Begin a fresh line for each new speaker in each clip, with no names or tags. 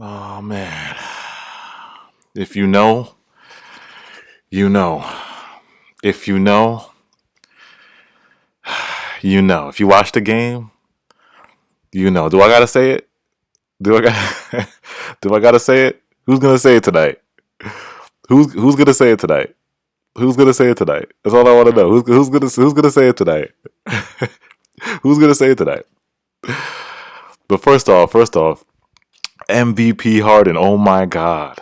Oh man. If you know, you know. If you know, you know. If you watch the game, you know. Do I gotta say it? Do I got Do I gotta say it? Who's gonna say it tonight? Who's gonna say it tonight? Who's gonna say it tonight? That's all I want to know. Who's gonna say it tonight? Who's gonna say it tonight? But first off, MVP Harden. Oh my God!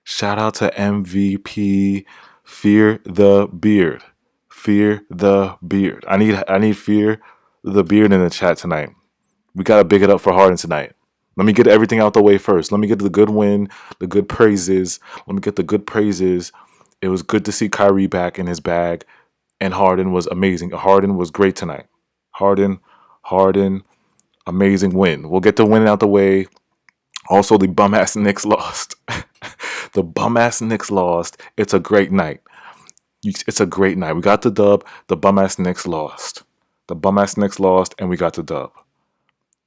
Shout out to MVP. Fear the beard. Fear the beard. I need fear the beard in the chat tonight. We gotta big it up for Harden tonight. Let me get everything out the way first. Let me get the good win, the good praises. Let me get the good praises. It was good to see Kyrie back in his bag, and Harden was amazing. Harden was great tonight. Harden, amazing win. We'll get the win out the way. Also, the bum ass Knicks lost. The bum ass Knicks lost. It's a great night. It's a great night. We got the dub. The bum ass Knicks lost. The bum ass Knicks lost, and we got the dub.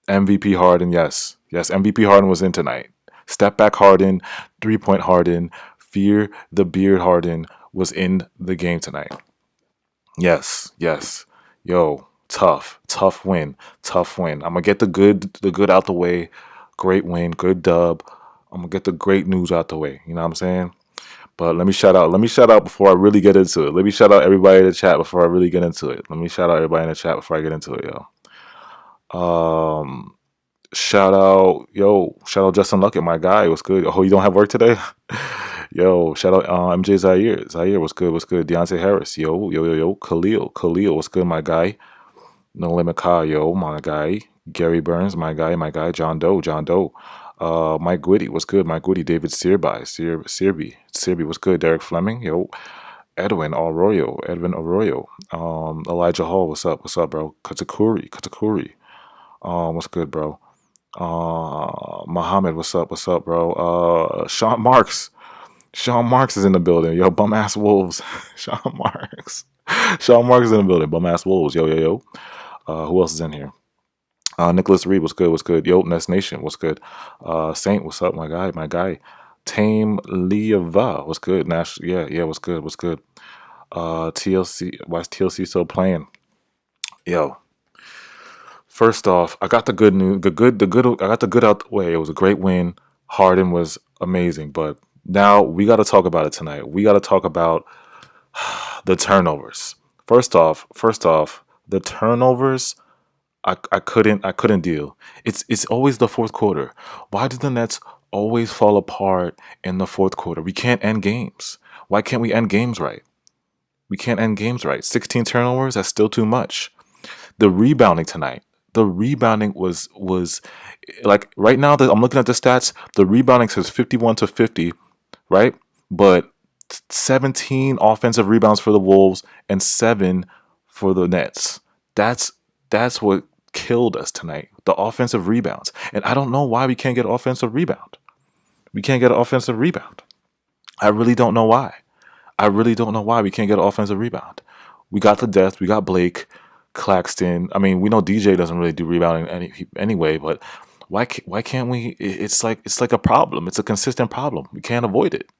MVP Harden, yes. Yes, MVP Harden was in tonight. Step back Harden, 3-point Harden, fear the beard Harden was in the game tonight. Yes, yes. Yo, tough win. Tough win. I'm gonna get the good out the way. Great win, good dub. I'm gonna get the great news out the way. You know what I'm saying? But let me shout out. Let me shout out before I really get into it. Let me shout out everybody in the chat before I really get into it. Let me shout out everybody in the chat before I get into it, yo. Um, shout out Justin Luckett, my guy. What's good? Oh, you don't have work today? Yo, shout out MJ Zaire. Zaire, what's good? What's good? Deontay Harris, yo. Khalil, what's good, my guy? No Limit Kyle, yo, my guy. Gary Burns, my guy. John Doe. Mike Gwitty, what's good? Mike Gwitty, David Searby, what's good? Derek Fleming, yo. Edwin Arroyo. Elijah Hall, what's up, bro? Katakuri. What's good, bro? Muhammad, what's up, bro? Sean Marks is in the building. Yo, bum ass wolves. Sean Marks. Sean Marks is in the building. Bum ass wolves. Yo. Who else is in here? Nicholas Reed, what's good? Yo, Nest Nation, what's good? Saint, what's up, my guy? Tame Leava, what's good? Nash, yeah, what's good? TLC, why is TLC still playing? Yo, first off, I got the good news, I got the good out the way. It was a great win. Harden was amazing, but now we got to talk about it tonight. We got to talk about the turnovers. First off, the turnovers. I couldn't deal. It's always the fourth quarter. Why do the Nets always fall apart in the fourth quarter? We can't end games. Why can't we end games right? We can't end games right. 16 turnovers, that's still too much. The rebounding tonight. The rebounding was like right now that I'm looking at the stats, the rebounding says 51 to 50, right? But 17 offensive rebounds for the Wolves and 7 for the Nets. That's what killed us tonight. The offensive rebounds. And I don't know why we can't get offensive rebound. We can't get an offensive rebound. I really don't know why. We can't get an offensive rebound. We got the depth. We got Blake, Claxton. I mean, we know DJ doesn't really do rebounding anyway, but why can't we? It's like a problem. It's a consistent problem. We can't avoid it.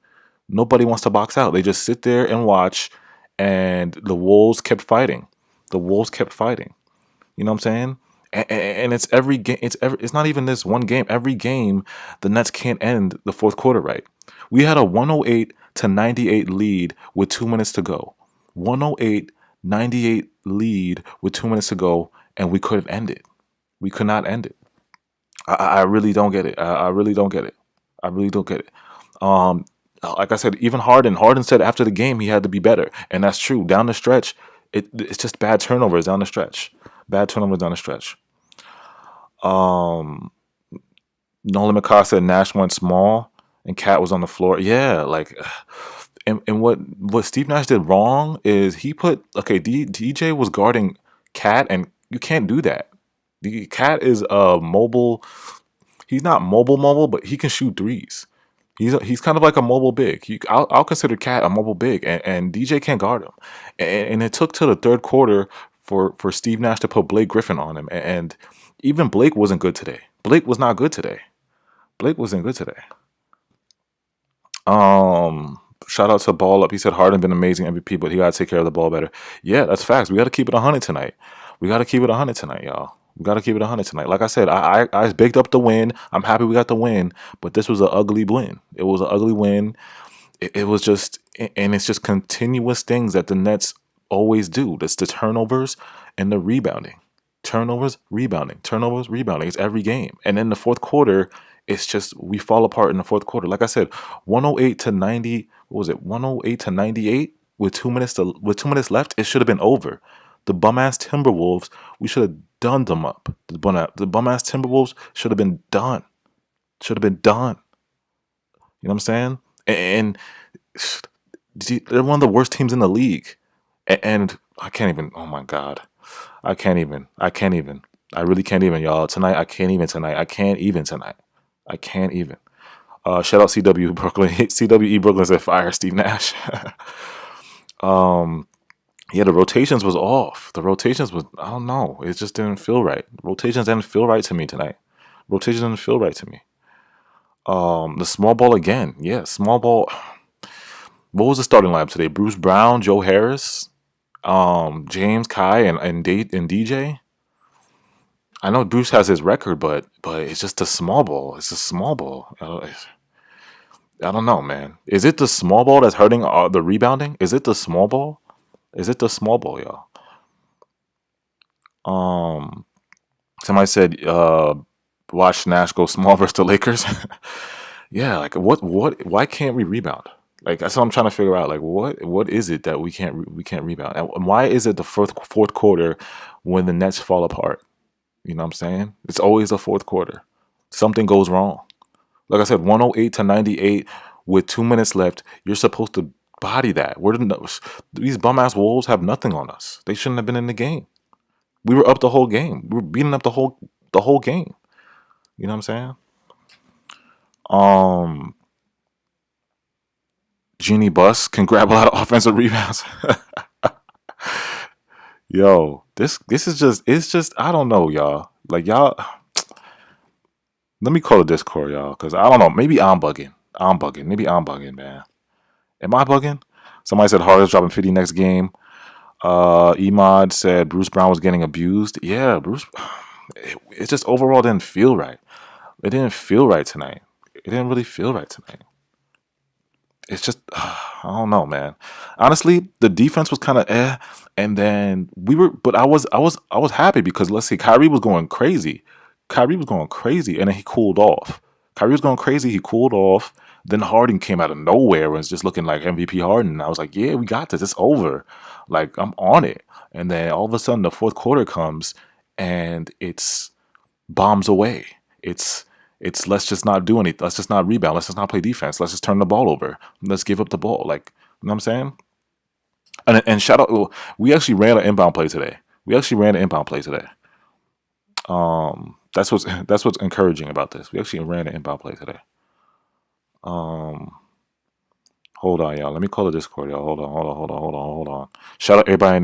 Nobody wants to box out. They just sit there and watch, and the Wolves kept fighting. You know what I'm saying? And it's every game. It's not even this one game. Every game, the Nets can't end the fourth quarter right. We had a 108 to 98 lead with 2 minutes to go. 108-98 lead with 2 minutes to go, and we couldn't end it. We could not end it. I really don't get it. I really don't get it. Like I said, even Harden said after the game he had to be better, and that's true. Down the stretch, it's just bad turnovers down the stretch. No Limit Car said Nash went small and Cat was on the floor. Yeah, like, and what Steve Nash did wrong is he put DJ was guarding Cat, and you can't do that. The Cat is mobile. He's not mobile, but he can shoot threes. He's kind of like a mobile big. I'll consider Cat a mobile big, and DJ can't guard him. And it took to the third quarter for Steve Nash to put Blake Griffin on him, and even Blake wasn't good today. Blake was not good today. Blake wasn't good today. Shout out to Ball Up. He said Harden been amazing MVP, but he gotta take care of the ball better. Yeah, that's facts. We gotta keep it 100 tonight. We gotta keep it 100 tonight, y'all. We gotta keep it 100 tonight. Like I said, I bigged up the win. I'm happy we got the win, but this was an ugly win. It was an ugly win. It was just, and it's just continuous things that the Nets always do. That's the turnovers and the rebounding. Turnovers, rebounding. Turnovers, rebounding. It's every game. And in the fourth quarter, it's just we fall apart in the fourth quarter. Like I said, 108 to 90. What was it? 108 to 98 with 2 minutes left. It should have been over. The bum ass Timberwolves, we should have done them up. The bum ass Timberwolves should have been done. Should have been done. You know what I'm saying? And they're one of the worst teams in the league. And I can't even. Oh my god, I can't even. I really can't even, y'all. Tonight, I can't even tonight. I can't even tonight. I can't even. Shout out CW Brooklyn. CWE Brooklyn said fire Steve Nash. Yeah, the rotations was off. The rotations was, I don't know. It just didn't feel right. Rotations didn't feel right to me tonight. Rotations didn't feel right to me. The small ball again. Yeah, small ball. What was the starting lineup today? Bruce Brown, Joe Harris, James, Kai, and DJ. I know Bruce has his record, but it's just a small ball. It's a small ball. I don't know, man. Is it the small ball that's hurting the rebounding? Is it the small ball? Is it the small ball, y'all? Somebody said, watch Nash go small versus the Lakers. Yeah, like what? Why can't we rebound? Like that's what I'm trying to figure out. Like what is it that we can't rebound? And why is it the fourth quarter when the Nets fall apart? You know what I'm saying? It's always the fourth quarter. Something goes wrong. Like I said, 108 to 98 with 2 minutes left. You're supposed to body that. These bum ass Wolves have nothing on us. They shouldn't have been in the game. We were up the whole game. We were beating up the whole game. You know what I'm saying? Genie Bus can grab a lot of offensive rebounds. Yo, this is just, it's just, I don't know, y'all. Like y'all, let me call the Discord, y'all, because I don't know. Maybe I'm bugging. Maybe I'm bugging, man. Am I bugging? Somebody said Harden's dropping 50 next game. Emod said Bruce Brown was getting abused. Yeah, Bruce. It just overall didn't feel right. It didn't feel right tonight. It didn't really feel right tonight. It's just, I don't know, man. Honestly, the defense was kind of and then but I was happy because let's see, Kyrie was going crazy. And then he cooled off. Kyrie was going crazy, he cooled off. Then Harden came out of nowhere and was just looking like MVP Harden. I was like, yeah, we got this. It's over. Like, I'm on it. And then all of a sudden, the fourth quarter comes and it's bombs away. It's let's just not do anything. Let's just not rebound. Let's just not play defense. Let's just turn the ball over. Let's give up the ball. Like, you know what I'm saying? And shout out, we actually ran an inbound play today. That's what's encouraging about this. We actually ran an inbound play today. Hold on, y'all. Let me call the Discord, y'all. Hold on. Shout out everybody in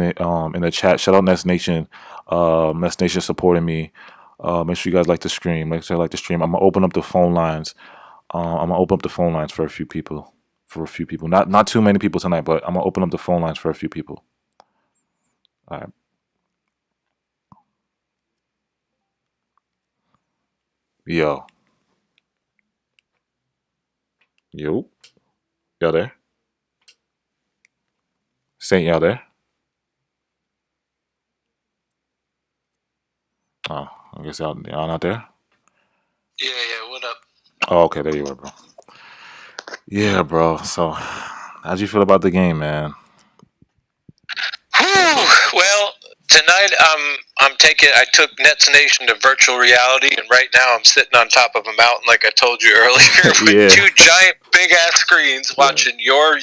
the chat. Shout out Nest Nation. Nest Nation supporting me. Make sure you guys like the stream. I'm gonna open up the phone lines. For a few people. Not too many people tonight, but I'm gonna open up the phone lines for a few people. All right. Yo. Y'all there? Saint, y'all there? Oh, I guess y'all not there?
Yeah, what up?
Oh, okay, there you are, bro. Yeah, bro. So, how'd you feel about the game, man?
Well, tonight I took Nets Nation to virtual reality, and right now I'm sitting on top of a mountain, like I told you earlier, with two giant big ass screens watching your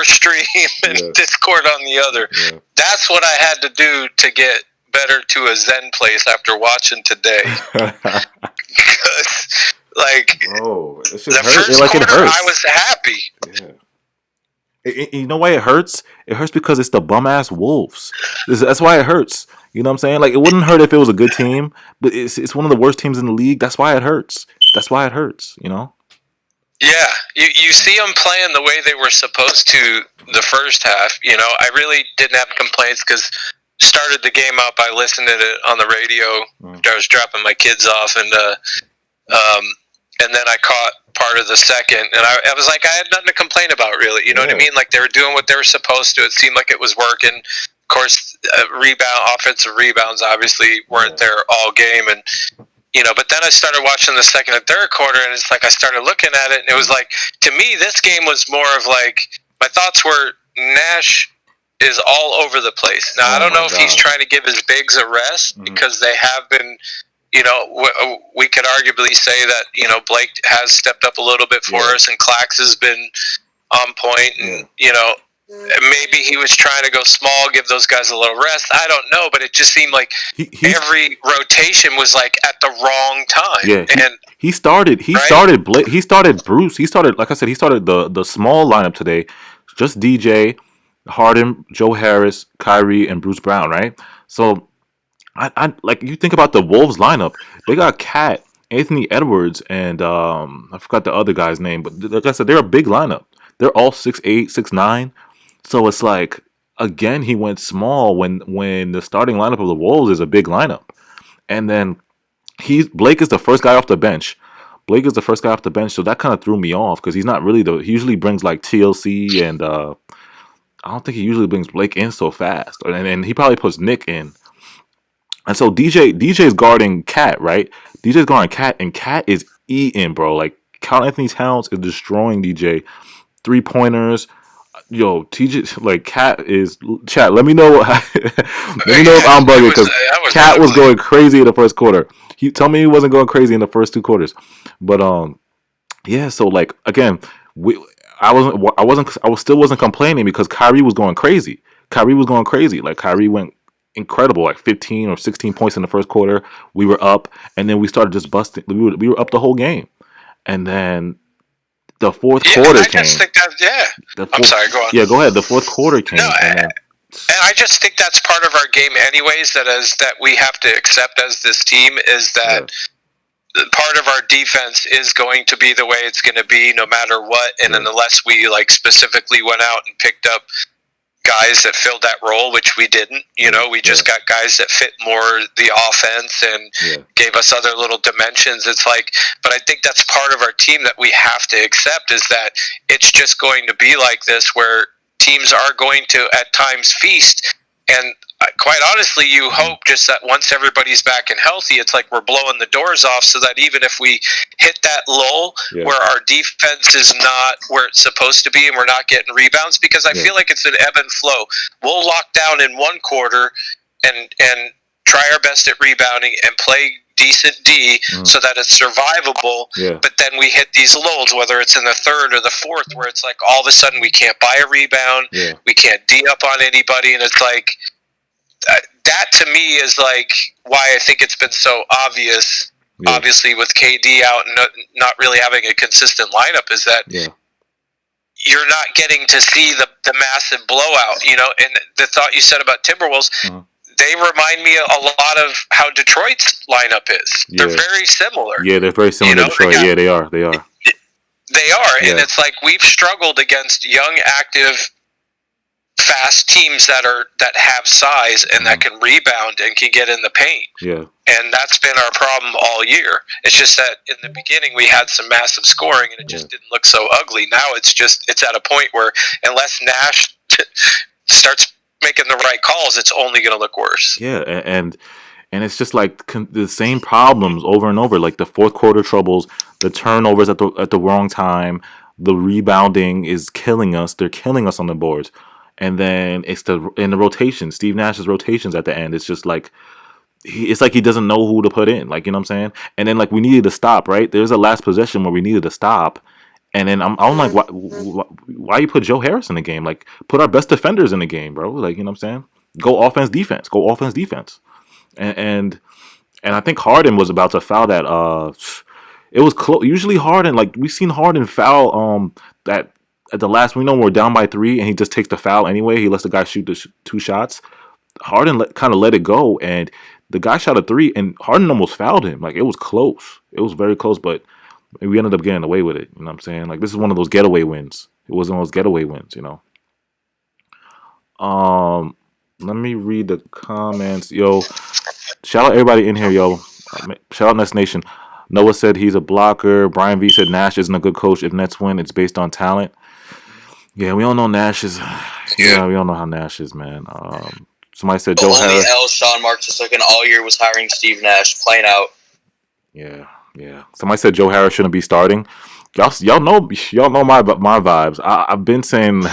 stream and Discord on the other. Yeah. That's what I had to do to get better to a Zen place after watching today. Because, like,
bro,
the first quarter, I was happy.
Yeah. You know why it hurts? It hurts because it's the bum ass Wolves. That's why it hurts. You know what I'm saying? Like, it wouldn't hurt if it was a good team, but it's one of the worst teams in the league. That's why it hurts. that's why it hurts, you know.
Yeah, you see them playing the way they were supposed to the first half. You know, I really didn't have complaints because started the game up. I listened to it on the radio. I was dropping my kids off, and then I caught part of the second, and I was like, I had nothing to complain about, really. You know what I mean? Like, they were doing what they were supposed to. It seemed like it was working. Of course, offensive rebounds obviously weren't there all game, and you know. But then I started watching the second and third quarter, and it's like I started looking at it, and it was like, to me, this game was more of like, my thoughts were Nash is all over the place. Now, I don't know if he's trying to give his bigs a rest because they have been. You know, we could arguably say that, you know, Blake has stepped up a little bit for us, and Clax has been on point, and, you know, maybe he was trying to go small, give those guys a little rest. I don't know, but it just seemed like every rotation was like at the wrong time.
Yeah,
and
he started Blake, he started Bruce, he started, like I said, he started the small lineup today, just DJ, Harden, Joe Harris, Kyrie, and Bruce Brown, right? So I like, you think about the Wolves lineup, they got Cat, Anthony Edwards, and I forgot the other guy's name, but like I said, they're a big lineup. They're all 6'8", 6'9". So it's like, again, he went small when the starting lineup of the Wolves is a big lineup. And then Blake is the first guy off the bench. So that kind of threw me off because he's not really he usually brings like TLC, and I don't think he usually brings Blake in so fast. And he probably puts Nick in. And so DJ's guarding Cat, right? DJ's guarding Cat, and Cat is eating, bro. Like, Carl Anthony Towns is destroying DJ. 3-pointers. Yo, TJ, like, Cat is... Chat, let me know let me know if I'm bugging, because Cat was going crazy in the first quarter. Tell me he wasn't going crazy in the first 2 quarters. But, yeah, so, like, again, I still wasn't complaining because Kyrie was going crazy. Like, Kyrie went incredible, like 15 or 16 points in the first quarter. We were up, and then we started just busting. We were up the whole game, and then the fourth quarter came. I'm sorry, go on. Yeah, go ahead. The fourth quarter came.
No, and I just think that's part of our game, anyways. That we have to accept as this team is that part of our defense is going to be the way it's going to be, no matter what. And unless we like specifically went out and picked up guys that filled that role, which we didn't. You know, we just got guys that fit more the offense and gave us other little dimensions. It's like, but I think that's part of our team that we have to accept, is that it's just going to be like this, where teams are going to at times feast. And quite honestly, you hope just that once everybody's back and healthy, it's like we're blowing the doors off, so that even if we hit that lull where our defense is not where it's supposed to be and we're not getting rebounds, because I feel like it's an ebb and flow. We'll lock down in one quarter and try our best at rebounding and play decent D so that it's survivable, but then we hit these lulls, whether it's in the third or the fourth, where it's like all of a sudden we can't buy a rebound, we can't D up on anybody, and it's like that to me is like why I think it's been so obvious, obviously with KD out and not really having a consistent lineup, is that you're not getting to see the massive blowout, you know. And the thought you said about Timberwolves, they remind me a lot of how Detroit's lineup is. They're very similar.
Yeah, they're very similar to Detroit. They are. They are.
And it's like we've struggled against young, active, fast teams that have size and that can rebound and can get in the paint. Yeah. And that's been our problem all year. It's just that in the beginning we had some massive scoring and it just didn't look so ugly. Now it's at a point where unless Nash starts making the right calls, it's only going to look worse.
Yeah, and it's just like the same problems over and over, like the fourth quarter troubles, the turnovers at the wrong time, the rebounding is killing us. They're killing us on the boards. And then it's in the rotation, Steve Nash's rotations at the end. It's just like it's like he doesn't know who to put in, like, you know what I'm saying? And then like we needed to stop, right? There's a last possession where we needed to stop. And then I'm like, why you put Joe Harris in the game? Like, put our best defenders in the game, bro. Like, you know what I'm saying? Go offense, defense. And I think Harden was about to foul that. It was close. Usually Harden, like, we've seen Harden foul that at the last, we know we're down by 3, and he just takes the foul anyway. He lets the guy shoot the 2 shots. Harden kind of let it go, and the guy shot a 3, and Harden almost fouled him. Like, it was close. It was very close, but we ended up getting away with it. You know what I'm saying? Like, this is one of those getaway wins. It was one of those getaway wins, you know. Let me read the comments. Yo, shout out everybody in here, yo. Shout out Nets Nation. Noah said he's a blocker. Brian V said Nash isn't a good coach. If Nets win, it's based on talent. Yeah, we all know Nash is. Yeah, we all know how Nash is, man. Somebody said Joe Harris.
The only L Sean Marks took in all year was hiring Steve Nash, plain out.
Yeah. Somebody said Joe Harris shouldn't be starting. Y'all know my vibes. I've been saying he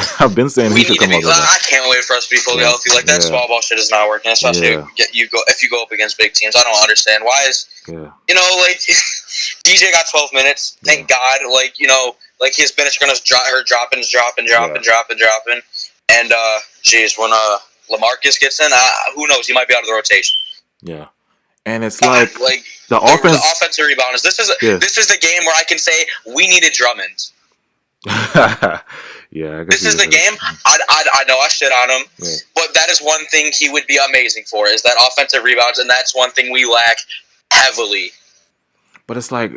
should come up.
I can't wait for us to be fully healthy. Like, that small ball shit is not working, especially if you go up against big teams. I don't understand why is like DJ got 12 minutes. Thank God. Like, you know, like his minutes are gonna dropping. And geez, when LaMarcus gets in, who knows? He might be out of the rotation.
Yeah. And it's like the
offensive rebounders. This is the game where I can say we needed Drummond. This is the game. I know I shit on him, but that is one thing he would be amazing for, is that offensive rebounds, and that's one thing we lack heavily.
But it's like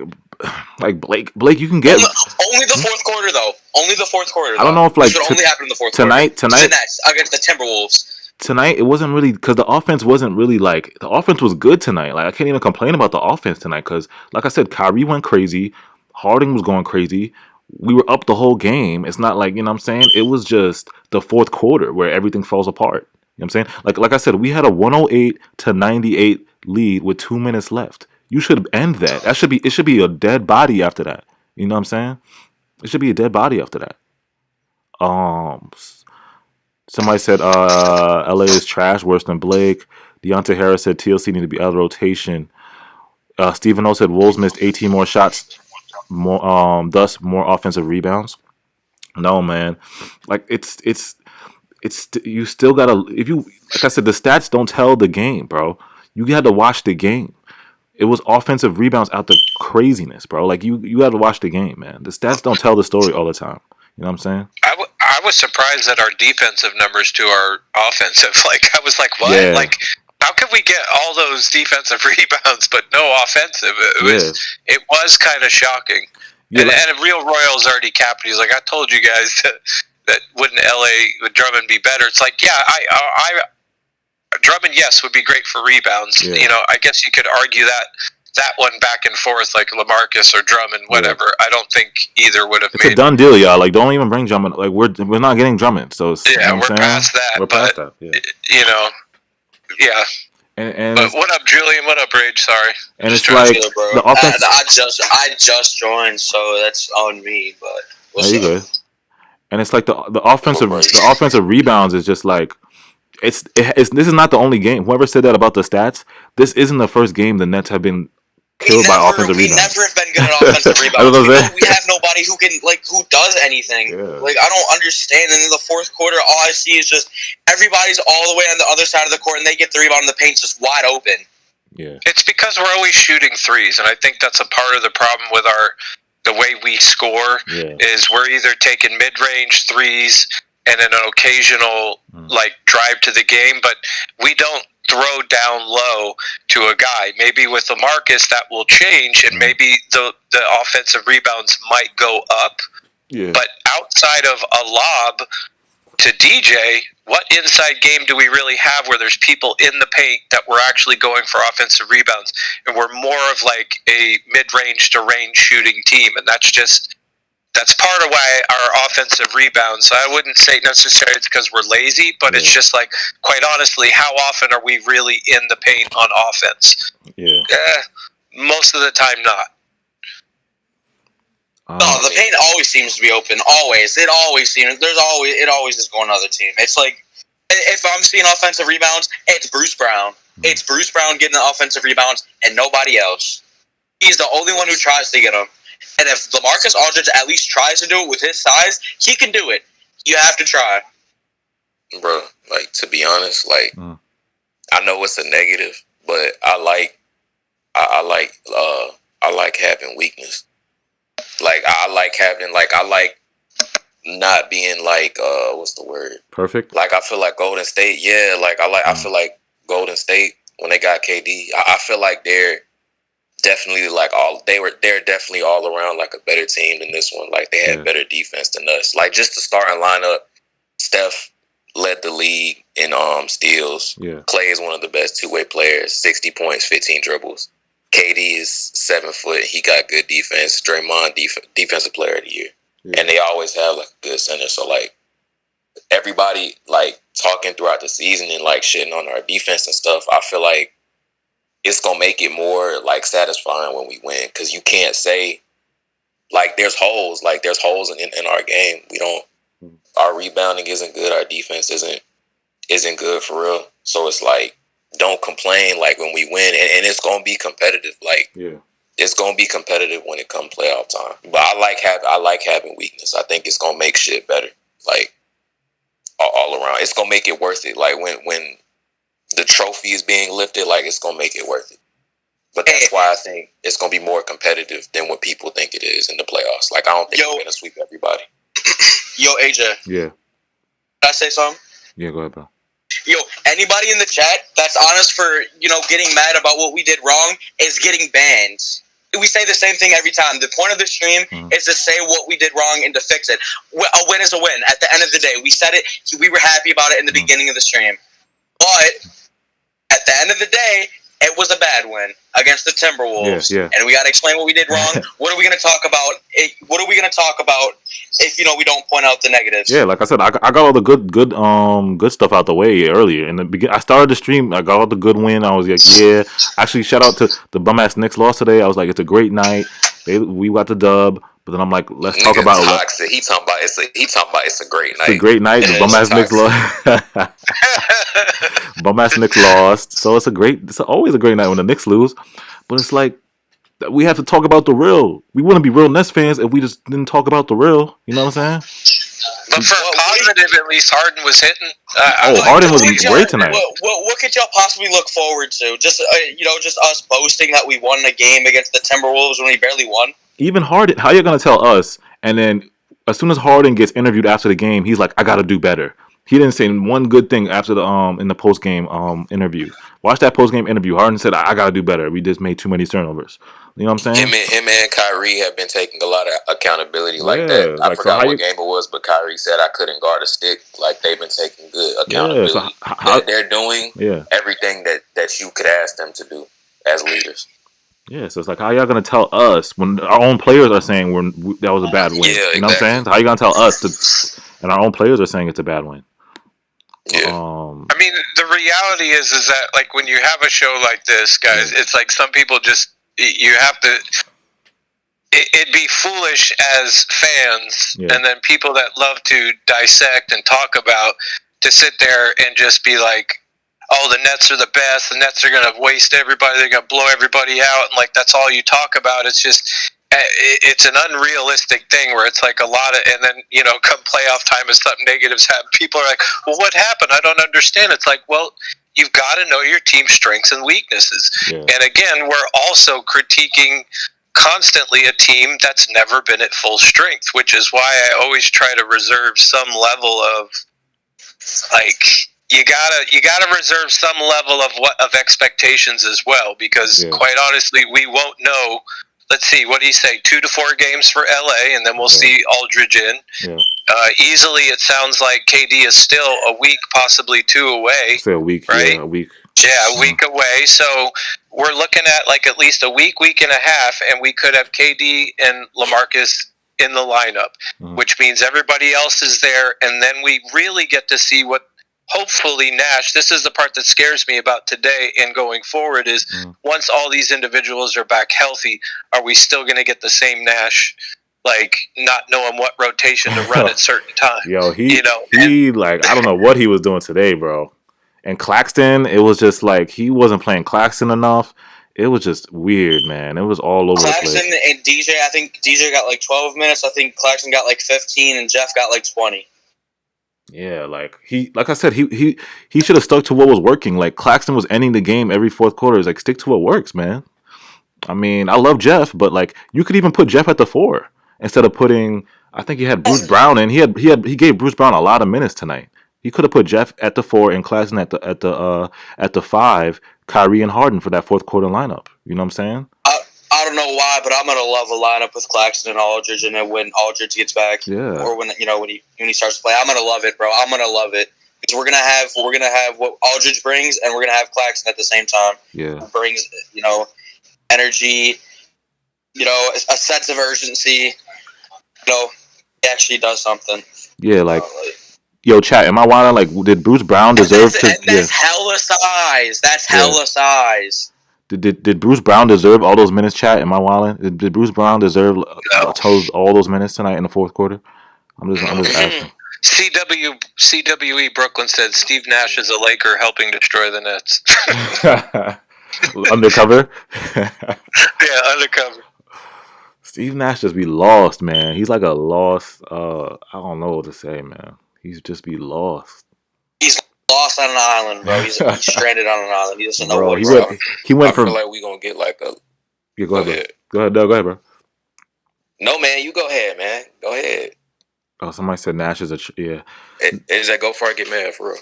Blake, you can get
only the fourth quarter though. Only the fourth quarter.
I don't know if like
it only happened in the fourth
tonight.
The Nets against the Timberwolves.
Tonight, it wasn't really because the offense wasn't really like the offense was good tonight. Like, I can't even complain about the offense tonight because, like I said, Kyrie went crazy, Harden was going crazy. We were up the whole game. It's not like, you know what I'm saying? It was just the fourth quarter where everything falls apart. You know what I'm saying? Like I said, we had a 108-98 lead with 2 minutes left. You should end that. It should be a dead body after that. You know what I'm saying? It should be a dead body after that. Somebody said LA is trash, worse than Blake. Deontay Harris said TLC need to be out of rotation. Stephen O said Wolves missed 18 more shots, thus more offensive rebounds. No, man. Like, it's you still gotta, like I said, the stats don't tell the game, bro. You had to watch the game. It was offensive rebounds out the craziness, bro. Like, you had to watch the game, man. The stats don't tell the story all the time. You know what I'm saying?
I was surprised at our defensive numbers to our offensive. Like, I was like, what?
Yeah.
Like, how could we get all those defensive rebounds but no offensive? It was kind of shocking. Yeah, and Real Royal's already capped. He's like, I told you guys that wouldn't LA with Drummond be better? It's like, yeah, I Drummond, yes, would be great for rebounds. Yeah. You know, I guess you could argue that one back and forth, like LaMarcus or Drummond, whatever. Yeah. I don't think either would have.
It's a done deal, y'all. Like, don't even bring Drummond. Like, we're not getting Drummond. So
we're past that.
We're past that. Yeah.
You know, yeah.
And
but what up, Julian? What up, Rage? Sorry.
And it's like the offense.
I just joined, so that's on me. But
there you go. And it's like the offensive rebounds is just like. This is not the only game. Whoever said that about the stats, this isn't the first game the Nets have been killed by offensive rebounds.
We never have been good at offensive rebounds. We have nobody who does anything.
Yeah.
Like, I don't understand. And in the fourth quarter, all I see is just everybody's all the way on the other side of the court, and they get the rebound, and the paint's just wide open.
Yeah,
it's because we're always shooting threes, and I think that's a part of the problem with the way we score. Is we're either taking mid-range threes and an occasional drive to the game, but we don't throw down low to a guy. Maybe with LaMarcus that will change, and maybe the offensive rebounds might go up.
Yeah.
But outside of a lob to DJ, what inside game do we really have where there's people in the paint that we're actually going for offensive rebounds? And we're more of like a mid-range to range shooting team, and that's part of why our offensive rebounds. I wouldn't say necessarily it's because we're lazy, but it's just like, quite honestly, how often are we really in the paint on offense?
Yeah.
Most of the time, not.
No, the paint always seems to be open. Always. It always seems. It always is going to other team. It's like, if I'm seeing offensive rebounds, it's Bruce Brown. It's Bruce Brown getting the offensive rebounds and nobody else. He's the only one who tries to get them. And if LaMarcus Aldridge at least tries to do it with his size, he can do it. You have to try.
Bro, like, to be honest, like, I know it's a negative, but I like having weakness. Like, I like not being like, what's the word?
Perfect.
Like, I feel like Golden State, I feel like Golden State, when they got KD, I feel like they're definitely they're definitely all around like a better team than this one. Like they had better defense than us. Like just the starting lineup, Steph led the league in steals.
Yeah.
Clay is one of the best two-way players. 60 points, 15 dribbles. KD is 7 foot. He got good defense. Draymond defensive player of the year. Yeah. And they always have like a good center. So like everybody like talking throughout the season and like shitting on our defense and stuff, I feel like it's gonna make it more like satisfying when we win, because you can't say like there's holes in our game. Our rebounding isn't good, our defense isn't good for real. So it's like, don't complain like when we win, and it's gonna be competitive. Like it's gonna be competitive when it comes playoff time. But I like having weakness. I think it's gonna make shit better. Like all around, it's gonna make it worth it. Like when the trophy is being lifted, like it's gonna make it worth it. But that's why I think it's gonna be more competitive than what people think it is in the playoffs. Like I don't think we're gonna sweep everybody.
Yo, AJ.
Yeah.
Can I say something?
Yeah, go ahead, bro.
Yo, anybody in the chat that's honest for, getting mad about what we did wrong is getting banned. We say the same thing every time. The point of the stream is to say what we did wrong and to fix it. A win is a win. At the end of the day, we said it. We were happy about it in the beginning of the stream. But at the end of the day, it was a bad win against the TimberWolves.
Yeah.
And we got to explain what we did wrong. What are we going to talk about? What are we going to talk about if, we don't point out the negatives?
Yeah, like I said, I got all the good stuff out the way earlier. In the beginning, I started the stream. I got all the good win. I was like, yeah. Actually, shout out to the bum-ass Knicks loss today. I was like, it's a great night. We got the dub. But then I'm like, let's talk about
it. He talking about it's a great night.
It's a great night. The bum-ass Knicks lost. Bum-ass Knicks lost. So it's always a great night when the Knicks lose. But it's like, we have to talk about the real. We wouldn't be real Nets fans if we just didn't talk about the real. You know what I'm saying?
But for positive, at least Harden was hitting.
Harden was great tonight.
What could y'all possibly look forward to? Just just us boasting that we won a game against the TimberWolves when we barely won.
Even Harden, how you gonna tell us? And then as soon as Harden gets interviewed after the game, he's like, "I gotta do better." He didn't say one good thing after the in the post game interview. Watch that post game interview. Harden said, "I gotta do better. We just made too many turnovers." You know what I'm saying?
Him and Kyrie have been taking a lot of accountability like that. I forgot what game it was, but Kyrie said I couldn't guard a stick. Like they've been taking good accountability. So they're doing everything that you could ask them to do as leaders.
Yeah, so it's like, how y'all gonna tell us when our own players are saying that was a bad win?
Yeah,
you know what I'm saying? So how you gonna tell us and our own players are saying it's a bad win?
Yeah.
I mean, the reality is that like when you have a show like this, guys, it's like some people just you have to. It'd be foolish as fans, and then people that love to dissect and talk about to sit there and just be like, oh, the Nets are the best. The Nets are going to waste everybody. They're going to blow everybody out. And, like, that's all you talk about. It's just, it's an unrealistic thing where it's like a lot of, and then, come playoff time as something negatives happen, people are like, well, what happened? I don't understand. It's like, well, you've got to know your team's strengths and weaknesses. Yeah. And again, we're also critiquing constantly a team that's never been at full strength, which is why I always try to reserve some level of, like, you gotta reserve some level of expectations as well, because quite honestly, we won't know. Let's see, what do you say? 2 to 4 games for LA, and then we'll see Aldridge in. Yeah. Easily, it sounds like KD is still a week, possibly 2 away.
Say a week,
right?
Yeah, a week.
Yeah, a week away. So we're looking at like at least a week and a half, and we could have KD and LaMarcus in the lineup, which means everybody else is there, and then we really get to see what. Hopefully, Nash, this is the part that scares me about today and going forward is once all these individuals are back healthy, are we still going to get the same Nash, like not knowing what rotation to run at certain times?
Yo, he like, I don't know what he was doing today, bro. And Claxton, it was just like he wasn't playing Claxton enough. It was just weird, man. It was all over
Claxton
the place.
And DJ, I think DJ got like 12 minutes. I think Claxton got like 15 and Jeff got like 20.
Yeah, like I said, he should have stuck to what was working. Like Claxton was ending the game every fourth quarter. It's like, stick to what works, man. I mean, I love Jeff, but like you could even put Jeff at the 4 instead of putting. I think he had Bruce Brown in. He gave Bruce Brown a lot of minutes tonight. He could have put Jeff at the 4 and Claxton at the 5. Kyrie and Harden for that fourth quarter lineup. You know what I'm saying?
I don't know why, but I'm gonna love a lineup with Claxton and Aldridge, and then when Aldridge gets back, or when he starts to play, I'm gonna love it, bro. I'm gonna love it because we're gonna have what Aldridge brings, and we're gonna have Claxton at the same time.
Yeah,
who brings energy, a sense of urgency. He actually does something.
Yeah, yo, chat. Am I wilding? Like, did Bruce Brown deserve to?
That's hella size. That's hella size.
Did Bruce Brown deserve all those minutes, chat? Am I wilding? Did Bruce Brown deserve all those minutes tonight in the fourth quarter? I'm just asking.
CWE Brooklyn said Steve Nash is a Laker helping destroy the Nets.
Undercover?
Yeah, undercover.
Steve Nash just be lost, man. He's like a lost, I don't know what to say, man. He's just be lost.
He's lost on an island, bro. He's stranded on an island. He doesn't know what
he went from...
I feel like we going to get like a...
Yeah, go ahead. Go ahead, Doug. Go ahead, bro.
No, man. You go ahead, man. Go ahead.
Oh, somebody said Nash is
yeah. Is that go for it? Get mad for real.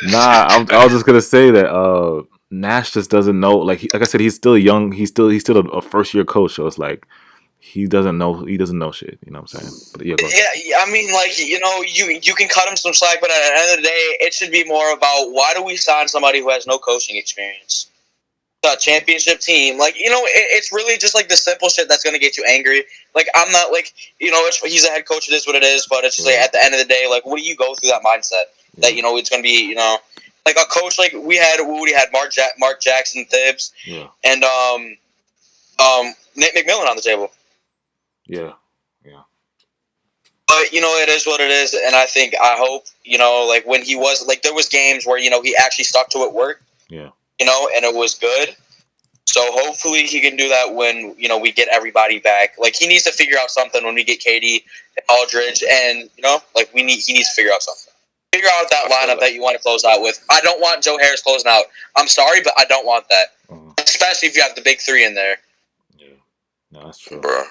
Nah, I was just gonna say that Nash just doesn't know. Like I said, he's still young. He's still a first year coach. So it's like he doesn't know shit. You know what I'm saying? But yeah, go ahead.
Yeah. I mean, you can cut him some slack, but at the end of the day, it should be more about why do we sign somebody who has no coaching experience? A championship team, it's really just like the simple shit that's gonna get you angry. Like I'm not he's a head coach. It is what it is. But it's just like at the end of the day, like what do you go through that mindset that it's gonna be like a coach like we had Mark Jackson Thibs and Nick McMillan on the table.
Yeah.
But it is what it is, and I hope like when he was like there was games where he actually stuck to it work.
Yeah.
And it was good. So hopefully he can do that when, we get everybody back. Like, he needs to figure out something when we get KD and Aldridge. And, he needs to figure out something. Figure out that lineup that you want to close out with. I don't want Joe Harris closing out. I'm sorry, but I don't want that. Especially if you have the big three in there.
Yeah. No, that's true.
Bro,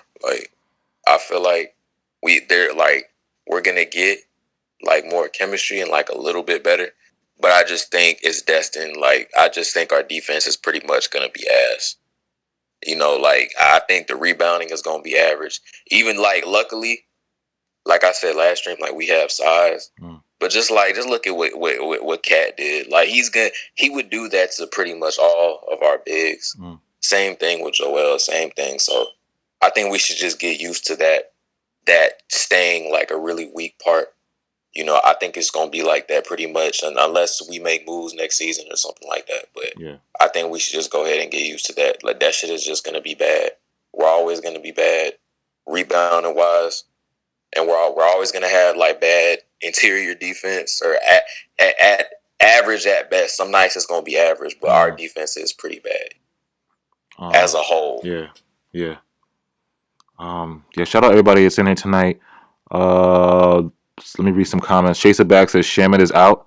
I feel like we're going to get, more chemistry and, a little bit better. But I just think it's destined. I just think our defense is pretty much going to be ass. I think the rebounding is going to be average. Even, luckily, like I said last stream, we have size. But just look at what Cat did. He would do that to pretty much all of our bigs. Same thing with Joel, same thing. So I think we should just get used to that staying, a really weak part. I think it's going to be like that pretty much, and unless we make moves next season or something like that. But I think we should just go ahead and get used to that. That shit is just going to be bad. We're always going to be bad rebounding wise, and we're always going to have bad interior defense or at average at best. Some nights it's going to be average, but our defense is pretty bad as a whole.
Yeah. Shout out everybody that's in here tonight. Let me read some comments. Chaser Back says Shamit is out.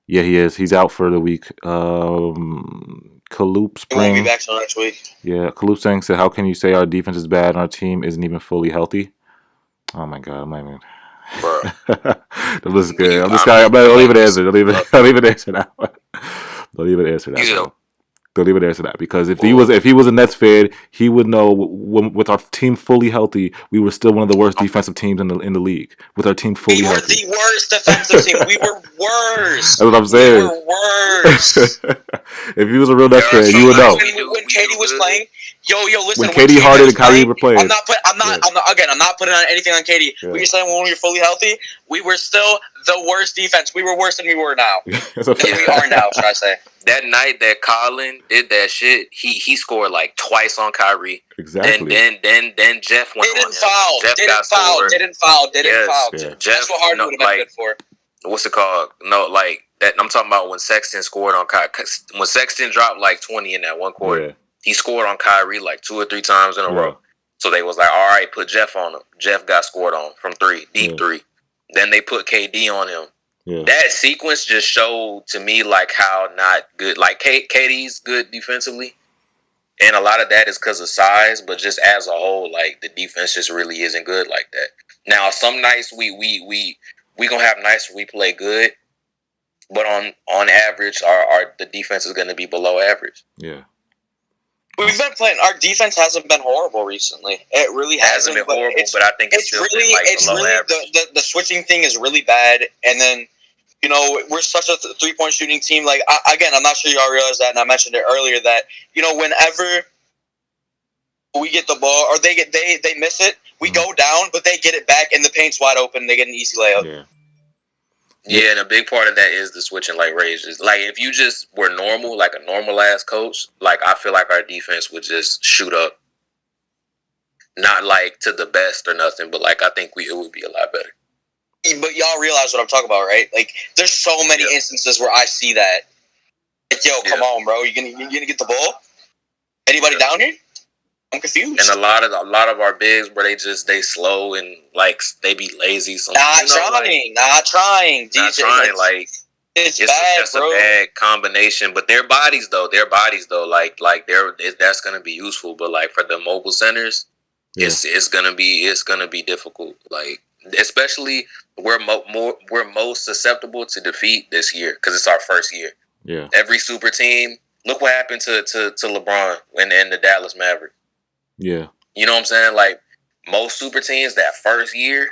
Yeah, he is. He's out for the week. Kaloop Spring.
He won't be back till next week.
Yeah, Kaloop Spring said, how can you say our defense is bad and our team isn't even fully healthy? Oh my God, I'm not even...
Bro.
That was good. I'll leave it answer. I'll leave it answer now. Don't even answer that. Don't even answer that because if he was a Nets fan, he would know with our team fully healthy, we were still one of the worst defensive teams in the league. With our team fully healthy,
we were the worst defensive team. We were worse.
That's what I'm saying.
We were worse.
If he was a real Nets fan, you would know.
When KD was playing, listen.
When KD, Harden, and Kyrie were playing,
I'm not putting on anything on KD. Yeah. What you're saying when we were fully healthy, we were still the worst defense. We were worse than we were now. We are now, should I say?
That night that Colin did that shit, he scored twice on Kyrie.
Exactly.
Then Jeff went
didn't
on
foul.
Jeff
Didn't
got
foul.
scored.
Didn't foul.
Yeah.
Jeff,
that's what Harden would have been good for.
What's it called? No, that I'm talking about when Sexton scored on Kyrie. When Sexton dropped 20 in that one quarter, he scored on Kyrie 2 or 3 times in a row. So they was all right, put Jeff on him. Jeff got scored on from 3, deep 3. Then they put KD on him. Yeah. That sequence just showed to me how not good. KD's good defensively, and a lot of that is because of size. But just as a whole, the defense just really isn't good like that. Now, some nights we gonna have nights where we play good, but on average, the defense is gonna be below average.
Yeah.
We We've been playing. Our defense hasn't been horrible recently. It really hasn't
been horrible, but I think it's still
really,
been like
it's
below
really
average.
the switching thing is really bad. And then, we're such a 3-point shooting team. Like again, I'm not sure y'all realize that, and I mentioned it earlier that whenever we get the ball or they miss it, we go down, but they get it back and the paint's wide open. They get an easy layup.
Yeah, and a big part of that is the switching like ranges. Like if you just were normal, like a normal ass coach, like I feel like our defense would just shoot up. Not like to the best or nothing, but like I think it would be a lot better.
But y'all realize what I'm talking about, right? Like there's so many instances where I see that. Like, yo, come on, bro. You gonna get the ball? Anybody down here? I'm confused.
And a lot of our bigs, where they slow and like they be lazy.
Not trying.
Like it's bad, just bro. A bad combination. But their bodies though, like that's gonna be useful. But like for the mobile centers, it's gonna be difficult. Like especially we're most susceptible to defeat this year because it's our first year.
Yeah.
Every super team. Look what happened to LeBron and the Dallas Mavericks.
Yeah.
You know what I'm saying? Like, most super teams, that first year,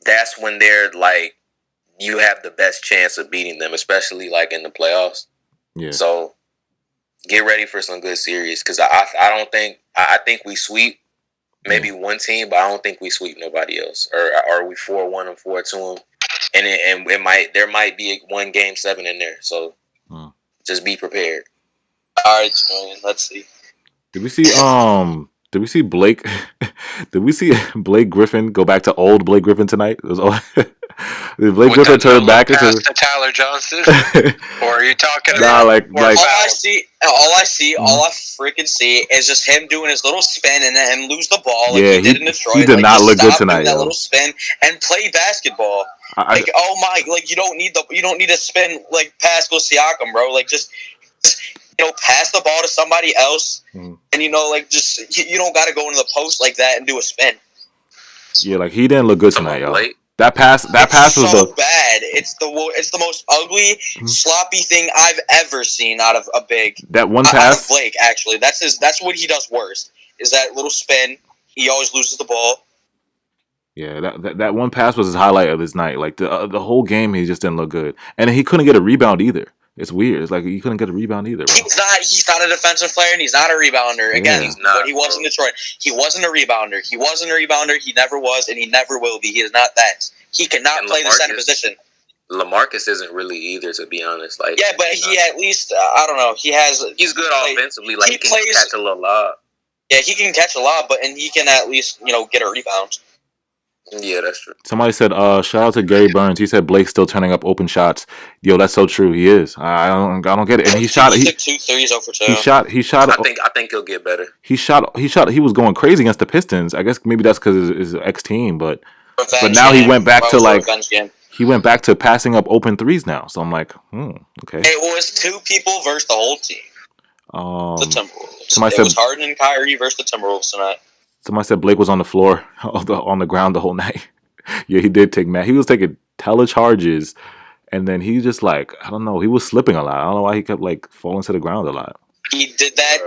that's when they're, like, you have the best chance of beating them, especially, like, in the playoffs.
Yeah.
So, get ready for some good series, because I think we sweep maybe one team, but I don't think we sweep nobody else. Or are we 4-1 and 4-2 them? And there might be one game 7 in there. So, just be prepared.
All right, man. Let's see.
Did we see Blake? Did we see Blake Griffin go back to old Blake Griffin tonight? Did Blake Griffin turn back into
Tyler Johnson? Or are you talking
about
like
all I freaking see is just him doing his little spin and then him lose the ball like he did in Detroit.
He did not look good tonight.
That little spin and play basketball. You don't need to spin like Pascal Siakam, bro. Like just pass the ball to somebody else, and you don't got to go into the post like that and do a spin. Yeah,
like he didn't look good tonight, y'all. That pass was
so bad. It's the most ugly, sloppy thing I've ever seen out of a big.
That one pass,
out of Blake, actually, that's what he does worst. Is that little spin? He always loses the ball.
Yeah, that one pass was his highlight of his night. Like the whole game, he just didn't look good, and he couldn't get a rebound either. It's weird. It's like he couldn't get a rebound either, bro.
He's not a defensive player, and he's not a rebounder. Again, he's not. He was in Detroit. He wasn't a rebounder. He never was, and he never will be. He is not that. He cannot play the center position.
LaMarcus isn't really either, to be honest. Like,
yeah, but he at least I don't know. He's
good offensively. Like he can catch a little lob.
Yeah, he can catch a lob, and he can at least get a rebound.
Yeah, that's true.
Somebody said, shout out to Gary Burns. He said Blake's still turning up open shots. Yo, that's so true. He is. I don't get it. And he took
2 threes over 2.
He shot.
I think he'll get better.
He was going crazy against the Pistons. I guess maybe that's because his ex-team, but now he went back to he went back to passing up open threes now. So I'm like, okay.
It was 2 people versus the whole team. The Timberwolves. It was Harden and Kyrie versus the Timberwolves tonight.
Somebody said Blake was on the floor, on the ground the whole night. Yeah, he did take he was taking telecharges, and then he just like, I don't know, he was slipping a lot. I don't know why he kept like falling to the ground a lot.
He did that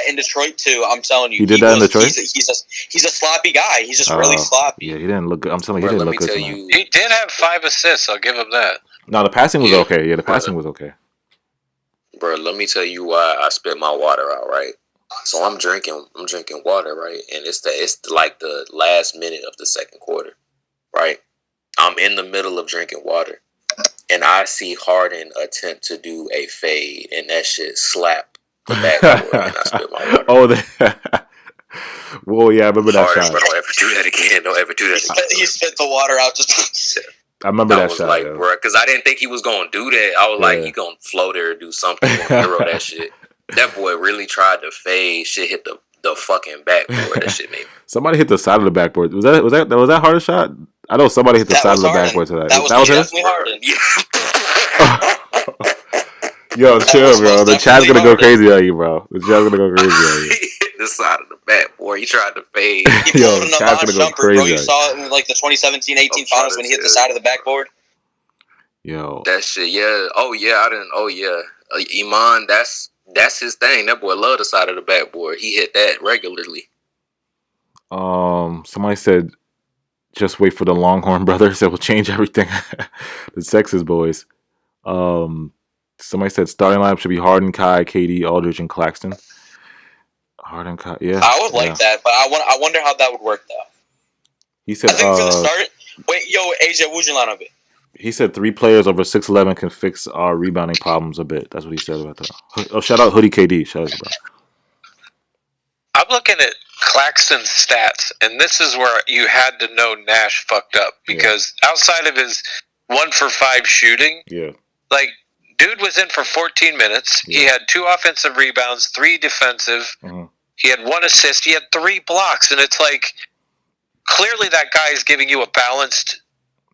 in Detroit too. I'm telling you.
He did that in Detroit?
He's a sloppy guy. He's just really sloppy.
Yeah, he didn't look good. I'm telling you, he didn't look good tonight.
He did have 5 assists. I'll give him that.
No, the passing was okay. Yeah, the passing was okay.
Bro, let me tell you why I spit my water out, right? So I'm drinking water, right? And it's like the last minute of the second quarter, right? I'm in the middle of drinking water, and I see Harden attempt to do a fade, and that shit slapped the backboard, and I spit my water.
Whoa, yeah, I remember that
Harden,
shot.
Bro, don't ever do that again. Don't ever do that again.
He spit the water out just.
I remember that shot.
Like, bro, because I didn't think he was gonna do that. I was like, he gonna float it or do something, hero that shit. That boy really tried to fade. Shit hit the fucking backboard. That shit made me.
Somebody hit the side of the backboard. Was that Harden's shot? I know somebody hit the side of the backboard today.
That was definitely Harden.
Yo, chill, bro. The chat's gonna go crazy on you, bro. The chat's gonna go crazy on you.
He hit the side of the backboard. He tried to fade.
He pulled an Nash jumper, bro. You saw it in like the 2017-18 finals when he hit the side of the backboard.
Yo,
that shit. Yeah. Oh yeah. I didn't. Oh yeah. Iman. That's his thing. That boy love the side of the backboard. He hit that regularly.
Somebody said, just wait for the Longhorn brothers. It will change everything. The Texas boys. Somebody said starting lineup should be Harden, Kai, KD, Aldridge, and Claxton. Harden, Kai, yeah.
I would like that, but I wonder how that would work though.
He said,
I think for the start. Wait, yo, AJ, what'd you line up it?
He said 3 players over 6'11" can fix our rebounding problems a bit. That's what he said about that. Oh, shout out Hoodie KD. Shout out, bro.
I'm looking at Claxton's stats, and this is where you had to know Nash fucked up because outside of his 1 for 5 shooting, like dude was in for 14 minutes. He had 2 offensive rebounds, 3 defensive. Mm-hmm. He had 1 assist. He had 3 blocks, and it's like clearly that guy is giving you a balanced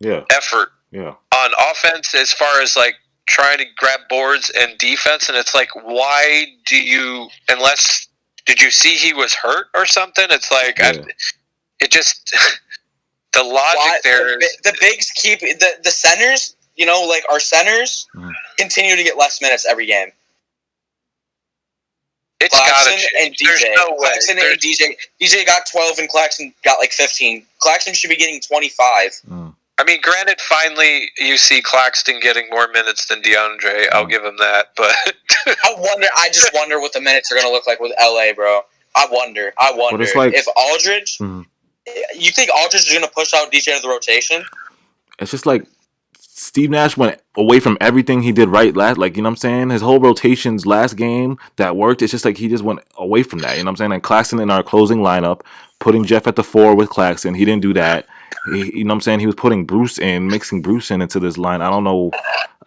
effort on offense as far as like trying to grab boards and defense. And it's like, why do you, unless, did you see he was hurt or something? It's like, it just, the logic there.
The bigs keep, the centers, you know, like our centers continue to get less minutes every game.
It's
Claxton
gotta
and DJ.
No
Claxton and DJ. DJ got 12 and Claxton got like 15. Claxton should be getting 25.
I mean, granted, finally you see Claxton getting more minutes than DeAndre. I'll give him that, but
I just wonder what the minutes are going to look like with LA, bro. I wonder
like,
if Aldridge. You think Aldridge is going to push out DJ to the rotation?
It's just like Steve Nash went away from everything he did right last, like, you know what I'm saying? His whole rotations last game that worked, it's just like he just went away from that, you know what I'm saying? And Claxton in our closing lineup, putting Jeff at the 4 with Claxton, he didn't do that. You know what I'm saying? He was putting Bruce in, mixing Bruce into this line. I don't know.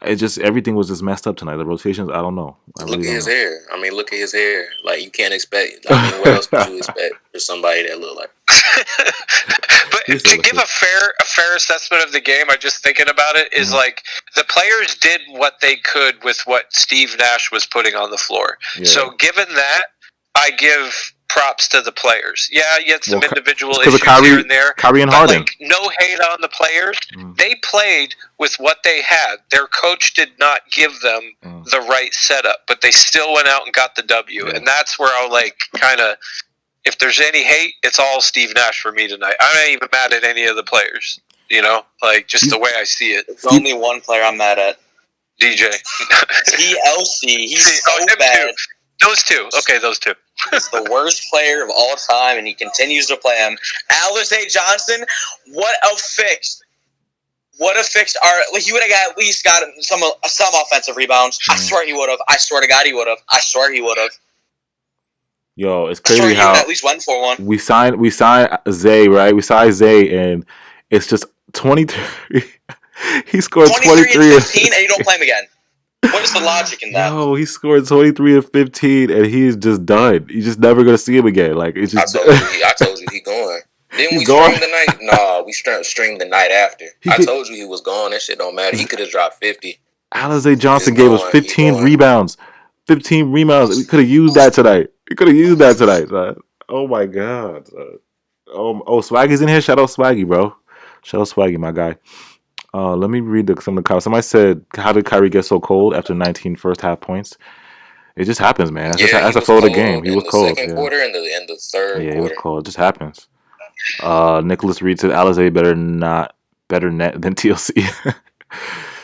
It just, everything was just messed up tonight. The rotations, I don't know.
Look at his hair. I mean, look at his hair. Like, you can't expect, I mean, what else would you expect for somebody that look like?
But to give a fair assessment of the game, I just thinking about it, is like the players did what they could with what Steve Nash was putting on the floor. Yeah. So given that, I give props to the players. Yeah, you had some individual issues here and there.
Kyrie and Harden.
Like, no hate on the players. They played with what they had. Their coach did not give them the right setup, but they still went out and got the W. And that's where I'll like kind of, if there's any hate, it's all Steve Nash for me tonight. I'm not even mad at any of the players. You know, like just the way I see it.
There's only one player I'm mad at.
DJ.
TLC. He's so bad.
Too. Those two. Okay, those two.
He's the worst player of all time, and he continues to play him. Alize Johnson, what a fix. What a fix. He would have at least got some offensive rebounds. I swear he would have. I swear to God he would have. I swear he would have.
Yo, it's crazy how
at least went for one.
We signed Zay, right? We signed Zay, and it's just 23. He scored 23
and 15, and you don't play him again. What is the logic in that?
No, he scored 23 and 15, and he's just done. You're just never gonna see him again. Like it's just.
I told you he going. Didn't we stream the night? No, we streamed the night after. I told you he was gone. That shit don't matter. He could have dropped 50.
Alize Johnson gave us 15 rebounds. 15 rebounds. We could have used that tonight. Son. Oh my God. Son. Oh, Swaggy's in here. Shout out Swaggy, bro. Shout out Swaggy, my guy. Let me read some of the comments. Somebody said, how did Kyrie get so cold after 19 first half points? It just happens, man. That's the flow of the game. He was cold.
Second quarter and the third quarter.
Yeah, he was cold. It just happens. Nicholas Reed said, Alize better net than TLC.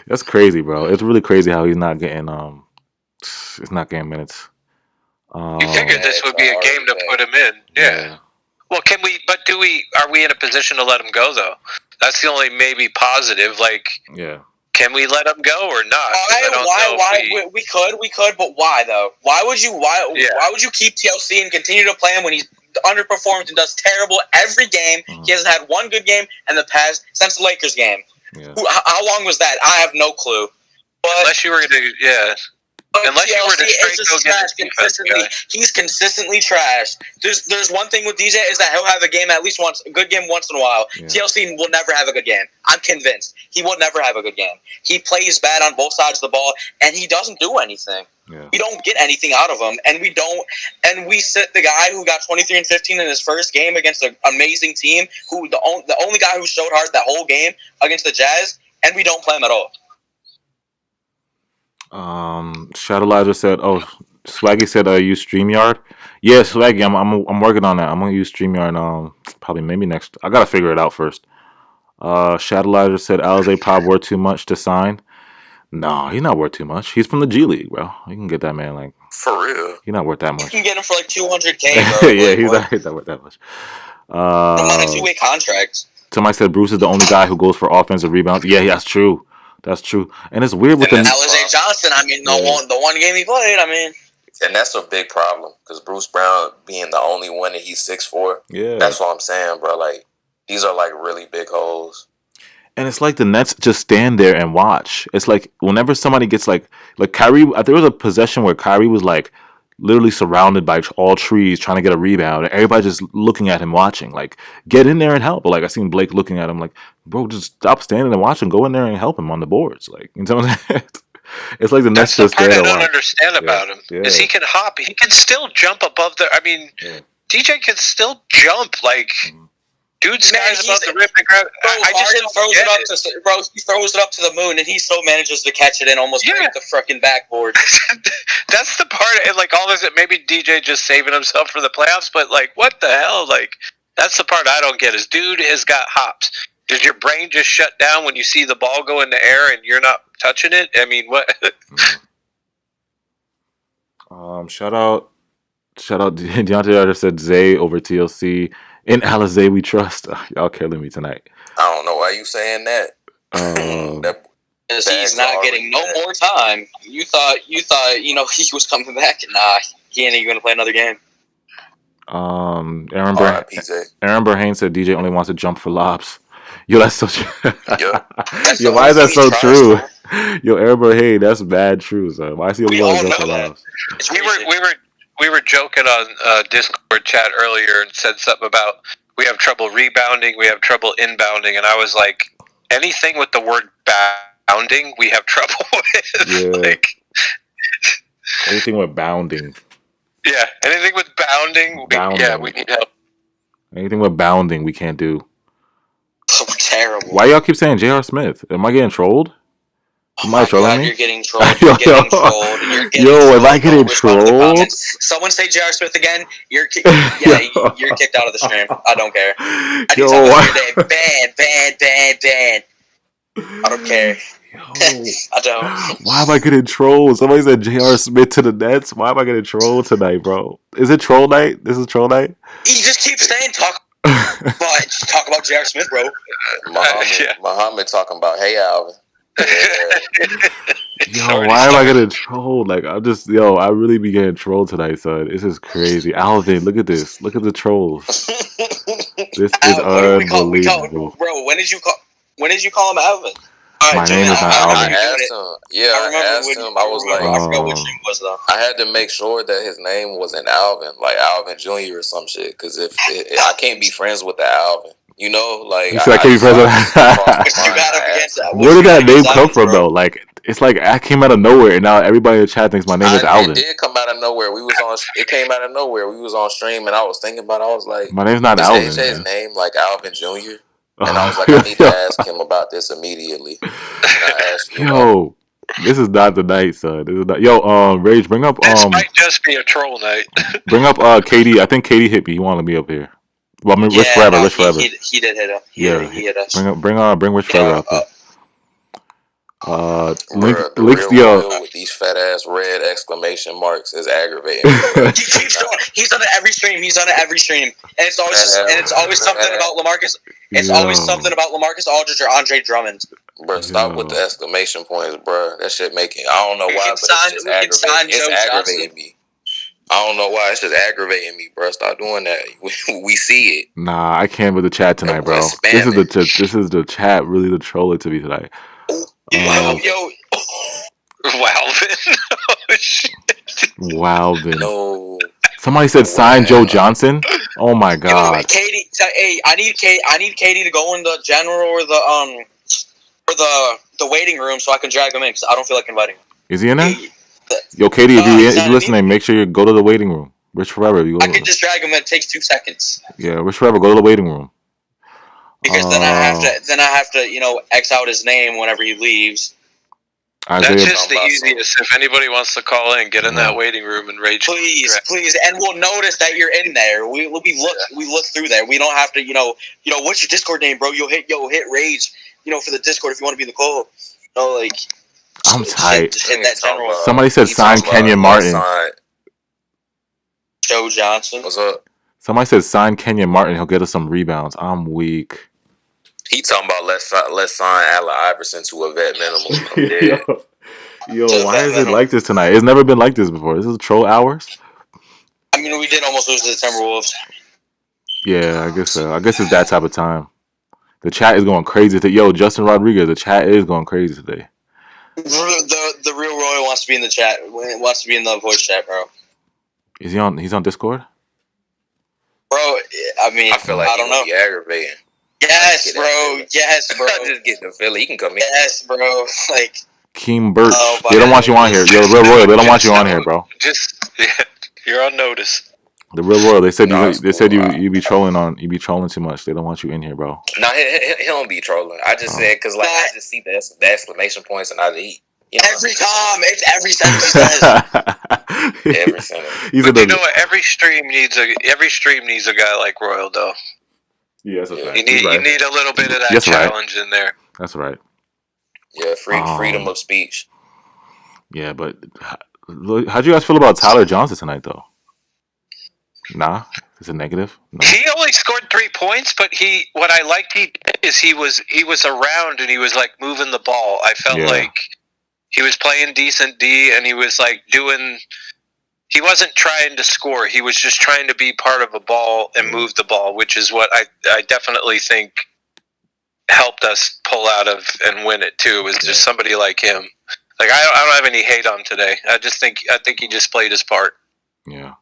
That's crazy, bro. It's really crazy how he's not getting minutes.
You figured this would be a game to put him in. Yeah. Well, are we in a position to let him go, though? That's the only maybe positive. Like, can we let him go or not?
We could, but why though? Why would you keep TLC and continue to play him when he's underperformed and does terrible every game? He hasn't had one good game since the Lakers game. Yeah. How long was that? I have no clue. But
unless you were to, unless you were to straight go get
consistently, he's consistently trash. There's one thing with DJ is that he'll have a good game once in a while. Yeah. TLC will never have a good game. I'm convinced he will never have a good game. He plays bad on both sides of the ball, and he doesn't do anything. Yeah. We don't get anything out of him, and we sit the guy who got 23 and 15 in his first game against an amazing team, who the only guy who showed hard that whole game against the Jazz, and we don't play him at all.
Shadow Elijah said, Swaggy said, "Use StreamYard." Yeah, Swaggy, I'm working on that. I'm gonna use StreamYard. Probably maybe next. I gotta figure it out first. Shadowlizer said Alize Pop worth too much to sign. No, he's not worth too much. He's from the G League, bro. You can get that man like
For real.
he's not worth that
You
much.
can get him for like $200K, bro.
Yeah,
Like,
he's
what?
not worth that much.
I'm on a 2-way contract.
Somebody said Bruce is the only guy who goes for offensive rebounds. Yeah, that's true. That's true. And it's weird with
And
the
Alize Johnson, I mean, the one game he played, I mean.
And that's a big problem because Bruce Brown being the only one and he's 6'4".
yeah.
That's what I'm saying, bro. Like these are like really big holes.
And it's like the Nets just stand there and watch. It's like whenever somebody gets like Kyrie, there was a possession where Kyrie was like literally surrounded by all trees trying to get a rebound, and everybody just looking at him watching. Like, get in there and help. But like I seen Blake looking at him like, bro, just stop standing and watch and go in there and help him on the boards. Like, you know what I'm saying? It's like the Nets
That's the
just
part
there
I
to
don't
watch.
understand about him.
Yeah.
Is he can hop. He can still jump above the. I mean,
Yeah.
DJ can still jump. Like, dude, skies above the rim and grab.
Bro,
I just
Harden
don't
throws
get
it up to bro. He throws it up to the moon, and he still manages to catch it and almost break the freaking backboard.
That's the part. And like all this, maybe DJ just saving himself for the playoffs. But like, what the hell? Like, that's the part I don't get. Is dude has got hops. Does your brain just shut down when you see the ball go in the air and you're not touching it? I mean, what?
Shout out Deontay Arthur said Zay over TLC. In Alizé we trust. Y'all killing me tonight.
I don't know why you saying that.
Because he's not getting no more time. You thought he was coming back. Nah, he ain't even gonna play another game.
Aaron Burhane said DJ only wants to jump for lobs. Yo, that's so true. Yo, why is that so true? Yo, Aaron Burhane, that's bad true. So why is he only want to jump for lobs?
We were joking on Discord chat earlier and said something about we have trouble rebounding, we have trouble inbounding, and I was like, anything with the word bounding, we have trouble with.
Yeah.
Like,
anything with bounding.
Yeah, anything with bounding, we need help.
Anything with bounding, we can't do.
So terrible.
Why y'all keep saying J.R. Smith? Am I getting trolled? Am I trolling me?
You're getting trolled. You're getting trolled.
Am I getting trolled?
Someone say J.R. Smith again. You're kicked out of the stream. I don't care. I ban. I don't care. I don't.
Why am I getting trolled? Somebody said J.R. Smith to the Nets. Why am I getting trolled tonight, bro? Is it troll night? This is troll night?
You just keep saying talk about J.R. Smith, bro.
Muhammad talking about, hey, Alvin.
Why am I getting trolled? Like, I really be getting trolled tonight, son. This is crazy. Alvin, look at this. Look at the trolls. This is unbelievable.
Bro, when did you call him Alvin?
My name is not Alvin.
I asked him. Yeah, I asked him. I was like,
I forgot what name was though.
I had to make sure that his name wasn't Alvin, like Alvin Jr. or some shit. Because if I can't be friends with the Alvin, you know, like
I can't be friends with. Where did that name come from, though? Like, it's like I came out of nowhere, and now everybody in the chat thinks my name is Alvin.
It did come out of nowhere. It came out of nowhere. We was on stream, and I was thinking about it. I was like,
my name's not Alvin.
Did they say his name like Alvin Jr.? And I was like, I need to ask him about this immediately. And I asked him,
this is not the night, son. This is not. Rage, bring up.
This might just be a troll night.
Bring up KD. I think KD hit me. He wanted me up here. Well, I mean, Rich Forever.
He did hit him. He hit us.
Bring Rich Forever up here.
Links with these fat ass red exclamation marks is aggravating.
He's on it every stream. And it's always something about LaMarcus. It's always something about LaMarcus Aldridge or Andre Drummond.
Bro, stop with the exclamation points, bro. That shit making. I don't know why, but it's aggravating me. I don't know why. It's just aggravating me, bro. Stop doing that. We see it.
Nah, I can't with the chat tonight, bro. This is the chat really the troller to me tonight. Wowvin.
No.
Somebody said sign Joe Johnson. Oh my god.
Katie, I need Katie to go in the general or the waiting room so I can drag him in because I don't feel like inviting him.
Is he in there? Yo, Katie, if you're listening, make sure you go to the waiting room. Rich Forever.
I can just drag him in. It takes 2 seconds.
Yeah, Rich Forever, go to the waiting room.
Because then I have to, X out his name whenever he leaves.
That's just the easiest. If anybody wants to call in, get in that waiting room and rage.
Please, and we'll notice that you're in there. We look through there. We don't have to, what's your Discord name, bro? You'll hit rage, for the Discord if you want to be in the call.
I'm tight.
Just hit that general.
Somebody said sign Kenyon Martin.
Joe Johnson.
What's up?
Somebody said sign Kenyon Martin. He'll get us some rebounds. I'm weak.
He talking about let's sign Allen Iverson to a vet minimum.
Yo, why is it like this tonight? It's never been like this before. This is troll hours.
I mean, we did almost lose to the TimberWolves.
Yeah, I guess so. I guess it's that type of time. The chat is going crazy today. Yo, Justin Rodriguez, the chat is going crazy today.
The real Roy wants to be in the chat. Wants to be in the voice chat, bro.
Is he on? He's on Discord.
Bro, I mean,
I feel like
I don't know.
Be aggravating.
Yes, bro. Yes, bro.
I just get the feeling. He can come in.
Yes, bro. Like
Keem Birch. They don't want you on here. Yo, Real Royal. They don't want you on here, bro.
You're on notice.
The Real Royal. They said you be trolling too much. They don't want you in here, bro.
No, he don't be trolling. I just said because I just see the exclamation points and
every time. It's every sentence he says.
Every sentence.
But you know what? Every stream needs a guy like Royal, though.
Yeah, that's a fact.
You need a little bit of that challenge in there.
That's right.
Yeah, freedom of speech.
Yeah, but how'd you guys feel about Tyler Johnson tonight, though? Nah, is it negative? No.
He only scored 3 points, but what I liked he did is he was around and he was like moving the ball. I felt like he was playing decent D and he was like doing. He wasn't trying to score. He was just trying to be part of a ball and move the ball, which is what I definitely think helped us pull out of and win it too. Was just somebody like him. Like I don't have any hate on today. I think he just played his part.
Yeah.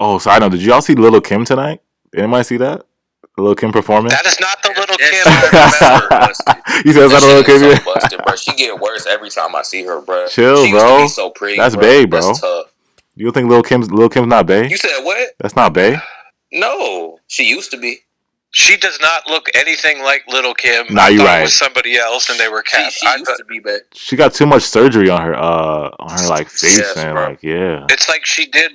Oh, so I know. Did y'all see Little Kim tonight? Anybody see that? The Little Kim performance?
That is not the Little Kim I remember.
You said it's not the Little Kim?
So busted, bro. She get worse every time I see her, bro.
Chill,
she
bro.
Used to be so pretty,
that's
bro.
bae, bro.
That's tough.
You think Little Kim's not bae?
You said what?
That's not bae.
No, she used to be.
She does not look anything like Little Kim.
Nah, you're right.
It was somebody else, and they were cast.
She used to be bae.
She got too much surgery on her like face and
bro.
like
It's like she did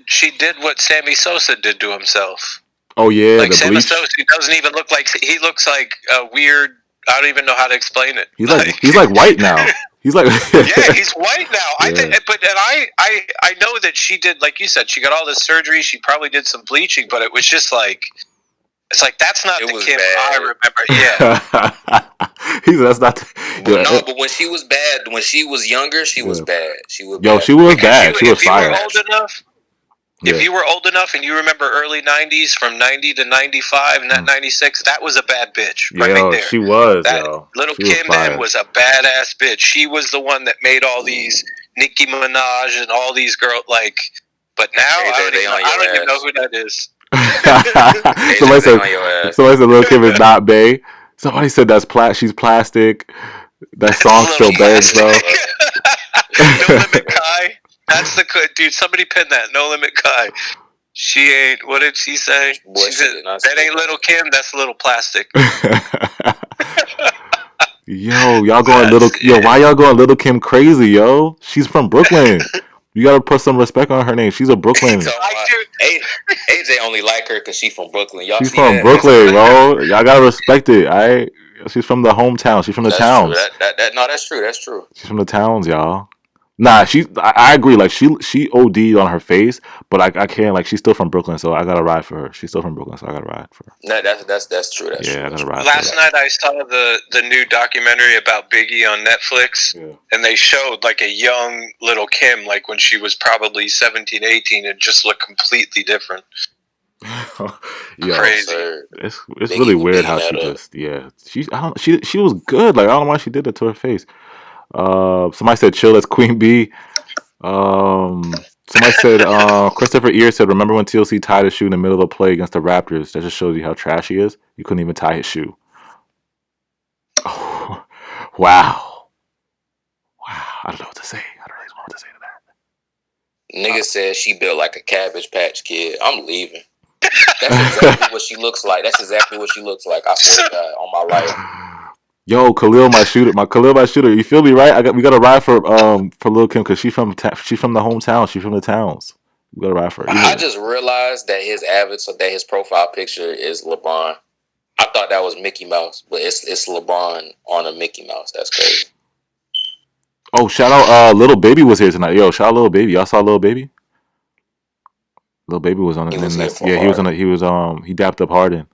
what Sammy Sosa did to himself.
Oh yeah,
like
the
Sammy
bleach.
Sosa doesn't even look like he looks like a weird. I don't even know how to explain it.
He's like white now. He's like
yeah, he's white now. I think, I know that she did, like you said, she got all this surgery. She probably did some bleaching, but it was just like, it's like that's not the Kim I remember. Yeah,
he said that's not.
No, but when she was bad, when she was younger, she was bad. She was.
Yo,
bad.
she was bad. She was fire.
If you were old enough and you remember early 90s from 90 to 95 and 96, that was a bad bitch right there.
She was,
Little Kim then was a badass bitch. She was the one that made all these Nicki Minaj and all these girls, like, but now I don't even know who that is.
Somebody said Little Kim is not bae. Somebody said she's plastic. That song still bangs, bro.
No Limit Kai. That's the dude. Somebody pin that. No Limit Kai. She ain't. What did she say? She said, that ain't Little Kim. That's Little Plastic.
Yo, y'all going why y'all going Little Kim crazy, yo? She's from Brooklyn. You gotta put some respect on her name. She's a Brooklyn.
AJ only like her because she's from Brooklyn.
She's from Brooklyn, bro. Y'all gotta respect it. Alright, she's from the hometown. She's from the towns.
No, that's true. That's true.
She's from the towns, y'all. Nah, I agree. Like she OD'd on her face, but I can't. Like she's still from Brooklyn, so I gotta ride for her. She's still from Brooklyn, so I gotta ride for her.
No, that's true. That's true.
I gotta ride.
Last night I saw the new documentary about Biggie on Netflix, and they showed like a young Little Kim, like when she was probably 17, 18, and just looked completely different. Crazy.
It's really weird how she just she was good. Like I don't know why she did it to her face. Somebody said chill as Queen Bee. Somebody said Christopher Ear said, remember when TLC tied his shoe in the middle of a play against the Raptors? That just shows you how trash he is. You couldn't even tie his shoe. Oh, wow. I don't know what to say. I don't really know what to say to that.
Nigga said she built like a Cabbage Patch Kid. I'm leaving. That's exactly what she looks like. I swear to God, on my life.
Yo, Khalil, my shooter. You feel me, right? We got to ride for Lil Kim because she's from the hometown. She's from the towns. We got to ride for her.
I just realized that his profile picture is LeBron. I thought that was Mickey Mouse, but it's LeBron on a Mickey Mouse. That's crazy.
Oh, shout out! Little Baby was here tonight. Yo, shout out Little Baby. Y'all saw Little Baby? Little Baby was on it. Yeah, he was on it. He dapped up Harden.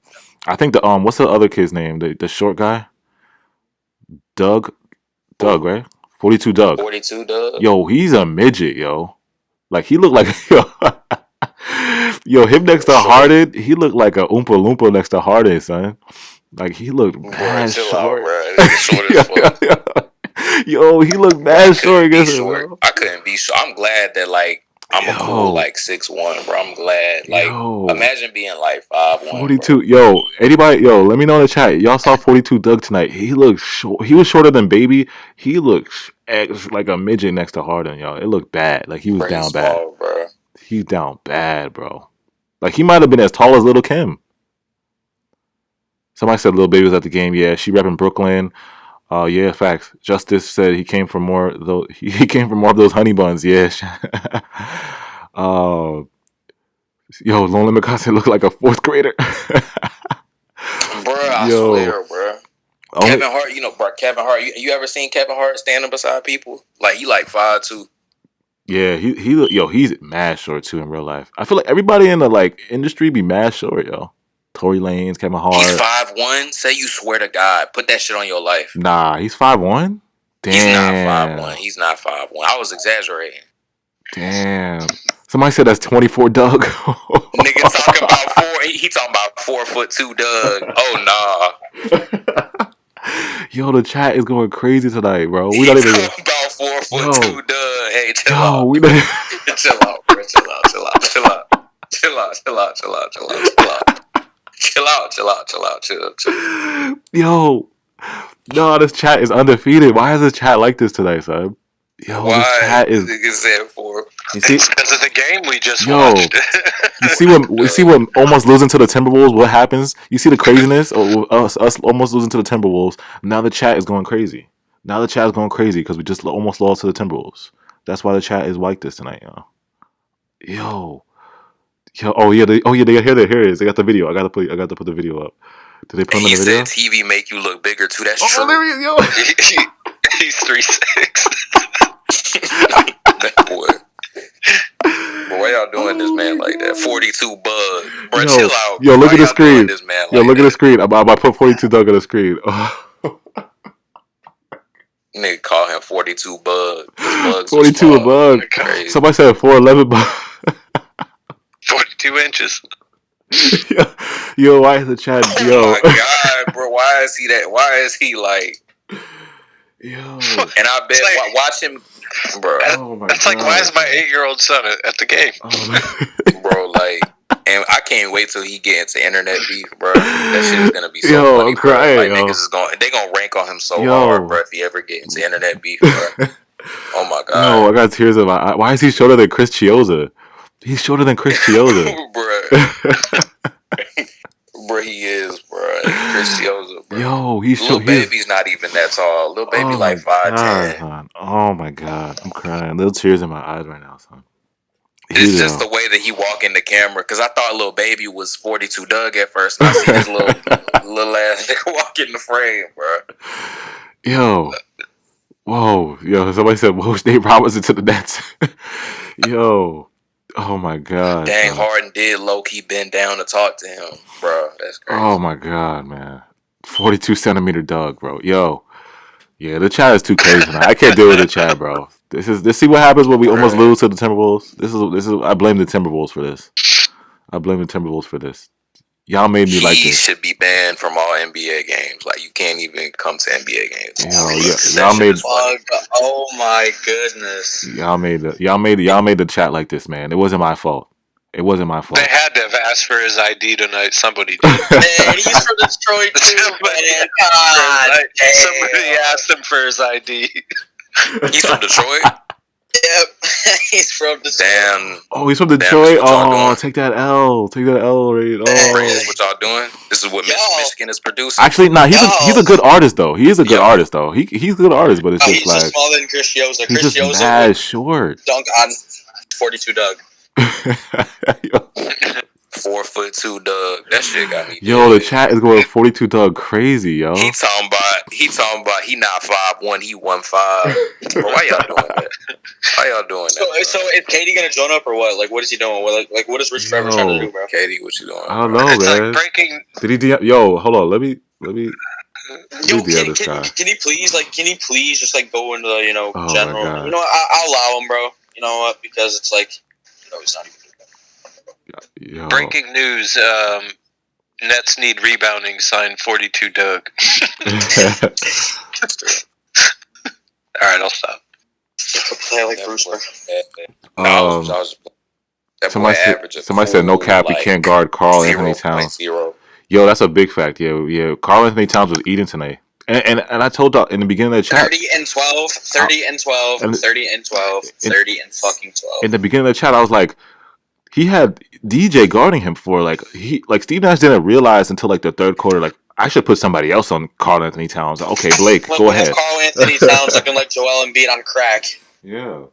I think the what's the other kid's name? The short guy, Doug, right? 42 Doug.
42 Doug.
Yo, he's a midget, yo. Like he looked like yo, him next to Harden, he looked like a Oompa Loompa next to Harden, son. Like he looked mad short. Yo, he looked mad short against him.
I couldn't be short. I'm glad that like I'm a cool like 6'1", bro. I'm glad. Like imagine being like 5'1".
42.
Bro.
Yo, anybody? Yo, let me know in the chat. Y'all saw 42 Doug tonight. He looked short. He was shorter than Baby. He looked like a midget next to Harden, y'all. It looked bad. Like he was down bad.
Bro.
He's down bad, bro. Like he might have been as tall as Little Kim. Somebody said Lil Baby was at the game. Yeah, she repping Brooklyn. Yeah, facts. Justice said he came for more though. He came for more of those honey buns. Yeah. Yo, Lonely McCarthy looked like a fourth grader.
Bro, I swear, bro. Kevin Hart, bro. Kevin Hart. You ever seen Kevin Hart standing beside people? Like he like 5'2".
Yeah, he's mad short too in real life. I feel like everybody in the like industry be mad short, yo. Tory Lanez, Kevin Hart.
He's 5'1". Say you swear to God, put that shit on your life.
Nah, he's 5'1". Damn,
He's not 5'1". I was exaggerating.
Damn. Somebody said that's 24 Doug.
Nigga talking about 4. He talking about 4'2" Doug. Oh nah.
Yo, the chat is going crazy tonight, bro.
We don't even talking about 4'2" Doug. Hey, chill out. Chill out, bro. Chill out.
Yo, no, this chat is undefeated. Why is this chat like this today, son? Yo,
why
this chat is.
You see, because of the game we just watched.
you see when almost losing to the Timberwolves. What happens? You see the craziness, or us almost losing to the Timberwolves. Now the chat is going crazy. Because we just almost lost to the Timberwolves. That's why the chat is like this tonight, yo. Oh yeah, here it is. They got the video. I got to put the video up. Did they put him in the video?
He said TV make you look bigger too. That's true.
There he is, yo.
He's 3'6".
That boy. But why y'all doing this man like that? 42 bug. Bro, chill out.
Yo, look at the screen.
Look
at the screen. I put 42 Doug on the screen.
Nigga call him 42 bug.
42 a bug. Somebody said 4'11" bug.
42 inches.
Yo, why is the chat?
Oh my god, bro! Why is he that? Why is he like?
Yo,
and I bet watch him, bro.
That's like, why is my 8-year-old son at the game?
Bro, like, and I can't wait till he get into internet beef, bro. That shit is gonna be so funny.
I'm crying.
Like niggas they gonna rank on him so hard, bro. If he ever get into internet beef, bro. Oh my god.
No, I got tears in my eye. Why is he shorter than Chris Chiozza? He's shorter than Chris Chiozza.
Bro. Bro, he is, bro. Chris Chiozza, bro.
Yo, he's
Lil Baby's not even that tall. Lil Baby like 5'10".
Oh my god, I'm crying. Little tears in my eyes right now, son.
It's just the way that he walk in the camera. Because I thought Lil Baby was 42 Doug at first. And I see this little ass nigga walk in the frame, bro.
Yo. Whoa. Yo, somebody said, whoa, Nate Robinson to the Nets. Yo. Oh my god.
Dang, Harden did low-key bend down to talk to him, bro. That's crazy.
Oh my god, man. 42 centimeter Doug, bro. Yo. Yeah, the chat is too crazy, man. I can't deal with the chat, bro. This see what happens when we almost lose to the Timberwolves. This is I blame the Timberwolves for this. Y'all made me like this.
He should be banned from all NBA games. Like you can't even come to NBA games.
Y'all made.
Oh my goodness.
Y'all made the chat like this, man. It wasn't my fault. They
had to have asked for his ID tonight. Somebody did.
Man, he's from Detroit too, man. God,
somebody asked him for his ID.
He's from Detroit?
Yep, he's from Detroit.
Damn.
Oh, he's from Detroit.
Damn,
Oh, take that L. Take that L, right? Oh.
What y'all doing? This is what Michigan is producing.
Actually, nah, he's a good artist though. He is a good artist though. He's a good artist, but it's just
he's
like
just smaller than Chris Chioza.
He's
Chris
just
Chioza
mad short.
Dunk on 42 Doug.
4'2" Doug. That shit got me.
Yo, the chat is going 42 Doug crazy, yo.
He talking about he not 5'1", he 1'5". Bro, why y'all doing that? Why y'all doing that?
So is Katie gonna join up or what? Like, what is he doing? Like what is Rich Forever trying to do, bro?
Katie, what you doing?
I don't know,
It's
man.
like breaking.
Did he? Yo, hold on. Let me.
Yo, can he please just like go into the general?
My God.
You know what? I'll allow him, bro. You know what? Because it's like he's not even doing that.
Yo.
Breaking news. Nets need rebounding. Signed 42 Doug. All right, I'll stop.
Play like Bruce.
Somebody said no cap. We can't guard Karl Anthony Towns.
0.
Yo, that's a big fact. Yeah. Karl Anthony Towns was eating tonight. And I told y'all in the beginning of the chat.
30 and 12, 30 and 12, 30 and 12, 30 and fucking 12.
In the beginning of the chat, I was like, he had DJ guarding him for Steve Nash didn't realize until like the third quarter, like I should put somebody else on Karl Anthony Towns. Okay, Blake, go ahead.
Karl Anthony Towns looking like Joel Embiid on crack.
Yeah.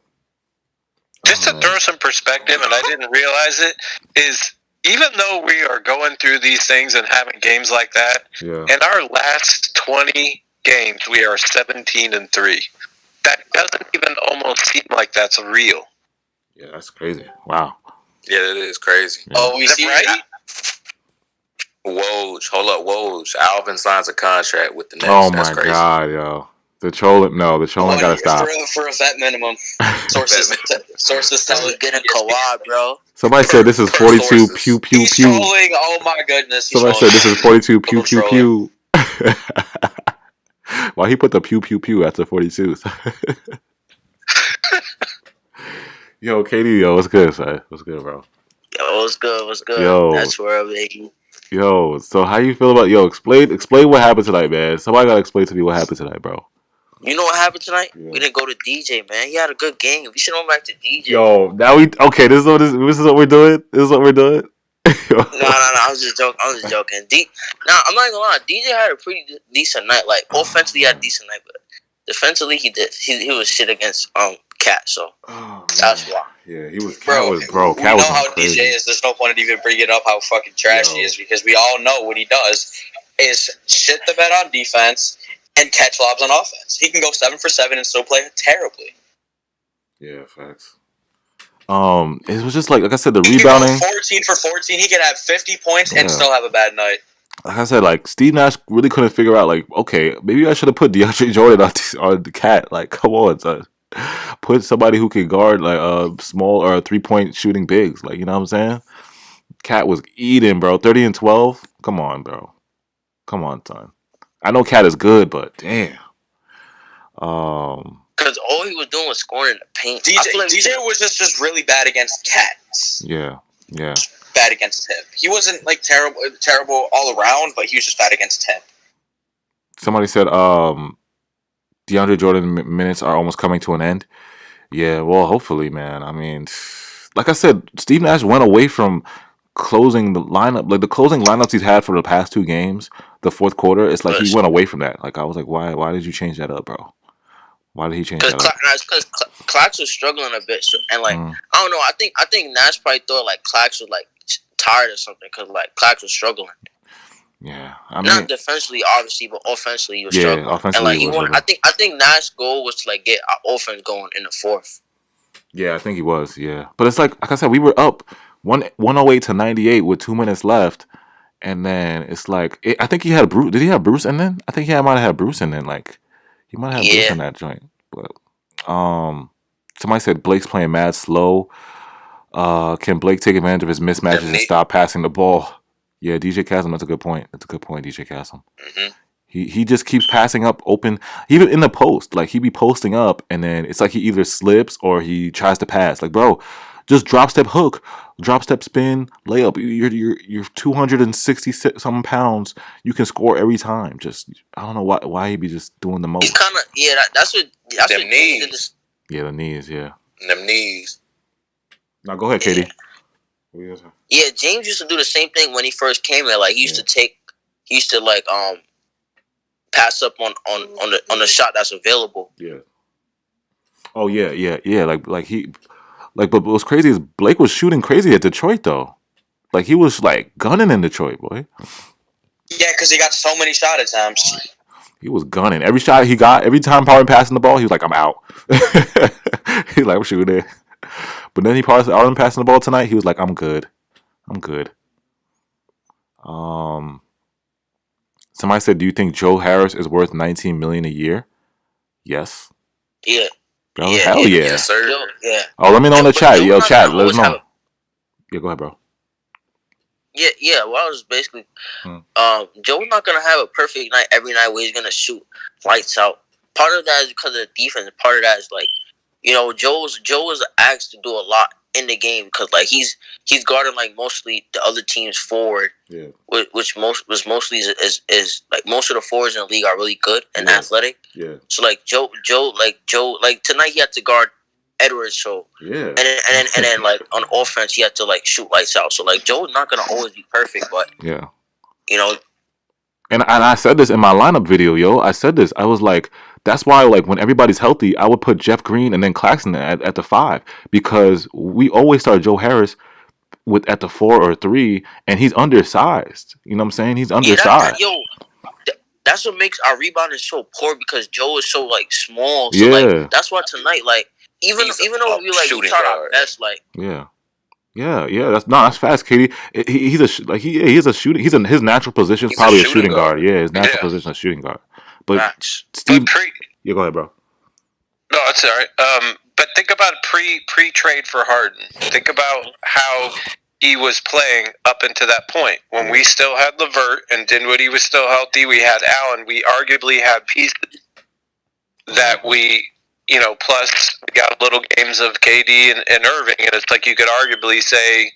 Just to throw some perspective, and I didn't realize it, is even though we are going through these things and having games like that, in our last 20 games, we are 17-3. That doesn't even almost seem like that's real.
Yeah, that's crazy. Wow.
Yeah, it is crazy.
Yeah.
Oh, we see
right?
Woj, hold up, Woj. Alvin signs a contract with the Nets.
Oh
That's
my
crazy.
God, yo. The trolling gotta stop.
For a vet minimum. Sources tell
We're getting Kawhi, bro.
Somebody said this is 42 pew pew
He's
pew.
trolling. Oh my goodness.
Somebody said this is 42 pew pew pew. Why he put the pew pew pew after 42s? Yo, KD, what's good, son? What's good, bro?
Yo, what's good? What's good?
Yo.
That's where I'm making.
Yo, so how you feel about explain what happened tonight, man. Somebody gotta explain to me what happened tonight, bro.
You know what happened tonight?
Yeah.
We didn't go to DJ, man. He had a good game. We should have went back to DJ.
Yo, now this is what we're doing? This is what we're doing?
No, I was just joking. I'm not gonna lie. DJ had a pretty decent night. Like offensively, he had a decent night, but defensively, he was shit against Cat. So that's why.
Yeah, he was.
Bro,
we know
how
crazy.
DJ is. There's no point in even bringing up how fucking trash he is because we all know what he does is shit the bed on defense and catch lobs on offense. He can go 7 for 7 and still play terribly.
Yeah, facts. It was just like I said, the rebounding.
14 for 14. He could have 50 points and still have a bad night.
Like I said, like Steve Nash really couldn't figure out. Like, okay, maybe I should have put DeAndre Jordan on the Cat. Like, come on, son. Put somebody who can guard like a small or 3-point shooting bigs. Like, you know what I'm saying? Cat was eating, bro. 30 and 12. Come on, bro. Come on, son. I know Cat is good, but damn.
Because all he was doing was scoring in the paint.
DJ was just really bad against Cats.
Yeah.
Bad against him. He wasn't like terrible all around, but he was just bad against him.
Somebody said DeAndre Jordan minutes are almost coming to an end. Yeah, well, hopefully, man. I mean, like I said, Steve Nash went away from closing the lineup. Like the closing lineups he's had for the past 2 games, the fourth quarter, it's like he went away from that. Like I was like, why did you change that up, bro? Why did he change that up?
Because Clax was struggling a bit, and like I don't know. I think Nash probably thought like Clax was like tired or something because like Clax was struggling.
Yeah, I mean,
not defensively, obviously, but offensively, he was struggling.
Offensively,
and like he wanted, I think Nash's goal was to like get our offense going in the fourth.
Yeah, I think he was. Yeah, but it's like I said, we were up 108 to 98 with 2 minutes left, and then it's like I think he had Bruce. Did he have Bruce in then? I think he might have had Bruce in then. Like he might have had Bruce in that joint. But somebody said Blake's playing mad slow. Can Blake take advantage of his mismatches and stop passing the ball? Yeah, DJ Chasm, that's a good point. That's a good point, DJ Chasm.
Mm-hmm.
He just keeps passing up open, even in the post. Like, he be posting up, and then it's like he either slips or he tries to pass. Like, bro, just drop step hook, drop step spin, layup. You're 260-something pounds. You can score every time. Just, I don't know why he be just doing the most.
He's kind of, that's what
knees.
Yeah, the knees, yeah.
them knees.
Now go ahead, Katie.
Yeah, James used to do the same thing when he first came in. Like he used to like pass up on the shot that's available.
Yeah. Oh yeah. But what's crazy is Blake was shooting crazy at Detroit though. Like he was like gunning in Detroit, boy.
Yeah, because he got so many shot attempts.
He was gunning. Every shot he got, every time Power passing the ball, he was like, I'm out. He's like, I'm shooting it. But then he passing the ball tonight, he was like, I'm good. Somebody said, do you think Joe Harris is worth $19 million a year? Yes.
Yeah.
Oh, hell yeah.
Yes, sir.
Yeah.
Oh, let me know in the chat. Yo, chat, let us know. Yeah, go ahead, bro.
Yeah. Well, I was basically, Joe's not gonna have a perfect night every night where he's gonna shoot lights out. Part of that is because of the defense. Part of that is like, Joe was asked to do a lot in the game because like he's guarding like mostly the other team's forward, which mostly is like most of the forwards in the league are really good and athletic. Yeah. So like Joe, like tonight he had to guard Edwards, so and then like on offense he had to like shoot lights out. So like Joe's not gonna always be perfect, but
And I said this in my lineup video, yo. I said this. I was like, that's why like when everybody's healthy, I would put Jeff Green and then Claxton at the 5 because we always start Joe Harris at the 4 or 3, and he's undersized. You know what I'm saying? He's undersized.
That's what makes our rebounding so poor because Joe is so like small. So like that's why tonight, like even though we like we tried our best, like
That's fast, Katie. He's a shooting. His natural position is probably a shooting guard. Yeah, his natural position is shooting guard. But Steve, go ahead, bro.
No, it's all right. But think about pre-trade for Harden. Think about how he was playing up until that point when we still had LeVert and Dinwiddie was still healthy. We had Allen. We arguably had pieces that we. Plus we got little games of KD and Irving, and it's like you could arguably say,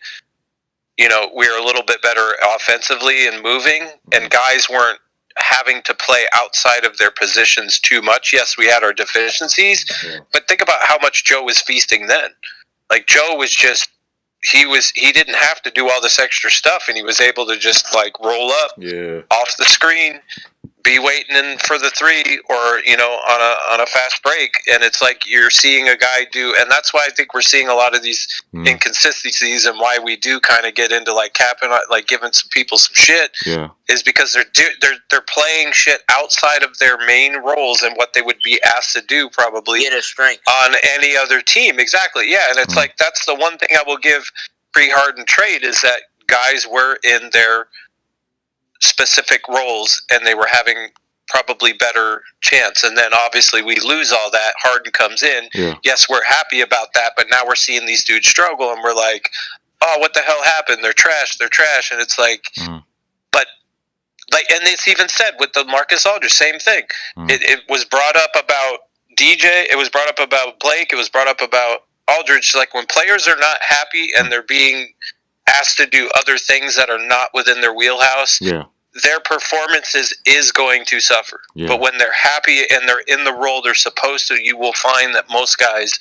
we're a little bit better offensively and moving, and guys weren't having to play outside of their positions too much. Yes, we had our deficiencies, but think about how much Joe was feasting then. Like Joe was just, he didn't have to do all this extra stuff, and he was able to just like roll up off the screen, be waiting in for the 3 or on a fast break, and it's like you're seeing a guy do, and that's why I think we're seeing a lot of these inconsistencies and why we do kind of get into like capping, like giving some people some shit is because they're playing shit outside of their main roles and what they would be asked to do probably on any other team. Exactly. And it's like that's the one thing I will give pre-Harden trade is that guys were in their specific roles and they were having probably better chance, and then obviously we lose all that. Harden comes in. Yes, we're happy about that, but now we're seeing these dudes struggle and we're like, oh, what the hell happened? They're trash, and it's like but like, and it's even said with the Marcus Aldridge, same thing. It was brought up about DJ, it was brought up about Blake, it was brought up about Aldridge. Like when players are not happy and they're being asked to do other things that are not within their wheelhouse, their performances is going to suffer. But when they're happy and they're in the role they're supposed to, you will find that most guys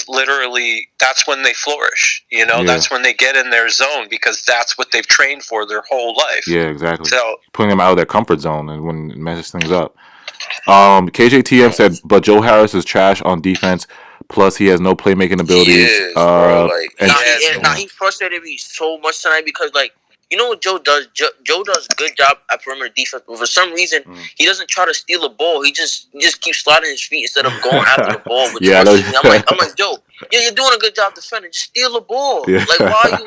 literally, that's when they flourish. That's when they get in their zone because that's what they've trained for their whole life.
Yeah, exactly. So putting them out of their comfort zone and when it messes things up. KJTM said, but Joe Harris is trash on defense. Plus, he has no playmaking abilities.
He is, bro.
He frustrated me so much tonight because, like, you know what Joe does? Joe does a good job at perimeter defense, but for some reason, he doesn't try to steal a ball. He just keeps sliding his feet instead of going after the ball. Which I'm like, Joe, you're doing a good job defending. Just steal the ball. Like, why are you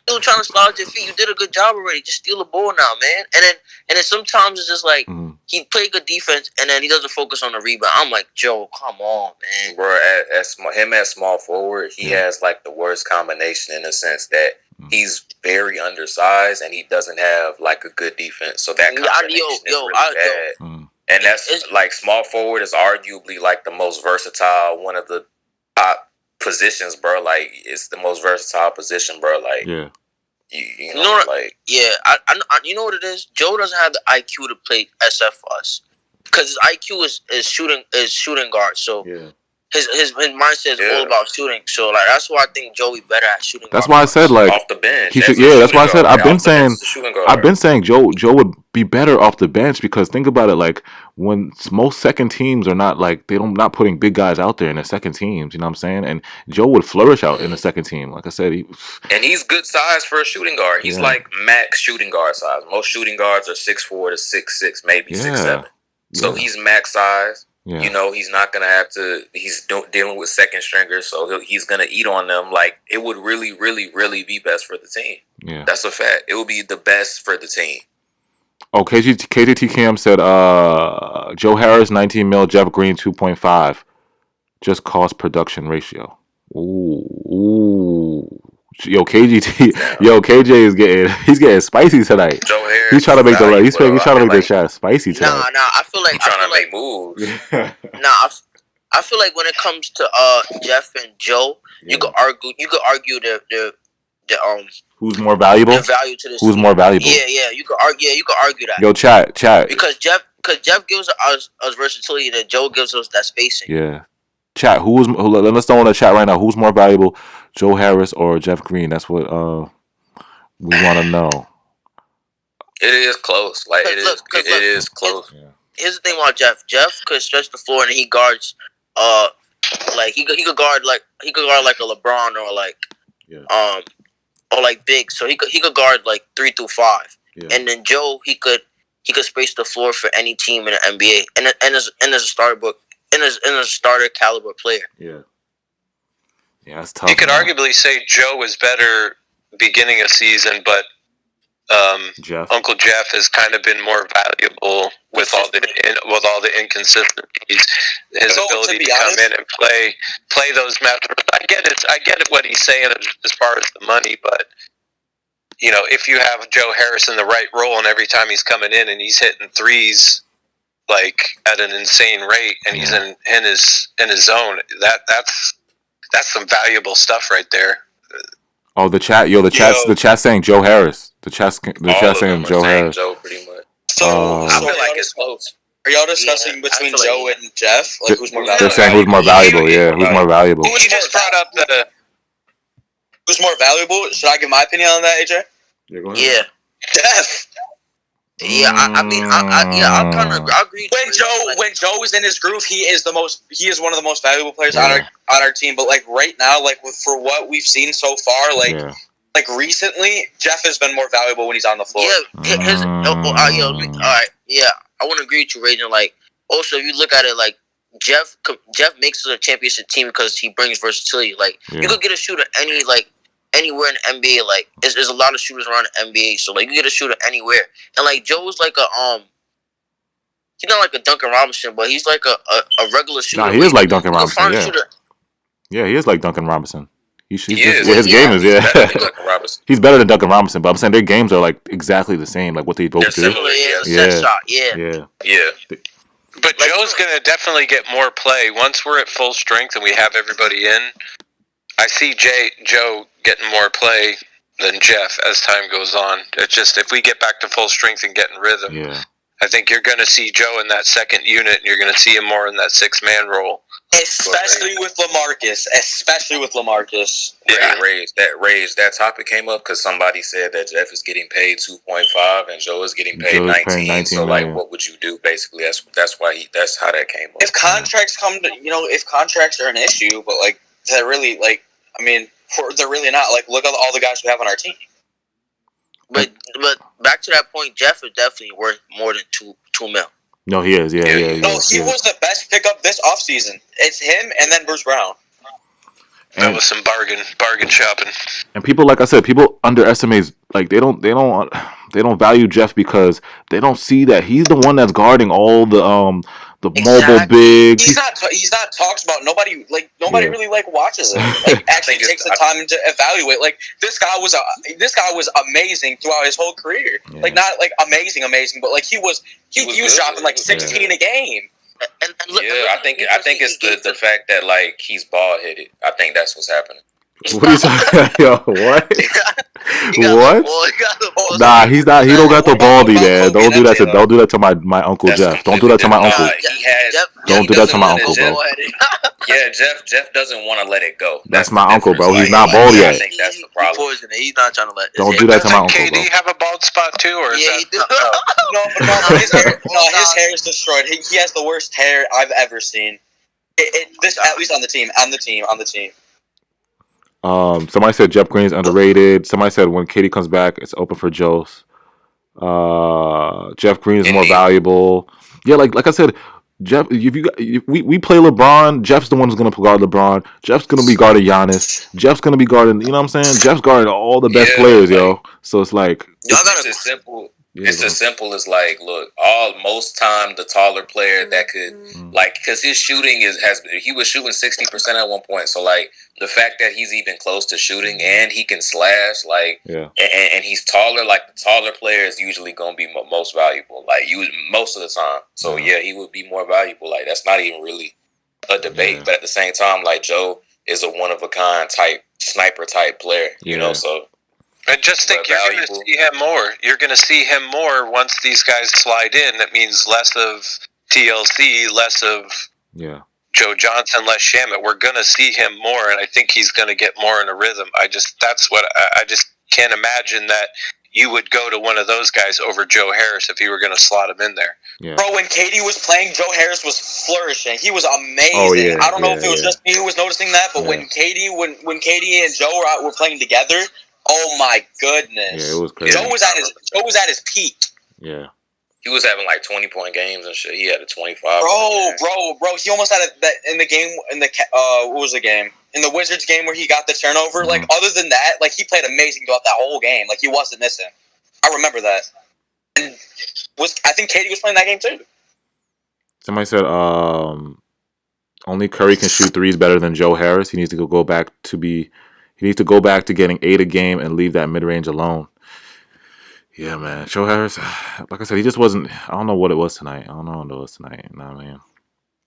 still trying to slide your feet? You did a good job already. Just steal the ball now, man. And then sometimes it's just like he play good defense and then he doesn't focus on the rebound. I'm like, Joe, come on, man.
Bro, as small forward, he has like the worst combination in the sense that he's very undersized and he doesn't have like a good defense. So that combination is really bad. And that's like small forward is arguably like the most versatile, one of the top positions, bro. Like it's the most versatile position, bro. Like you know like
you know what it is? Joe doesn't have the IQ to play SF for us because his IQ is shooting guard. So his mindset is all about shooting. So like that's why I think Joey better at shooting.
That's why I said like
off the bench.
he should. Yeah, that's why I said I've been saying Joe would be better off the bench because think about it like when most second teams are not like not putting big guys out there in their second teams. You know what I'm saying? And Joe would flourish out in the second team. Like I said,
he's good size for a shooting guard. He's like max shooting guard size. Most shooting guards are 6'4" to 6'6", maybe 6'7". So he's max size. Yeah. You know, he's not going to have to – he's dealing with second stringers, so he's going to eat on them. Like, it would really, really, really be best for the team. Yeah. That's a fact. It would be the best for the team.
Oh, KJT Cam said Joe Harris, 19 mil, Jeff Green, 2.5. Just cost production ratio. Ooh. Yo, KJ is getting spicy tonight.
Joe Harris,
he's trying to make he's trying to make the shot spicy tonight.
Nah, I feel like
trying to make moves.
I feel like when it comes to Jeff and Joe, you could argue the
who's more valuable?
The value to this.
Who's more valuable?
Yeah, you could argue that.
Yo, chat.
Because Jeff gives us versatility that Joe gives us that spacing.
Yeah. Chat, let's know in the chat right now. Who's more valuable, Joe Harris or Jeff Green? That's what we want to know.
It is close. Like it is close.
Here's the thing about Jeff. Jeff could stretch the floor and he guards like he could guard like a LeBron or like big. So he could guard like 3 through 5. Yeah. And then Joe he could space the floor for any team in the NBA and as a starter caliber player.
Yeah, that's tough.
You could arguably say Joe was better beginning of season, but Uncle Jeff has kind of been more valuable with all the inconsistencies. His ability to come in and play those matches. I get it what he's saying as far as the money, but you know, if you have Joe Harris in the right role and every time he's coming in and he's hitting threes like at an insane rate and he's in his zone, that's some valuable stuff right there.
Oh, the chat saying Joe Harris. The chat saying Joe Harris.
Joe pretty much.
So
I feel like it's close.
Are y'all discussing between Joe and Jeff? Like who's more valuable?
They're saying who's more valuable. Yeah, who's more valuable?
You just brought up the
who's more valuable? Should I give my opinion on that, AJ?
Yeah, go ahead.
Yeah.
Jeff.
Yeah, I kind of agree.
When Joe is in his groove, he is one of the most valuable players on our team. But like right now, like for what we've seen so far, like recently, Jeff has been more valuable when he's on the floor.
Alright, yeah, I want to agree with you, Raiden. Like, also, if you look at it, like Jeff makes us a championship team because he brings versatility. Like, you could get a shooter anywhere in the NBA. Like, there's a lot of shooters around the NBA, so like you get a shooter anywhere. And like Joe's like he's not like a Duncan Robinson, but he's like a regular shooter.
Nah, he is like Duncan Robinson. Yeah, he is like Duncan Robinson. His game is he's better than Duncan Robinson, but I'm saying their games are like exactly the same, like what they both do.
Similar, yeah.
But Joe's gonna definitely get more play once we're at full strength and we have everybody in. I see Joe getting more play than Jeff as time goes on. It's just if we get back to full strength and getting rhythm, I think you're going to see Joe in that second unit, and you're going to see him more in that 6-man role.
Especially with LaMarcus.
Yeah. That topic came up because somebody said that Jeff is getting paid 2.5 and Joe is getting paid 19. So like, what would you do? Basically, that's how that came up.
If contracts if contracts are an issue, but like they're really they're really not. Like, look at all the guys we have on our team.
But back to that point, Jeff is definitely worth more than $2 million.
No, he is. Yeah.
No, he was the best pickup this offseason. It's him and then Bruce Brown.
That was some bargain shopping.
And people, like I said, people underestimate. Like they don't value Jeff because they don't see that he's the one that's guarding all the mobile big.
He's not talked about. Nobody really watches him. Like actually takes the time to evaluate. Like this guy was amazing throughout his whole career. Yeah. Like not like amazing, but like he was dropping like 16 a game.
I think it's the fact that like he's bald headed. I think that's what's happening.
What are you talking about? Yo, what?
He got the
Nah, he's not. He don't got the baldy, man. Don't do that to. Don't do that to my uncle Jeff. Don't do that to my uncle. Don't do that to my uncle, bro.
Yeah, Jeff doesn't want to let it go.
That's my uncle, bro. He's not bald yet.
I think that's the problem.
He's not trying to let.
Don't do that to my uncle, bro.
KD have a bald spot too, or is
He do.
No, his hair is destroyed. He has the worst hair I've ever seen. This at least on the team.
Somebody said Jeff Green's underrated. Somebody said when KD comes back, it's open for Joes. Jeff Green is more valuable. Yeah, like I said, Jeff. If we play LeBron, Jeff's the one who's gonna guard LeBron. Jeff's gonna be guarding Giannis. Jeff's gonna be guarding. You know what I'm saying? Jeff's guarding all the best players, yo. So it's like
it's as simple. It's as simple as like, look, most time the taller player that could because his shooting he was shooting 60% at one point. So like the fact that he's even close to shooting and he can slash and he's taller, like the taller player is usually gonna be most valuable, like most of the time. So he would be more valuable. Like that's not even really a debate. But at the same time, like Joe is a one of a kind type sniper type player, you know. So.
I just think you're going to see him more. You're going to see him more once these guys slide in. That means less of TLC, less of Joe Johnson, less Shamet. We're going to see him more, and I think he's going to get more in a rhythm. I just can't imagine that you would go to one of those guys over Joe Harris if you were going to slot him in there.
Yeah.
Bro, when KD was playing, Joe Harris was flourishing. He was amazing.
Oh, yeah,
I don't know if it was just me who was noticing that, but when KD and Joe were playing together. Oh my goodness!
Yeah, it was crazy.
Joe was at his peak.
Yeah,
he was having like 20-point games and shit. He had a 25.
Bro! He almost had that in the game. What was the game? In the Wizards game where he got the turnover. Like other than that, like he played amazing throughout that whole game. Like he wasn't missing. I remember that. And I think KD was playing that game too.
Somebody said only Curry can shoot threes better than Joe Harris. He needs to go back to getting 8 a game and leave that mid-range alone. Yeah, man. Joe Harris, like I said, he just wasn't. I don't know what it was tonight. You know what I mean?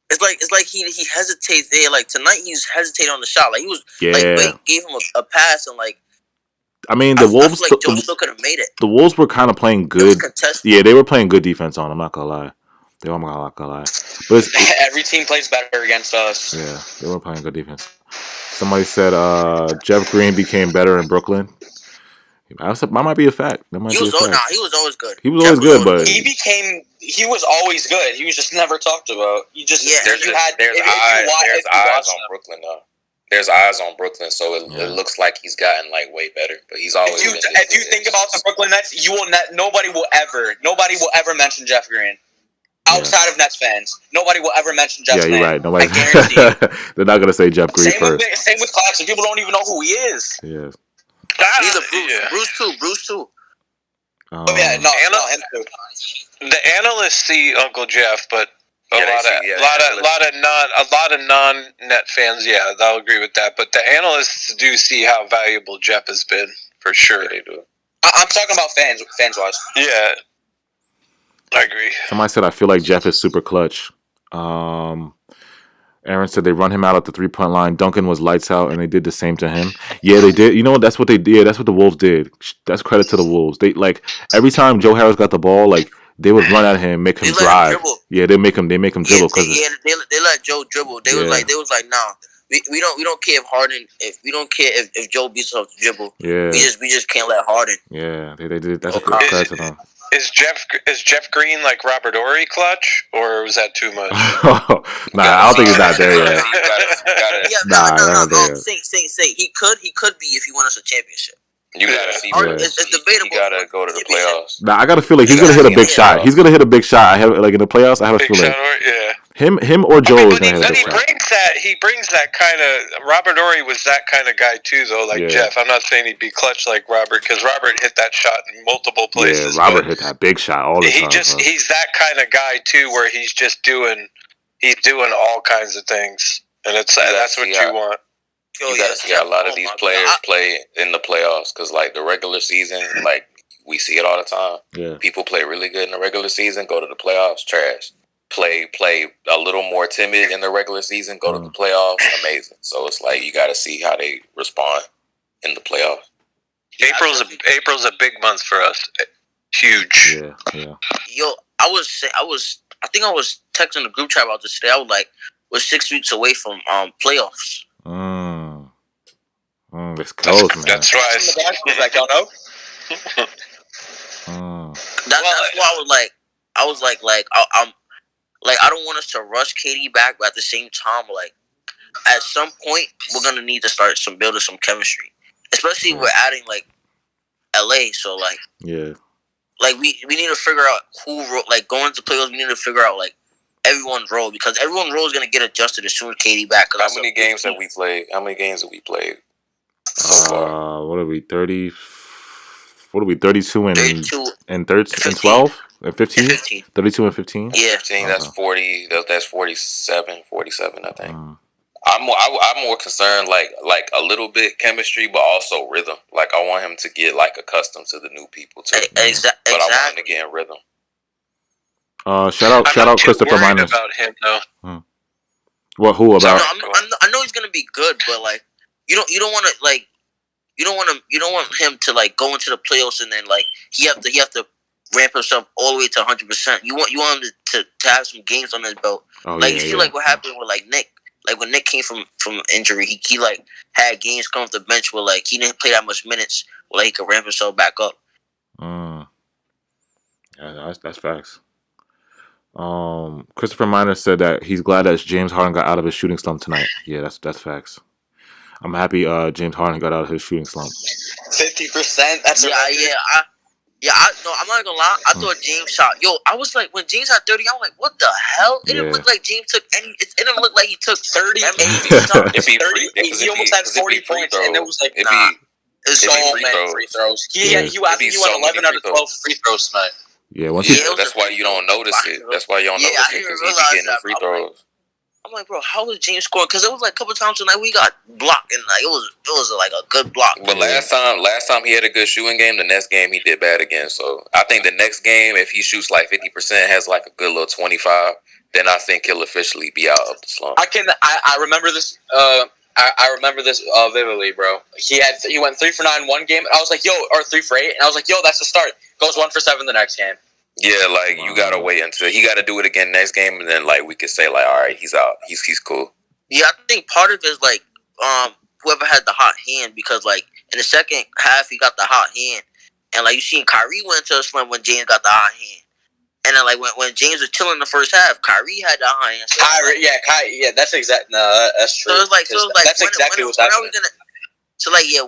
It's like he hesitates there. Like tonight, he was hesitating on the shot. Like he was like gave him a pass and like.
I mean, the Wolves.
Like Joe still could have made it.
The Wolves were kind of playing good. Yeah, they were playing good defense on him. I'm not gonna lie. I'm not gonna lie. But
every team plays better against us.
Yeah, they were playing good defense. Somebody said Jeff Green became better in Brooklyn. That might be a fact.
He was always good.
He was always good, but
he was always good. He was just never talked about. There's
eyes on Brooklyn though. There's eyes on Brooklyn, so it looks like he's gotten like way better. But he's always.
If you think about the Brooklyn Nets, nobody will ever mention Jeff Green. Outside of Nets fans, nobody will ever mention Jeff Green.
Yeah, you're right. Nobody.
I guarantee you.
They're not gonna say Jeff Green first.
Same with Claxton. People don't even know who he is.
Yes.
Neither Bruce too.
Him too.
The analysts see Uncle Jeff, but a lot of non-net fans, they'll agree with that. But the analysts do see how valuable Jeff has been for sure.
Yeah, they do.
I'm talking about fans wise.
Yeah. I agree.
Somebody said, I feel like Jeff is super clutch. Aaron said they run him out at the 3-point line. Duncan was lights out, and they did the same to him. Yeah, they did. You know what? That's what they did. That's what the Wolves did. That's credit to the Wolves. They every time Joe Harris got the ball, they would run at him, make him drive. Yeah, they make him dribble because
they let Joe dribble. They was like, nah. We don't care if Joe beats us off the dribble.
Yeah.
We just can't let Harden.
Yeah, they did. That's a good credit to them.
Is Jeff Green like Robert Ory clutch, or was that too much?
I don't think he's not there yet.
Say he could be if he won us a championship.
You gotta see.
It's debatable.
You gotta go to the playoffs.
Nah, I got a feeling he's gonna hit a big shot. He's gonna hit a big shot. I have in the playoffs. I have a feeling. Him or Joe is gonna hit a big shot.
He brings that kind of. Robert Ory was that kind of guy too, though. Like Jeff, I'm not saying he'd be clutch like Robert, because Robert hit that shot in multiple places.
Yeah, Robert hit that big shot all the time.
He's that kind of guy too, where he's doing all kinds of things, and that's what you want.
You gotta see how a lot of these players play in the playoffs, because the regular season, we see it all the time.
Yeah.
People play really good in the regular season, go to the playoffs, trash. Play a little more timid in the regular season, go to the playoffs, amazing. So it's you gotta see how they respond in the playoffs.
April's a big month for us. Huge.
Yeah.
Yo, I think I was texting the group chat about this today. I was like, we're 6 weeks away from playoffs.
It's close, man.
That's right.
Like, y'all know.
That's why I was like, I'm like, I don't want us to rush KD back, but at the same time, like, at some point, we're gonna need to start building some chemistry, especially if we're adding like LA. So like, like we need to figure out like going to playoffs. We need to figure out like everyone's role because everyone's role is gonna get adjusted as soon as KD back.
How many games have we played? So far?
What are we? 30. What are we? 32 and 12 and 15. 32 and 15.
Yeah,
15. That's 40. That's 47. 47. I think. I'm more concerned like a little bit chemistry, but also rhythm. Like I want him to get like accustomed to the new people too.
Exactly.
But I want him to get in rhythm.
Shout out Christopher Miners.
About him though.
What? Who about?
I know he's gonna be good, but like you don't want him to like go into the playoffs and then like he have to ramp himself all the way to 100%. You want him to have some games on his belt. You see like what happened with like Nick. Like when Nick came from injury, he like had games come off the bench where like he didn't play that much minutes, where like, he could ramp himself back up.
Yeah, that's facts. Christopher Miner said that he's glad that James Harden got out of his shooting slump tonight. Yeah, that's facts. I'm happy James Harden got out of his shooting slump.
50%. That's
I'm not gonna lie. I thought James shot. Yo, I was like, when James had 30, I'm like, what the hell? It didn't look like James took any. It didn't look like he took 38 shots.
He almost had 40 points, and it was like, nah. It's so many free throws. He went 11 out of 12 free throws tonight.
Yeah,
that's why you don't notice it. That's why you don't notice it because he be getting the free throws.
I'm like, bro, how was James scoring? Because it was like a couple of times tonight we got blocked, and like it was like a good block.
But last time he had a good shooting game. The next game he did bad again. So I think the next game, if he shoots like 50%, has like a good little 25, then I think he'll officially be out of the slump.
I remember this. I remember this vividly, bro. He went 3 for 9 one game. I was like, or 3 for 8, and I was like, that's the start. Goes 1 for 7 the next game.
Yeah, like you gotta wait until he gotta do it again next game, and then like we could say like, all right, he's out, he's cool.
Yeah, I think part of it is like whoever had the hot hand, because like in the second half he got the hot hand, and like you seen Kyrie went to a slump when James got the hot hand, and then like when James was chilling in the first half, Kyrie had the hot hand. So
that's exact. No, that's true.
So it's like
that's exactly what's happening.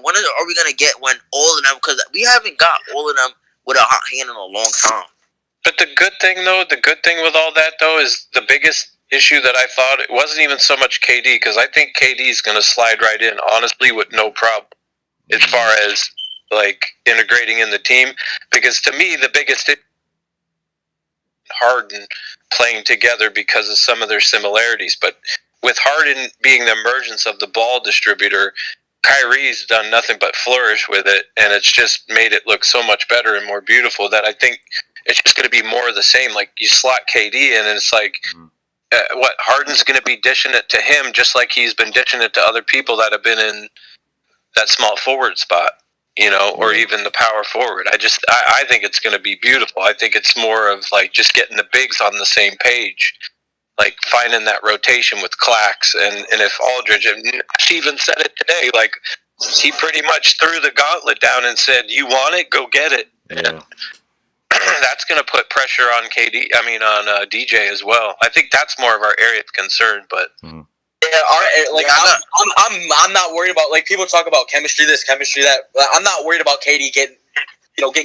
When are we gonna get when all of them? Because we haven't got all of them with a hot hand in a long time.
But the good thing with all that, though, is the biggest issue that I thought, it wasn't even so much KD, because I think KD is going to slide right in, honestly, with no problem, as far as, like, integrating in the team. Because to me, the biggest issue is Harden playing together because of some of their similarities. But with Harden being the emergence of the ball distributor, Kyrie's done nothing but flourish with it, and it's just made it look so much better and more beautiful that I think it's just going to be more of the same. Like, you slot KD in, and it's like, Harden's going to be dishing it to him just like he's been dishing it to other people that have been in that small forward spot, or even the power forward. I think it's going to be beautiful. I think it's more of, like, just getting the bigs on the same page, like, finding that rotation with Clax, and if Aldridge, and Nash even said it today, like, he pretty much threw the gauntlet down and said, you want it, go get it.
Yeah.
That's going to put pressure on DJ as well. I think that's more of our area of concern, but
I'm not worried about, like, people talk about chemistry this, chemistry that. I'm not worried about KD getting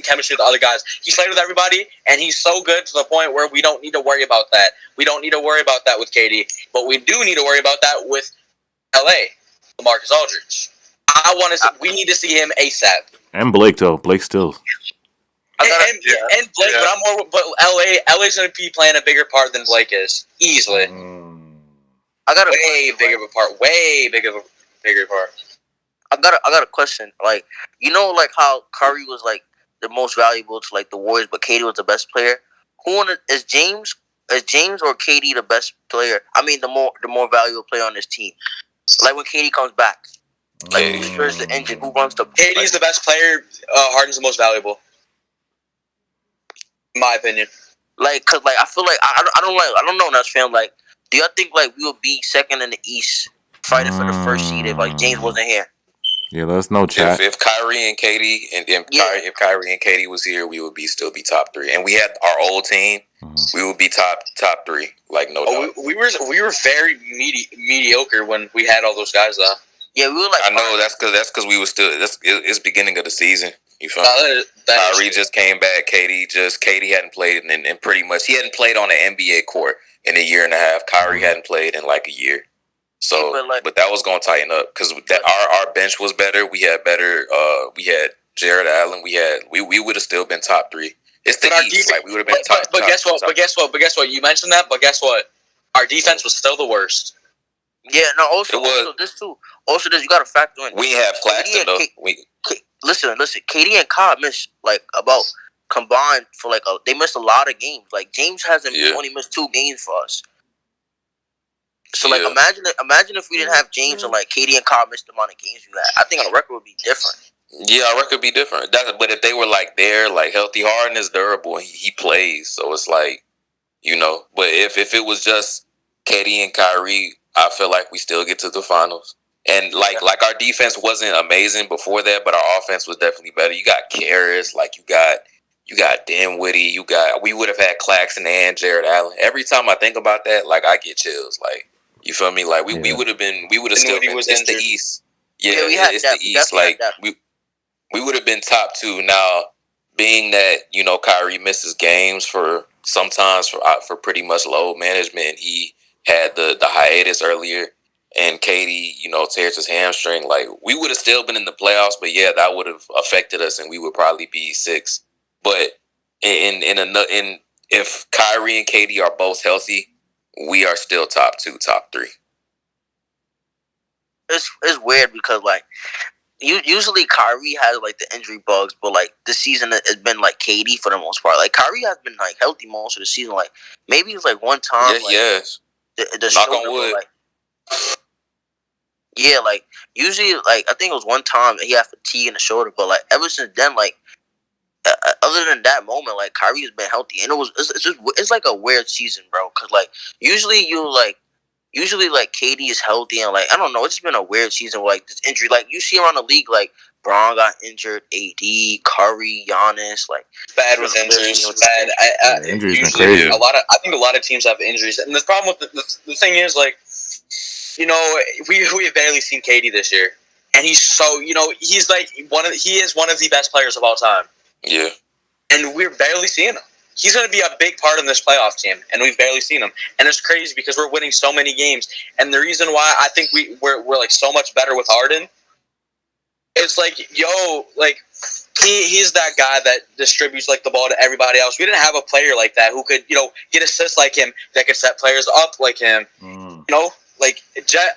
chemistry with the other guys. He's played with everybody, and he's so good to the point where we don't need to worry about that. We don't need to worry about that with KD, but we do need to worry about that with LA, LaMarcus Aldridge. We need to see him ASAP.
And Blake, though. Blake still.
And Blake, but LA's going to be playing a bigger part than Blake is, easily.
I got
way bigger of a part.
I got a question. Like, like how Curry was like the most valuable to like the Warriors, but KD was the best player. Is James or KD the best player? I mean, the more valuable player on this team. Like when KD comes back. Like, who shares the engine? Who runs the?
KD's the best player. Harden's the most valuable. In my opinion.
Like, cause like I feel like I don't know Nets fan. Like, do y'all think like we would be second in the East, fighting for the first seed if like James wasn't here?
Yeah, let us know, chat.
If Kyrie and KD if Kyrie and KD was here, we would still be top 3. And we had our old team, we would be top 3, like no doubt.
We were very mediocre when we had all those guys though.
Yeah, we were like.
I know that's because we were still. It's beginning of the season. You feel me? Kyrie just came back. KD hadn't played, and pretty much he hadn't played on an NBA court in a year and a half. Kyrie hadn't played in like a year. So, but that was going to tighten up because our bench was better. We had better. We had Jared Allen. We would have still been top 3. It's the East. Like we would have been top.
But guess what? But guess what? You mentioned that. But guess what? Our defense was still the worst.
Yeah. No. Also this too. Also, this you got to factor in.
We have Claxton though.
Listen. KD and Cobb missed like about combined for like they missed a lot of games. Like James hasn't only missed 2 games for us. So like imagine if we didn't have James and like KD and Cobb missed the amount of games we had. I think our record would be different.
Yeah, our record would be different. But if they were like there, like healthy, Harden is durable. He plays, so it's like But if it was just KD and Kyrie, I feel like we still get to the finals. And like our defense wasn't amazing before that, but our offense was definitely better. You got Karras, like you got Dinwiddie, we would have had Claxton and Jared Allen. Every time I think about that, like I get chills. Like you feel me? Like we would have still been. It's the East. Yeah, it's the East. Like we would have been top 2. Now, being that Kyrie misses games sometimes for pretty much load management. He had the hiatus earlier. And KD, tears his hamstring. Like we would have still been in the playoffs, but yeah, that would have affected us, and we would probably be 6. But if Kyrie and KD are both healthy, we are still top 2, top 3.
It's weird because like usually Kyrie has like the injury bugs, but like this season has been like KD for the most part. Like Kyrie has been like healthy most of the season. Like maybe it's like one time.
Yes.
The
knock
shoulder,
on wood.
Like, yeah, like usually, like I think it was one time he had fatigue in the shoulder, but like ever since then, like other than that moment, like Kyrie has been healthy, and it's like a weird season, bro. Cause like usually KD is healthy, and like I don't know, it's just been a weird season with like this injury. Like you see around the league, like Braun got injured, AD, Curry, Giannis, like
bad with injuries. Bad.
Injuries been crazy.
I think a lot of teams have injuries, and the problem with the thing is like. We have barely seen KD this year, and he's so he's like he is one of the best players of all time.
Yeah,
and we're barely seeing him. He's going to be a big part in this playoff team, and we've barely seen him. And it's crazy because we're winning so many games, and the reason why I think we're like so much better with Harden, it's like he's that guy that distributes like the ball to everybody else. We didn't have a player like that who could get assists like him, that could set players up like him. Like Jeff,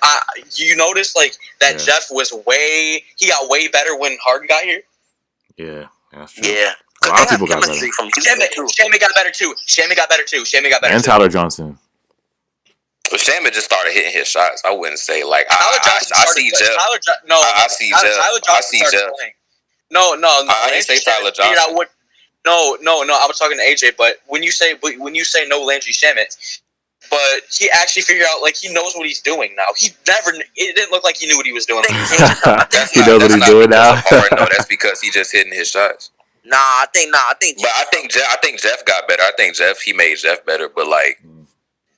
you notice like that Jeff he got way better when Harden got here.
Yeah, that's true.
Yeah,
a lot of people got better.
Shamit got better too.
And Tyler Johnson.
But Shamit just started hitting his shots. I wouldn't say like I see Jeff. I see Jeff.
No.
I didn't say Tyler Johnson.
No. I was talking to AJ. But when you say no Landry Shamit. But he actually figured out, like, he knows what he's doing now. It didn't look like he knew what he was doing.
He knows what he's doing now.
No, that's because he just hitting his shots.
I think.
But I think Jeff got better. I think he made Jeff better. But like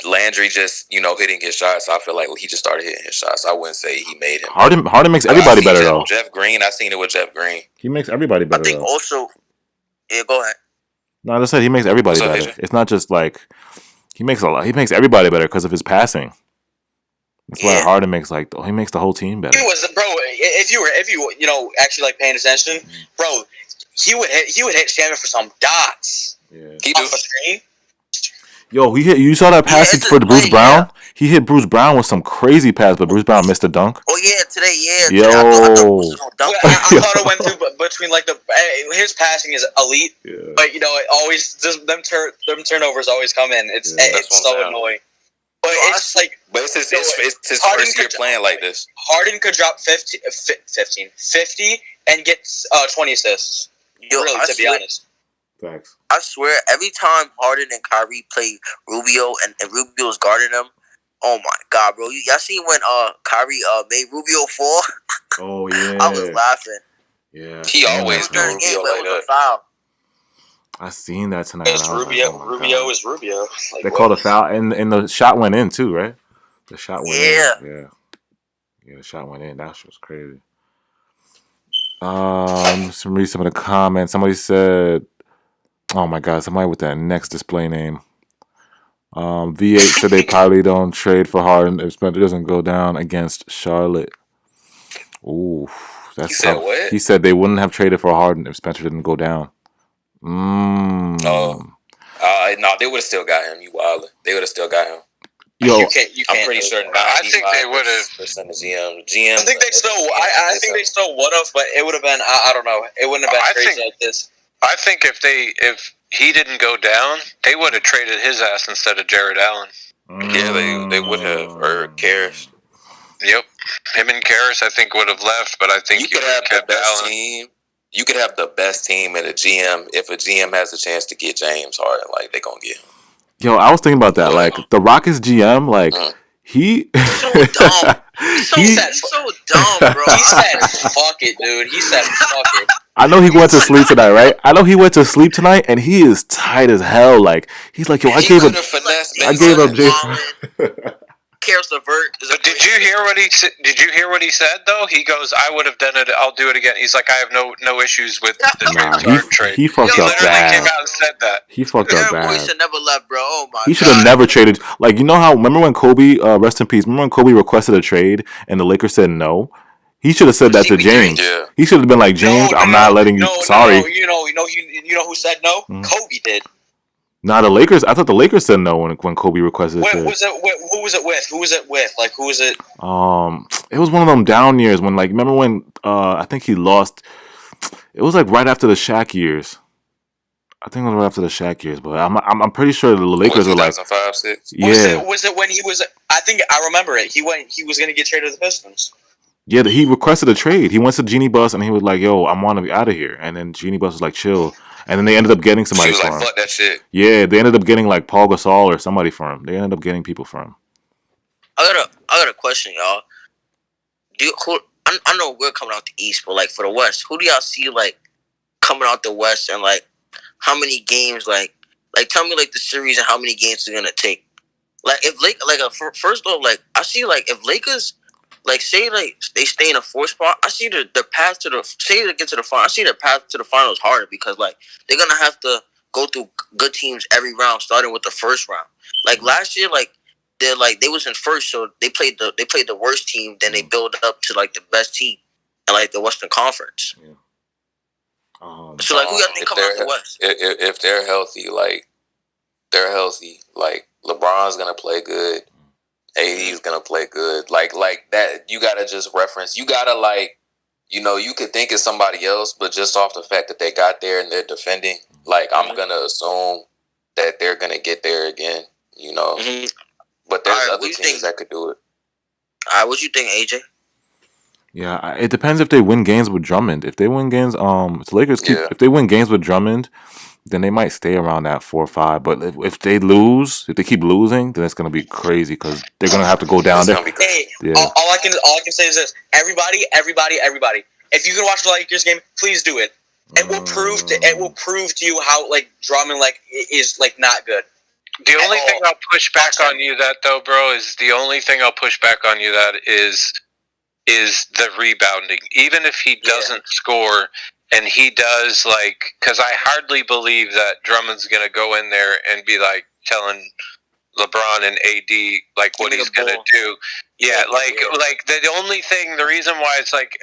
Landry just hitting his shots. I feel like he just started hitting his shots. I wouldn't say he made him.
Harden makes everybody better though.
Jeff Green, I seen it with Jeff Green.
He makes everybody better.
I think also. Yeah, go ahead.
No, I just said he makes everybody better. It's not just like. He makes everybody better because of his passing. That's why Harden makes he makes the whole team better.
He was, bro. If you actually like paying attention, bro, he would hit Shamit for some dots.
Yeah, he off
the screen.
Yo, you saw that passage for Bruce Brown? Yeah. He hit Bruce Brown with some crazy pass, but Bruce Brown missed a dunk.
Oh yeah, today,
Yo,
I
thought it went through between like his passing is elite, but it always them turnovers always come in. It's so annoying. But it's like,
but it's his first year playing like this.
Harden could drop 50 and get 20 assists.
Yo,
really, to be honest.
Thanks.
I swear, every time Harden and Kyrie play Rubio and Rubio's guarding them, oh my god, bro! Y'all seen when Kyrie made Rubio fall?
Oh yeah.
I was laughing.
Yeah.
He always
during the game,
Rubio
but
like
it was
that.
a foul.
I seen that tonight.
It's Rubio.
Like,
Rubio is Rubio. Like,
they called a foul, and the shot went in too, right? The shot went in. Yeah, the shot went in. That shit was crazy. Let's read some of the comments. Somebody said, "Oh my god!" Somebody with that next display name. V8 said they probably don't trade for Harden if Spencer doesn't go down against Charlotte. Ooh, that's
He said
tough.
what?
He said they wouldn't have traded for Harden if Spencer didn't go down.
No, they would have still got him. You wildin'. They would have still got him.
Yo,
you can't.
I'm pretty sure.
I think they would have.
Percent of GM.
I think they still. I think they still would have, but it would have been. I don't know. It wouldn't have been crazy like this.
I think if he didn't go down, they would have traded his ass instead of Jared Allen.
Yeah, they would have. Or Karras.
Yep, him and Karras I think would have left, but I think
You could have the
kept
best
Allen.
team. You could have the best team and a GM. If a GM has a chance to get James Harden, like they gonna get him.
Yo, I was thinking about that. Like the Rockets GM, like he
So dumb. He's so dumb, bro.
He said, "Fuck it, dude." He said, "Fuck it."
I know he went to sleep tonight, right? I know he went to sleep tonight, and he is tight as hell. Like he's like, yo, I gave up James.
Karras LeVert.
But did you hear what he said? Did you hear what he said though? He goes, "I would have done it. I'll do it again." He's like, "I have no issues with the James Harden trade."
He fucked
He
up
literally
bad.
came out and said that.
He fucked up
Boy
bad.
should never left, bro. Oh my god.
He should have never traded. Like, you know how? Remember when Kobe, rest in peace. Remember when Kobe requested a trade and the Lakers said no? He should have said that to James.
Yeah.
He should have been like, James, I'm not letting you. Sorry.
No, you know who said no? Kobe did.
Nah, the Lakers. I thought the Lakers said no when Kobe requested a trade.
Who was it with? Who was it with? Like, who was it?
It was one of them down years when, like, remember when I think he lost. It was like right after the Shaq years. I think it was right after the Shaq years, but I'm pretty sure the Lakers were like
2005, 6.
Yeah.
Was it when he was? I think I remember it. He was going to get traded to the Pistons.
Yeah, he requested a trade. He went to Genie Bus and he was like, "Yo, I want to be out of here." And then Genie Bus was like, "Chill." And then they ended up getting somebody
She was
for
like,
him.
"Fuck that shit."
Yeah, they ended up getting like Paul Gasol or somebody for him. They ended up getting people for him.
I got a question, y'all. I know we're coming out the East, but like for the West, who do y'all see like coming out the West and like how many games like tell me like the series and how many games it's gonna take. Like if first off, like I see like if Lakers like say like they stay in a 4th spot, I see the path to the say they get to the final. I see the path to the finals harder because like they're gonna have to go through good teams every round, starting with the first round. Like last year, like they was in first, so they played the worst team, then they build up to like the best team in like the Western Conference.
Yeah.
So like who y'all think come out the West?
If they're healthy, like LeBron's gonna play good. AD's gonna play good. Like that, you gotta just reference. You gotta like, you could think it's somebody else, but just off the fact that they got there and they're defending, like I'm gonna assume that they're gonna get there again.
Mm-hmm.
But there's other teams that could do it.
All right, what you think, AJ?
Yeah, it depends if they win games with Drummond. If they win games, if the Lakers if they win games with Drummond, then they might stay around that 4 or 5. But if they lose, if they keep losing, then it's gonna be crazy because they're gonna have to go down there.
Hey,
yeah.
all I can say is this: everybody. If you can watch the Lakers game, please do it. It will prove to you how like Drummond like is like not good.
The only thing I'll push back on you that though, bro, is the rebounding. Even if he doesn't score and he does like, because I hardly believe that Drummond's gonna go in there and be like telling LeBron and AD like what he's gonna do. Yeah, like the reason why it's like.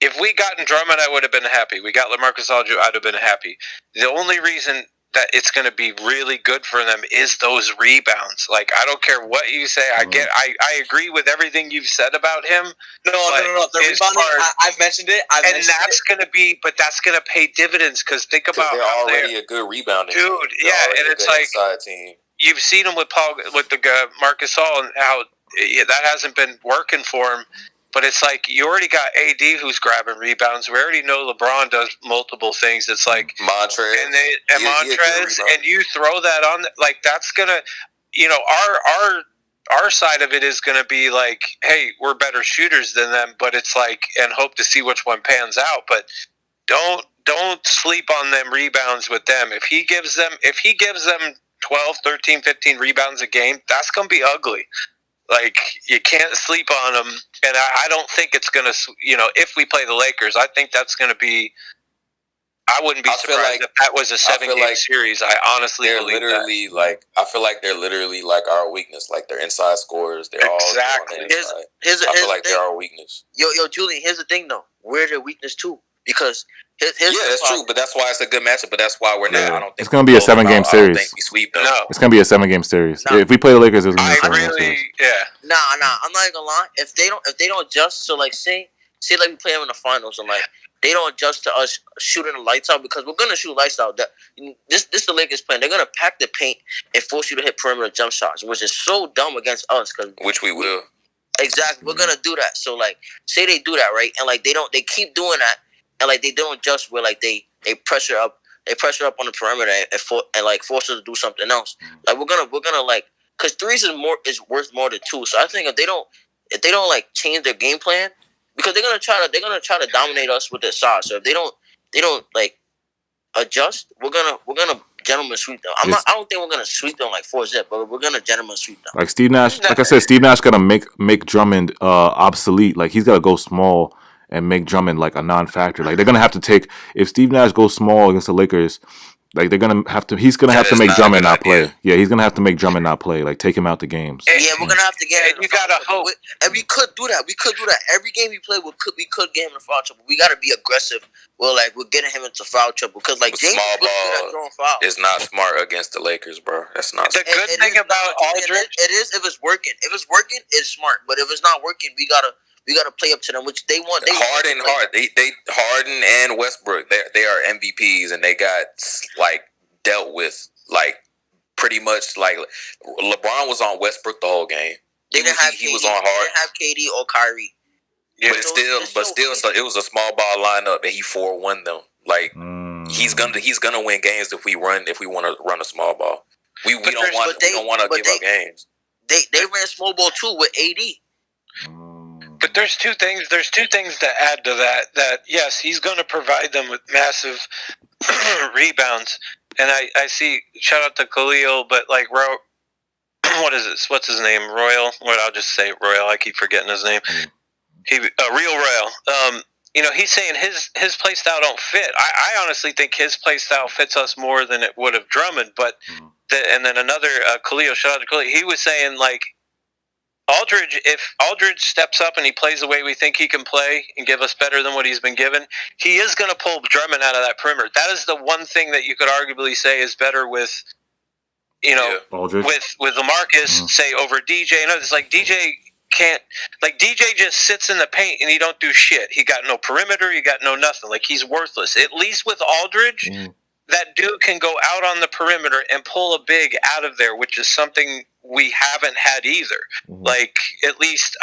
If we gotten Drummond, I would have been happy. We got LaMarcus Aldridge, I'd have been happy. The only reason that it's going to be really good for them is those rebounds. Like, I don't care what you say. I agree with everything you've said about him.
No. The rebounding, I've mentioned it.
That's going to pay dividends because think about
they're already a good rebounding
dude.
team.
Yeah, and it's like
inside team.
you've seen him with the Marcus All and how that hasn't been working for him. But it's like you already got AD who's grabbing rebounds. We already know LeBron does multiple things. It's like
Montrez
and Montrez, and you throw that on. Like that's gonna, our side of it is gonna be like, hey, we're better shooters than them. But it's like, and hope to see which one pans out. But don't sleep on them rebounds with them. If he gives them 12, 13, 15 rebounds a game, that's gonna be ugly. Like, you can't sleep on them, and I don't think it's going to, if we play the Lakers, I think that's going to be, I wouldn't be surprised if that was a 7-game series. I honestly believe that.
I feel like they're literally like our weakness. Like, they're inside scorers. They're
exactly.
all I feel like they're our weakness.
Yo, Julian, here's the thing, though. We're their weakness, too, because
that's true, but that's why it's a good matchup. But that's why we're not. I don't think
it's going to be a 7-game series.
I don't think we sweep them.
No. It's going to be a 7-game series. If we play the Lakers, it's going to be a 7-game series.
Nah. I'm not gonna lie. If they don't adjust, so like say like we play them in the finals, and like they don't adjust to us shooting the lights out, because we're gonna shoot lights out. This the Lakers plan. They're gonna pack the paint and force you to hit perimeter jump shots, which is so dumb against us.
Which we will.
Exactly, we're gonna do that. So like, say they do that, right, and like they keep doing that. And like they don't adjust where like they pressure up on the perimeter and like force us to do something else. Like we're gonna like, because threes is worth more than 2. So I think if they don't like change their game plan, because they're gonna try to dominate us with their size. So if they don't like adjust, we're gonna gentleman sweep them. I don't think we're gonna sweep them like 4-0, but we're gonna gentleman sweep them.
Like Steve Nash, like I said, Steve Nash gotta make Drummond obsolete. Like he's gotta go small and make Drummond like a non-factor. Like they're gonna have to take, if Steve Nash goes small against the Lakers, like they're gonna have to. He's gonna have to make Drummond not play. Yeah, he's gonna have to make Drummond not play. Like take him out the games.
Yeah, we're gonna have to get.
You gotta hope.
And we could do that. Every game we play, we could get him in foul trouble. We gotta be aggressive. We're getting him into foul trouble, because like James
small ball is not smart against the Lakers, bro. That's not.
The good thing about Aldridge,
it is if it's working. If it's working, it's smart. But if it's not working, we gotta play up to them, which they want. Harden
and Westbrook, they are MVPs, and they got like dealt with like pretty much like LeBron was on Westbrook the whole game.
He was on Harden. They didn't have KD or Kyrie.
Yeah, but it was a small ball lineup, and he 4-1 them. Like he's gonna win games if we want to run a small ball. We don't want to give up games.
They ran small ball too with AD.
But there's two things to add to that. That yes, he's going to provide them with massive rebounds, and I see. Shout out to Khalil, but like, what is this? What's his name? Royal. I'll just say Royal. I keep forgetting his name. Real Royal. He's saying his play style don't fit. I honestly think his play style fits us more than it would have Drummond. But and then another Khalil. Shout out to Khalil. He was saying like, Aldridge, if Aldridge steps up and he plays the way we think he can play and give us better than what he's been given, he is going to pull Drummond out of that perimeter. That is the one thing that you could arguably say is better with, with LaMarcus, say, over DJ. It's like DJ can't, like DJ just sits in the paint and he don't do shit. He got no perimeter, he got no nothing. Like he's worthless. At least with Aldridge, that dude can go out on the perimeter and pull a big out of there, which is something we haven't had either. Like, at least,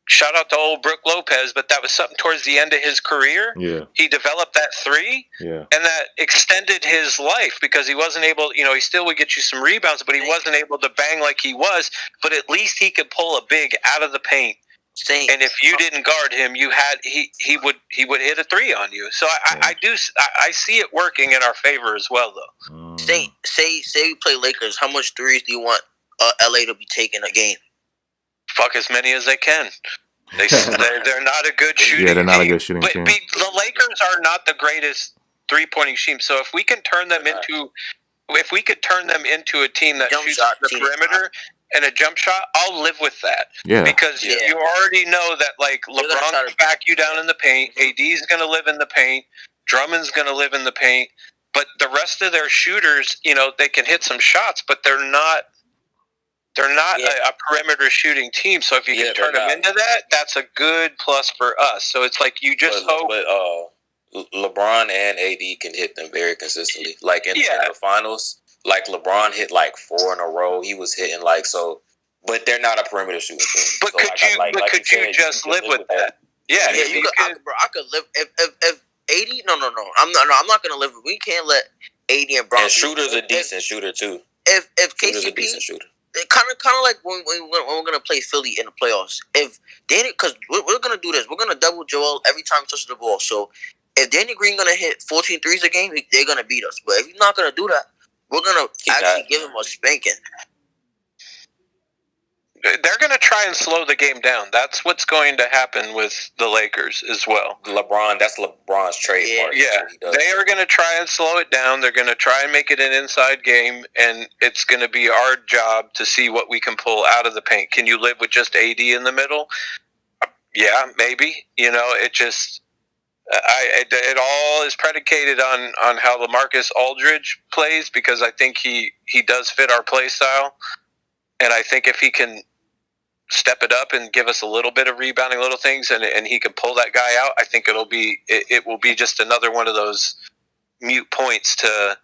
shout out to old Brook Lopez, but that was something towards the end of his career.
Yeah.
He developed that 3, and that extended his life, because he wasn't able, he still would get you some rebounds, but he wasn't able to bang like he was, but at least he could pull a big out of the paint. And if you didn't guard him, he would hit a 3 on you. So I see it working in our favor as well, though.
Say we play Lakers. How much threes do you want LA to be taking a game?
Fuck as many as they can. They're not a good shooting team.
Yeah, they're not a good shooting team.
The Lakers are not the greatest 3-pointing team. So if we can turn them into a team that shoots the perimeter and a jump shot, I'll live with that.
Yeah.
Because you already know that, like, LeBron will back you down in the paint. AD's going to live in the paint. Drummond's going to live in the paint. But the rest of their shooters, they can hit some shots, but they're not a perimeter shooting team. So if you can turn them into that, that's a good plus for us. So it's like you just hope.
But LeBron and AD can hit them very consistently. Like in the finals, like LeBron hit like 4 in a row. He was hitting like so, but they're not a perimeter shooting team.
But
so
could you just live with that? Yeah,
you could. I could live if 80. No. I'm not gonna live. We can't let 80 and Bron.
And Schroeder's a decent shooter too.
If
Schroeder's a
KCP,
decent shooter.
kind of like when we're gonna play Philly in the playoffs. If Danny, because we're gonna do this, we're gonna double Joel every time he touches the ball. So if Danny Green gonna hit 14 threes a game, they're gonna beat us. But if he's not gonna do that, we're gonna give him a spanking.
They're going to try and slow the game down. That's what's going to happen with the Lakers as well.
That's LeBron's trademark.
Yeah. They are going to try and slow it down. They're going to try and make it an inside game, and it's going to be our job to see what we can pull out of the paint. Can you live with just AD in the middle? Yeah, maybe. It just... it all is predicated on how LaMarcus Aldridge plays, because I think he does fit our play style. And I think if he can step it up and give us a little bit of rebounding, little things, and he can pull that guy out, I think it will be just another one of those mute points to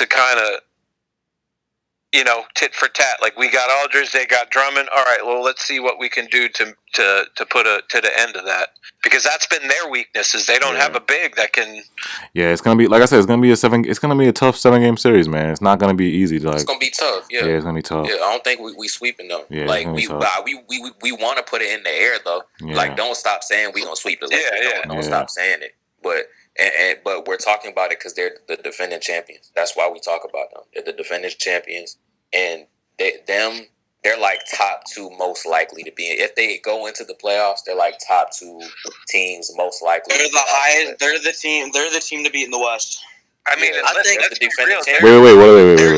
kind of, tit for tat. Like, we got Aldridge, they got Drummond. All right, well, let's see what we can do to put to the end of that, because that's been their weakness, is they don't have a big that can. Yeah,
it's gonna be, like I said, it's gonna be a tough 7-game series, man. It's not gonna be easy.
It's gonna be tough. Yeah,
it's gonna be tough.
Yeah, I don't think we sweeping though.
Yeah,
like we want to put it in the air though. Yeah. Like, don't stop saying we gonna sweep the Lakers. Don't stop saying it. But but we're talking about it because they're the defending champions. That's why we talk about them. They're the defending champions, and they're like top 2 most likely to be. If they go into the playoffs, they're like top 2 teams most likely.
They're the highest. They're the team. They're the team to beat in the West.
I mean,
I think
the
defending
champions.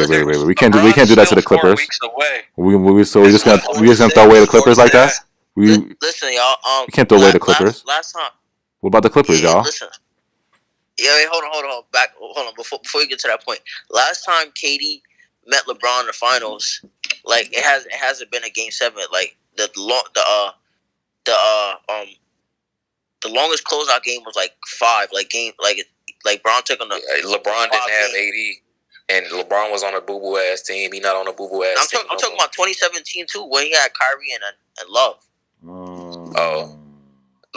Wait. We can't do that to the Clippers.
4 weeks away.
We just gonna throw away the Clippers like that?
Listen, y'all.
We can't throw away the Clippers.
Last time.
What about the Clippers, y'all?
Listen. Yeah, wait, hold on. Before you get to that point, last time KD met LeBron in the finals, like it hasn't been a game 7. Like the longest closeout game was like 5. Like Bron took on the.
LeBron didn't have AD, and LeBron was on a boo boo ass team. He not on a boo boo ass team.
I'm talking about 2017 too, when he had Kyrie and Love.
Oh.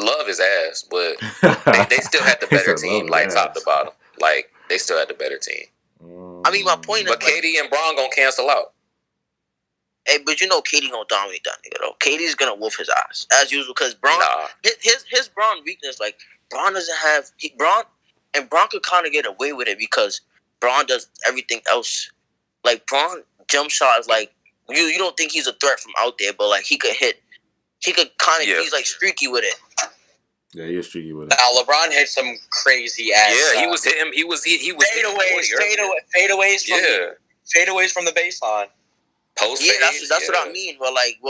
Love his ass, but they still had the better team, like top to bottom. Like, they still had the better team.
I mean, my point is,
but KD and Bron gonna cancel out.
Hey, but KD gonna dominate that nigga though. KD's gonna whoop his ass as usual, because Bron, his Bron weakness, like Bron doesn't have Bron could kind of get away with it because Bron does everything else. Like, Bron jump shot is like you don't think he's a threat from out there, but like he could hit. He could kind of, he's like streaky with it.
Yeah, he is streaky with it.
Now, LeBron hit some crazy ass.
Yeah, he was hitting. He was fadeaways from the baseline. Post
fades. That's what I mean. Well, like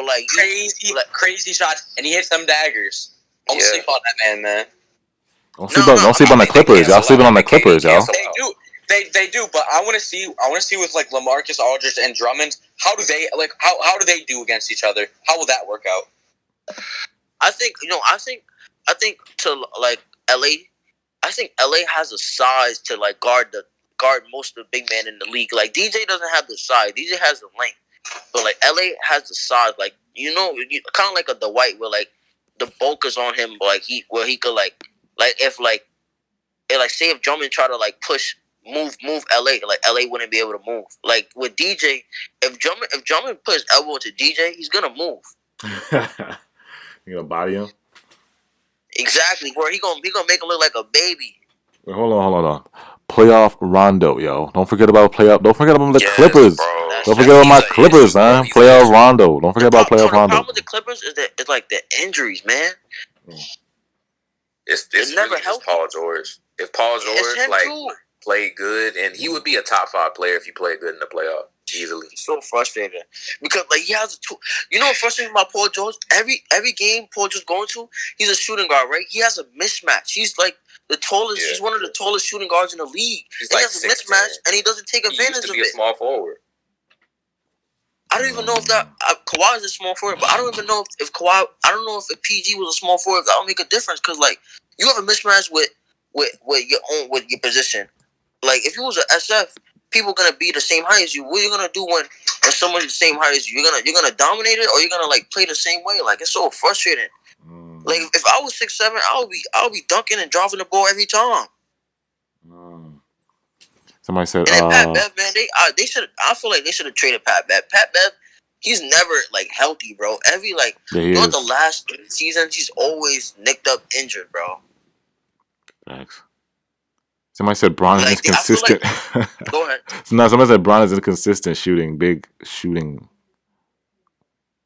crazy shots, and he hits them daggers. Don't sleep on that man.
Don't sleep on the Clippers. Y'all sleeping on the Clippers, y'all.
They do, but I want to see with like LaMarcus Aldridge and Drummond. How do they do against each other? How will that work out?
I think to like LA, I think LA has a size to like guard most of the big men in the league. Like, DJ doesn't have the size. DJ has the length, but like LA has the size. Like, kind of like a Dwight, where like the bulk is on him. Like he could say if Drummond try to like move LA, like LA wouldn't be able to move. Like with DJ, if Drummond put his elbow into DJ, he's gonna move.
You gonna body him?
Exactly. Where he gonna make him look like a baby.
Wait, hold on. Playoff Rondo, yo. Don't forget about the Clippers. Bro. Don't forget about my Clippers, man. Playoff Rondo. Don't forget about playoff Rondo.
The problem with the Clippers is that it's like the injuries, man.
It's never really just Paul George. If Paul George played good, and he would be a top 5 player if he played good in the playoff. Easily.
So frustrating because like he has what's frustrating about Paul George? Every game Paul George going to, he's a shooting guard, right? He has a mismatch. He's like the tallest. Yeah. He's one of the tallest shooting guards in the league. He has a mismatch, and he doesn't take advantage of it. He used to be a
small forward.
I don't even know if Kawhi is a small forward, but I don't even know if Kawhi. I don't know if PG was a small forward. That would make a difference because like you have a mismatch with your position. Like if you was an SF. people gonna be the same height as you. What are you gonna do when someone's the same height as you? You're gonna dominate it, or you're gonna like play the same way? Like it's so frustrating. Like if I was 6'7", I'll be dunking and dropping the ball every time.
Somebody said,
and Pat Bev, man, they should. I feel like they should have traded Pat Bev. Pat Bev, he's never like healthy, bro. Every throughout the last 3 seasons, he's always nicked up, injured, bro.
Thanks. Somebody said Bron is inconsistent.
Go ahead.
Somebody said Bron is inconsistent shooting, big shooting.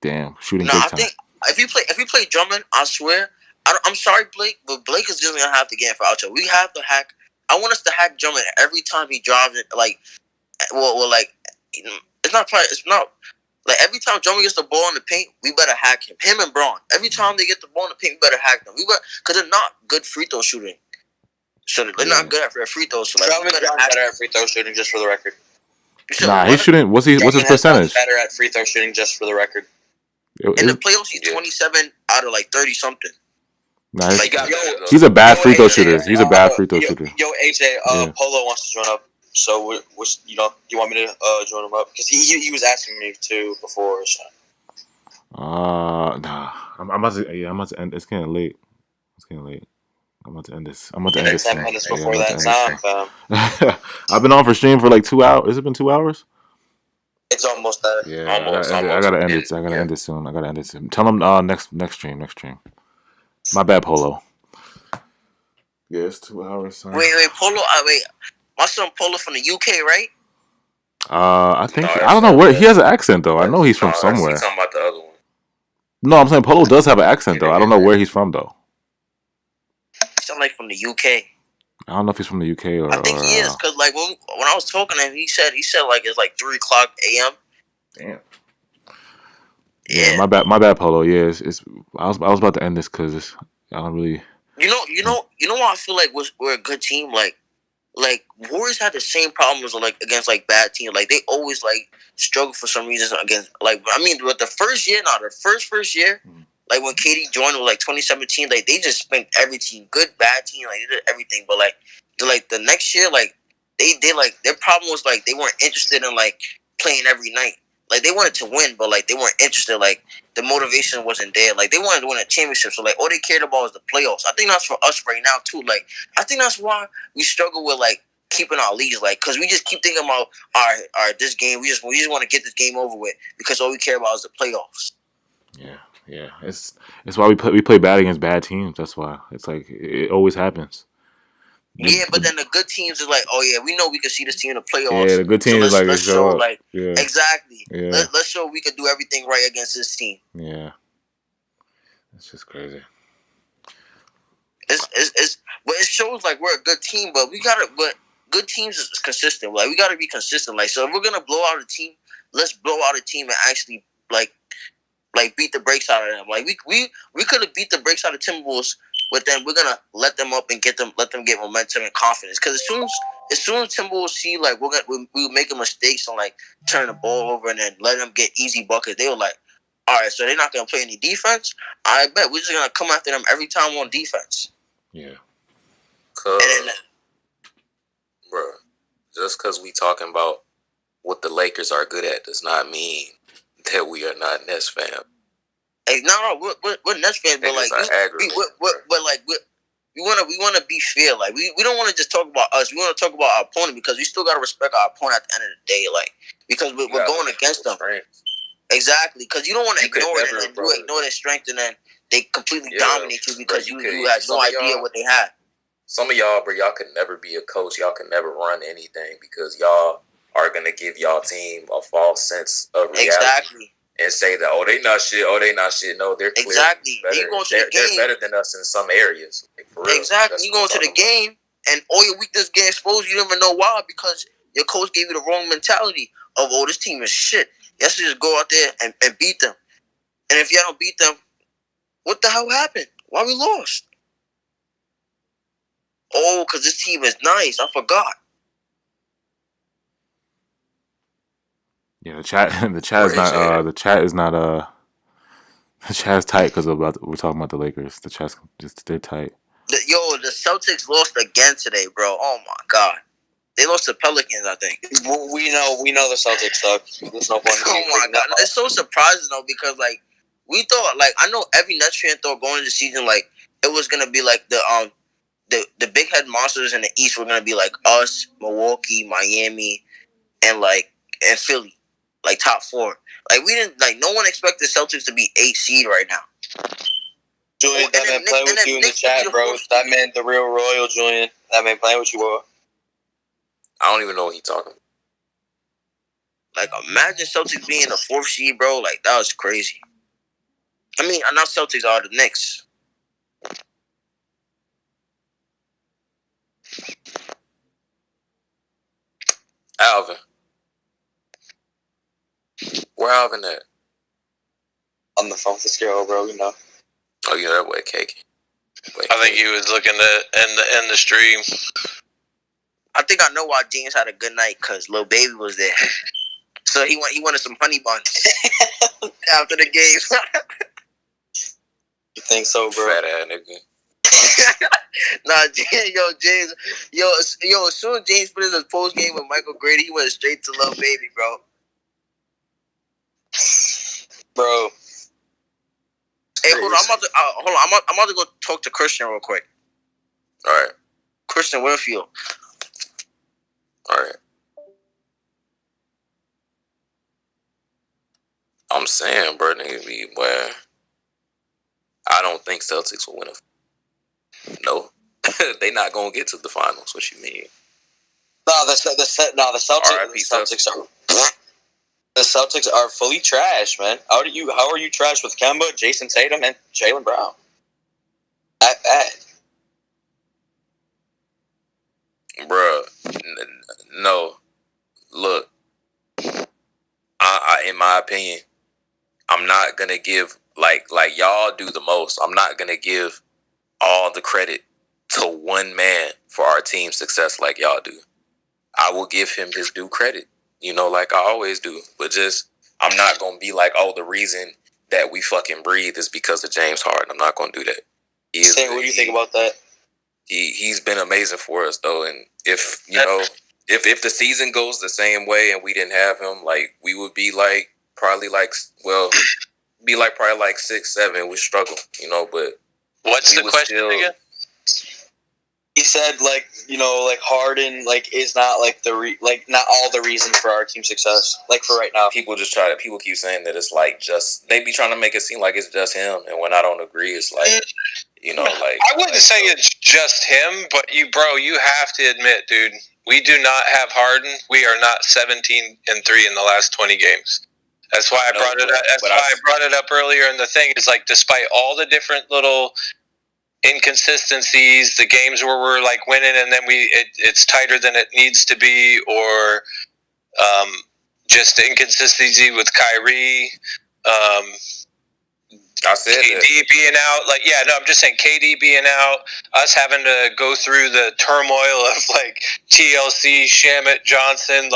Damn, shooting big time.
I think if you play Drummond, I swear, I'm sorry, Blake, but Blake is just gonna have to get in for outro. We have to hack. I want us to hack Drummond every time he drives it. Like, it's not like every time Drummond gets the ball in the paint, we better hack him. Him and Braun. Every time they get the ball in the paint, we better hack them. Because they're not good free throw shooting. So they're not good at free throws. So
Drummond's better at free throw shooting, just for the record.
Nah, he's shooting. What's his percentage?
Better at free throw shooting, just for the record.
In the playoffs, he's 27 out of like 30 something.
Nah, he's a bad free throw shooter. He's a bad free throw shooter.
Yo, AJ, Polo wants to join up. So you want me to join him up? Because he was asking me to before. So.
Nah. I'm about to end. It's getting late. I'm about to end this. I'm about to end this.
10 minutes before that time, fam.
I've been on for stream for like 2 hours. Has it been 2 hours?
It's almost that.
Yeah, I gotta end it. I gotta end it soon. Tell them next stream. My bad, Polo. Yeah, it's 2 hours. Son.
Wait, Polo. My son Polo from the UK, right?
I think I don't know where he has an accent though. I know he's from somewhere.
He's talking about the other one.
No, I'm saying Polo does have an accent though. I don't know where he's from though.
He sounds like from the UK.
I don't know if he's from the UK or.
I think he is because like when I was talking to him, he said like it's like 3:00 a.m.
Damn. Yeah, my bad, Polo. Yeah, I was about to end this because I don't really.
You know why I feel like we're a good team. Like Warriors had the same problems like against like bad teams. Like they always like struggle for some reason against like with the first year, first year. Like when KD joined with like 2017, like they just spanked every team, good, bad team, like they did everything. But like the next year, like they like their problem was like they weren't interested in like playing every night. Like they wanted to win, but like they weren't interested. Like the motivation wasn't there. Like they wanted to win a championship, so like all they cared about was the playoffs. I think that's for us right now too. Like I think that's why we struggle with like keeping our leads, like because we just keep thinking about our this game. We just want to get this game over with because all we care about is the playoffs.
Yeah. It's why we play bad against bad teams. That's why it's like it always happens.
Yeah, but then the good teams is like, oh yeah, we know we can see this team in the playoffs.
Yeah, the good teams
so
let's show up.
Like
yeah.
Exactly.
Yeah.
Let's show we can do everything right against this team.
Yeah, it's just crazy.
But it shows like we're a good team, but good teams is consistent. Like we gotta be consistent. Like so, if we're gonna blow out a team, let's blow out a team and actually like beat the brakes out of them. Like we could have beat the brakes out of Timberwolves, but then we're gonna let them up and let them get momentum and confidence. Because as soon as Timberwolves see like we're making mistakes and like turn the ball over and then let them get easy buckets, they were like, all right, so they're not gonna play any defense. I bet we're just gonna come after them every time on defense.
Yeah.
Bro, just because we talking about what the Lakers are good at does not mean that we are not Nets fans.
Hey, no, we're Nets fans, but like we want to be fair. Like we don't want to just talk about us. We want to talk about our opponent because we still got to respect our opponent at the end of the day. Like because we're going against them. Exactly, because you don't want to ignore it and then you ignore their strength and then they completely dominate you because you had no idea what they had.
Some of y'all, bro, y'all can never be a coach. Y'all can never run anything because y'all are going to give y'all team a false sense of reality.
Exactly.
And say that, they not shit. No, they're clearly better. They're better than us in some areas. Like, for real.
Exactly. You go into the game and all your weakness get exposed. You don't even know why because your coach gave you the wrong mentality of, this team is shit. You have to just go out there and beat them. And if you don't beat them, what the hell happened? Why we lost? Oh, because this team is nice. I forgot.
Yeah, the chat is tight because we're talking about the Lakers. The chat's they're tight.
The Celtics lost again today, bro. Oh my god. They lost to Pelicans, I think.
We know the Celtics suck. There's no point.
Oh my god, it's so surprising though because like we thought like I know every Nets fan thought going into the season like it was gonna be like the big head monsters in the East were gonna be like us, Milwaukee, Miami, and Philly, like top 4. Like we didn't like no one expected the Celtics to be 8 seed right now.
Julian, that man playing with you in the chat, bro. That man, the real Royal Julian. That man playing with you, bro.
I don't even know what he's talking about.
Like, imagine Celtics being the 4th seed, bro. Like, that was crazy. I mean, not Celtics are the Knicks.
Alvin. Where Alvin at?
On the phone with this girl, bro, you know.
Oh, yeah, that way, cake.
I think he was looking to end the stream.
I think I know why James had a good night, because Lil Baby was there. So he wanted some honey buns after the game.
You think so, bro?
Fat ass nigga.
Nah, James, as soon as James put in his post game with Michael Grady, he went straight to Lil Baby, bro.
Bro.
Hey, hold on. I'm about to go talk to Christian real quick.
All right.
Christian Winfield.
All right. I'm saying, bro, nigga, where I don't think Celtics will win No. They not gonna get to the finals. What you mean?
The Celtics are fully trash, man. How are you trash with Kemba, Jason Tatum, and Jaylen Brown? That bad.
Bruh, no. Look, I in my opinion, I'm not gonna give like y'all do the most. I'm not gonna give all the credit to one man for our team's success like y'all do. I will give him his due credit, like I always do. But just I'm not gonna be like, oh, the reason that we fucking breathe is because of James Harden. I'm not gonna do that.
What do you think about that?
He's been amazing for us though, and if if the season goes the same way and we didn't have him, like we would be probably 6-7. We struggle, but
what's the question again?
He said Harden is not not all the reason for our team success for right now.
People keep saying that it's they be trying to make it seem like it's just him, and when I don't agree, it's
I wouldn't say it's just him, but you have to admit, dude, we do not have Harden. We are not 17-3 in the last 20 games. That's why I brought it up. That's why I brought it up earlier in the thing. Is despite all the different little inconsistencies, the games where we're winning and then it's tighter than it needs to be, or just the inconsistency with Kyrie.
I said
KD being out, I'm just saying KD being out, us having to go through the turmoil of TLC, Shamet, Johnson,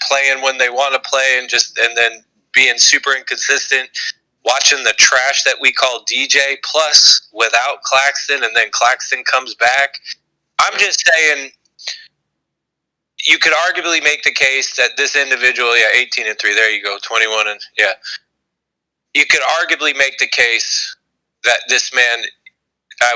playing when they want to play and then being super inconsistent, watching the trash that we call DJ, plus without Claxton, and then Claxton comes back. I'm just saying, you could arguably make the case that this individual, 18-3, there you go, 21 and you could arguably make the case that this man,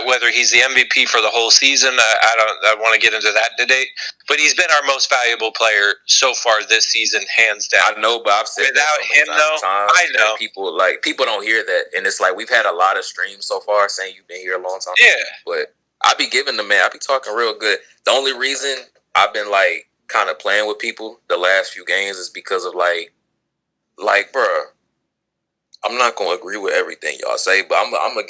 whether he's the MVP for the whole season, I want to get into that debate, but he's been our most valuable player so far this season, hands down.
I know, but I've said
without him, though, I know
people don't hear that, and it's we've had a lot of streams so far saying you've been here a long time.
Yeah,
but I be giving the man, I be talking real good. The only reason I've been kind of playing with people the last few games is because of bruh, I'm not gonna agree with everything y'all say, but I'm gonna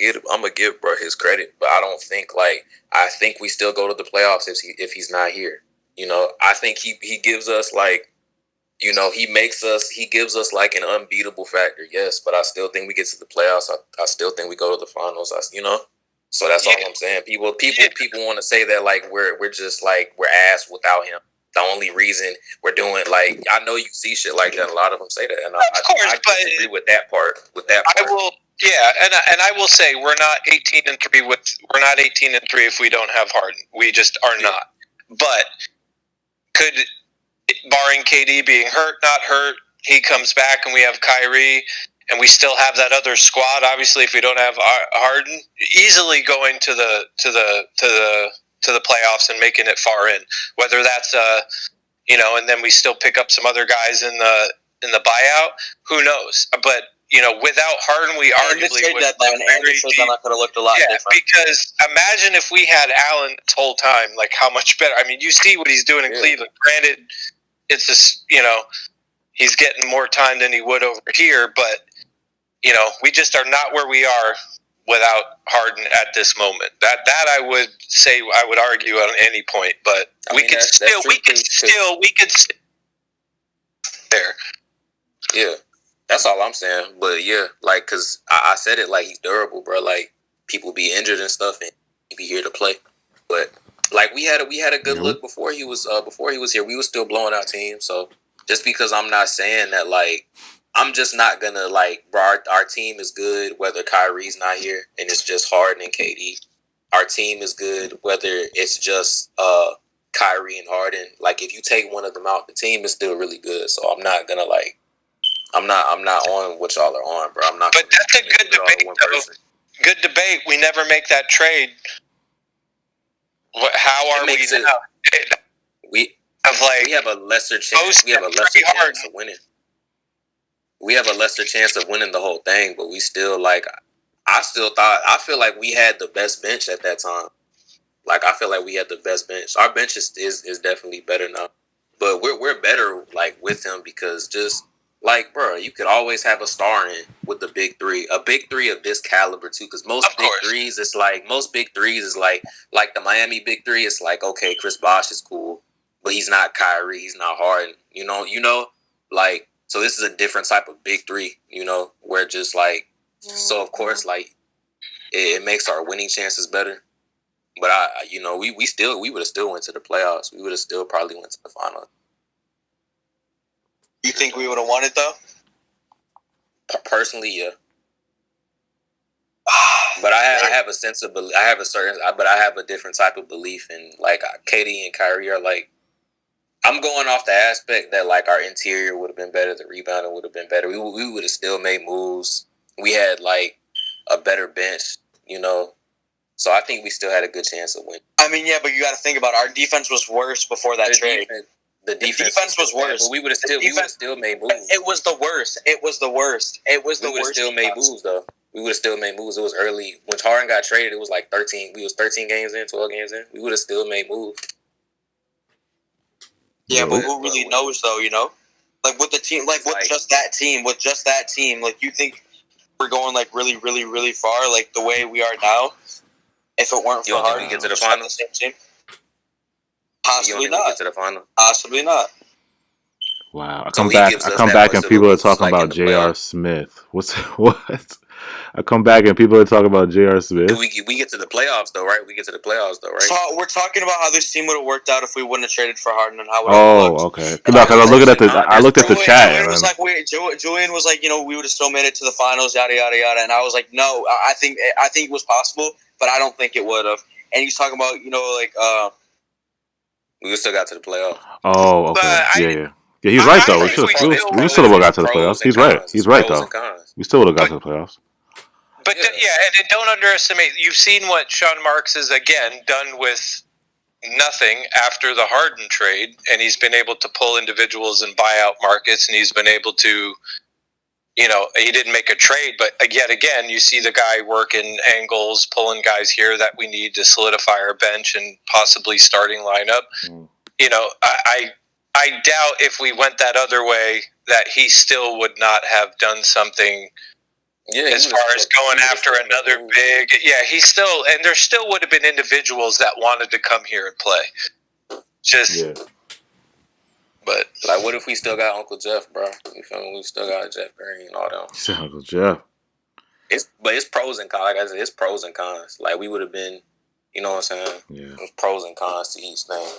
give bro his credit. But I don't think I think we still go to the playoffs if he's not here. I think he gives us he gives us an unbeatable factor. Yes, but I still think we get to the playoffs. I still think we go to the finals. So that's all I'm saying. People want to say that we're just we're ass without him. The only reason we're doing I know you see shit like that. A lot of them say that, and I disagree with that part.
I will, and I will say we're not 18-3 we're not 18-3 if we don't have Harden. We just are not. But could, barring KD being hurt, not hurt, he comes back and we have Kyrie and we still have that other squad. Obviously, if we don't have Harden, easily going to the playoffs and making it far in. Whether that's and then we still pick up some other guys in the buyout. Who knows? But without Harden, we arguably would have
could have looked a lot different.
Because imagine if we had Allen this whole time, like how much better. I mean, you see what he's doing in Cleveland. Granted, it's just he's getting more time than he would over here, but we just are not where we are without Harden at this moment. That I would say, I would argue on any point, but we could still there.
Yeah, that's all I'm saying. But yeah, like, cause I said it like he's durable, bro. Like people be injured and stuff, and he be here to play. But like we had a good look before he was here. We was still blowing out teams. So just because I'm not saying that, like, I'm just not gonna like, bro, our team is good whether Kyrie's not here and it's just Harden and KD. Our team is good whether it's just Kyrie and Harden. Like if you take one of them out, the team is still really good. So I'm not gonna like, I'm not on what y'all are on, bro. I'm not.
But that's a good debate, though. Good debate. We never make that trade. How are we now?
We have a lesser chance. We have a lesser chance of winning. We have a lesser chance of winning the whole thing, but we still like. I feel like we had the best bench at that time. Like I feel like we had the best bench. Our bench is definitely better now, but we're better like with him because just like, bro, you could always have a star in with the big three, a big three of this caliber too. Because most big threes is like the Miami big three. It's like, okay, Chris Bosh is cool, but he's not Kyrie, he's not Harden. Like, so this is a different type of big three. Where just like, so of course like it makes our winning chances better. But we would have still went to the playoffs. We would have still probably went to the final.
You think we would have won it though?
Personally, yeah. But I have a sense of belief. I have a different type of belief in like KD and Kyrie are like. I'm going off the aspect that like our interior would have been better, the rebounding would have been better. We would have still made moves. We had like a better bench, So I think we still had a good chance of winning.
I mean, yeah, but you got to think about it. Our defense was worse before that trade.
The defense was
worse.
But we would have still made moves.
It was the worst. We would have still made moves,
though. We would have still made moves. It was early. When Harden got traded, it was like 13. We was 13 games in, 12 games in. We would have still made moves.
Yeah, but who really knows, though, Like, with the team, like, with just that team, like, you think we're going, like, really, really, really far, like, the way we are now? If it weren't for Harden,
we get to the final?
The same team? Possibly not.
Get to the final?
Possibly not.
Wow. I come back and people are talking about J.R. Smith. What? I come back and people are talking about J.R. Smith.
We get to the playoffs though, right?
So we're talking about how this team would have worked out if we wouldn't have traded for Harden and how it
would have looked. Okay. Because I looked at the chat.
Julian was like, we would have still made it to the finals, yada yada yada, and I was like, no, I think it was possible, but I don't think it would have. And he's talking about,
we still got to the playoffs.
Oh, okay. Yeah, he's right though. We still would have got to the playoffs. He's right though. We still would have got to the playoffs.
But and don't underestimate. You've seen what Sean Marks has again done with nothing after the Harden trade, and he's been able to pull individuals in buyout markets, and he's been able to, he didn't make a trade, but yet again, you see the guy working angles, pulling guys here that we need to solidify our bench and possibly starting lineup. I doubt if we went that other way that he still would not have done something. Yeah, as far as going after another big, he still, and there still would have been individuals that wanted to come here and play. But
like, what if we still got Uncle Jeff, bro? You feel me? We still got Jeff Green and all that.
Uncle Jeff.
It's pros and cons. Like I said, it's pros and cons. Like we would have been, you know what I'm saying?
Yeah.
It's pros and cons to each thing.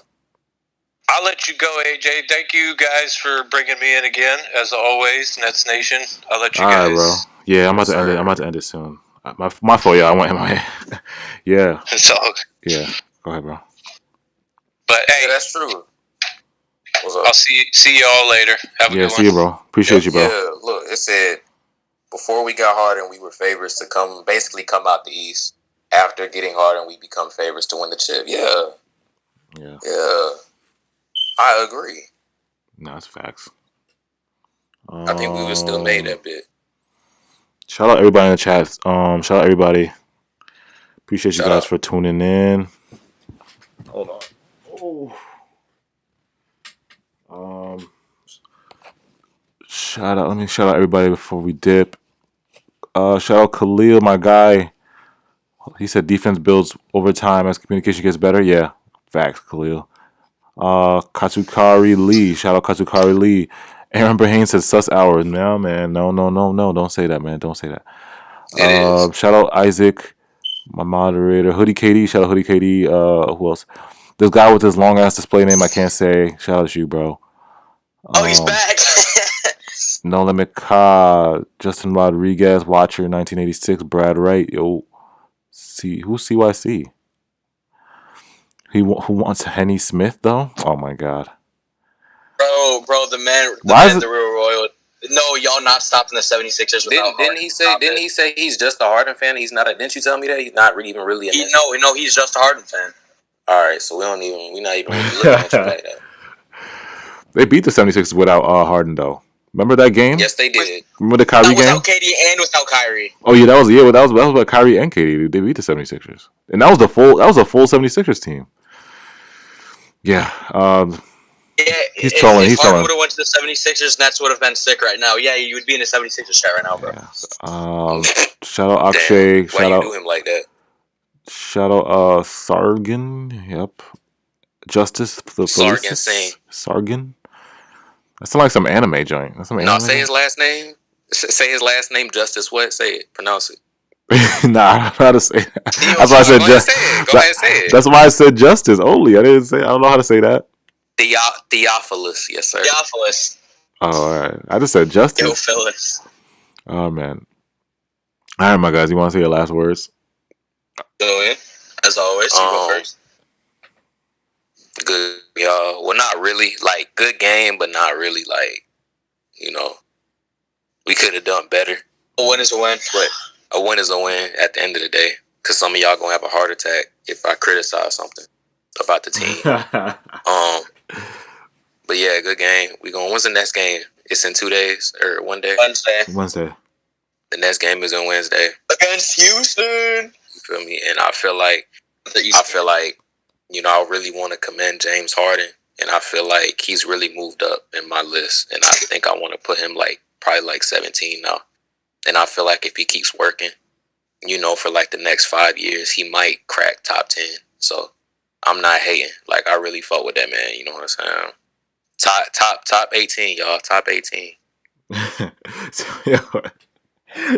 I'll let you go, AJ. Thank you guys for bringing me in again, as always, Nets Nation. I'll let you guys.
All right, bro. Yeah, I'm about to end it soon. My fault, y'all. I went in my head. Yeah.
It's all good.
Yeah. Go ahead, bro.
But hey,
that's true. What's up?
I'll see you all later. Have a good one.
See you, bro. Appreciate you, bro.
Yeah, look, it said before we got Harden, we were favorites to come out the East. After getting Harden, we become favorites to win the chip. Yeah. I agree.
No, it's facts.
I think we would still made that bit.
Shout out everybody in the chat. Shout out everybody. Appreciate you guys for tuning in. Hold on. Let me shout out everybody before we dip. Shout out Khalil, my guy. He said defense builds over time as communication gets better. Yeah, facts, Khalil. Katsukari Lee. Shout out Katsukari Lee. Aaron Brahane said sus hours. No, man. No. Don't say that, man. Don't say that. Shout out Isaac, my moderator. Hoodie KD. Shout out Hoodie KD. Who else? This guy with his long ass display name I can't say. Shout out to you, bro.
Oh, he's back.
No Limit Ka. Justin Rodriguez. Watcher 1986. Brad Wright. Yo. Who's CYC? Who wants Henny Smith though? Oh my god.
Bro, the man, the real royal. No, y'all not stopping the 76ers without
Didn't he say he's just a Harden fan? He's not didn't you tell me that? He's not even really a
No, he's just a Harden fan.
Alright, so we're not even really looking at you like that.
They beat the 76ers without Harden though. Remember that game?
Yes, they did.
Remember the Kyrie game?
Without KD and without Kyrie.
Oh yeah, that was about Kyrie and KD. They beat the 76ers. And that was a full 76ers team. Yeah. He's trolling.
If Harden would have went to the 76ers, Nets would have been sick right now. Yeah, you would be in the 76ers chat right now, bro.
Yeah. Shout out Akshay.
Why you do him like that?
Shout out Sargon. Yep. Justice.
Sargon Singh.
Sargon. That sounds like some anime joint.
Say his last name. Say his last name, Justice. What? Say it. Pronounce it.
Nah, I don't know how to say that. That's why I said
Go ahead, say it.
That's why I said Justice only. I don't know how to say that.
Theophilus, yes sir.
Theophilus.
Oh, all right. I just said Justice.
Theophilus.
Oh man. All right, my guys. You want to say your last words?
Go in. As always, you go first.
Good, y'all. Well, not really. Like, good game, but not really. Like, we could have done better.
A win is a win.
But a win is a win at the end of the day. Because some of y'all going to have a heart attack if I criticize something about the team. But yeah, good game. When's the next game? It's in 2 days or 1 day?
Wednesday.
The next game is on Wednesday.
Against Houston.
You feel me? And I feel like, I really want to commend James Harden. And I feel like he's really moved up in my list. And I think I want to put him probably 17 now. And I feel like if he keeps working, for the next 5 years, he might crack top 10. So I'm not hating. I really fuck with that man. You know what I'm saying? Top 18, y'all. Top 18.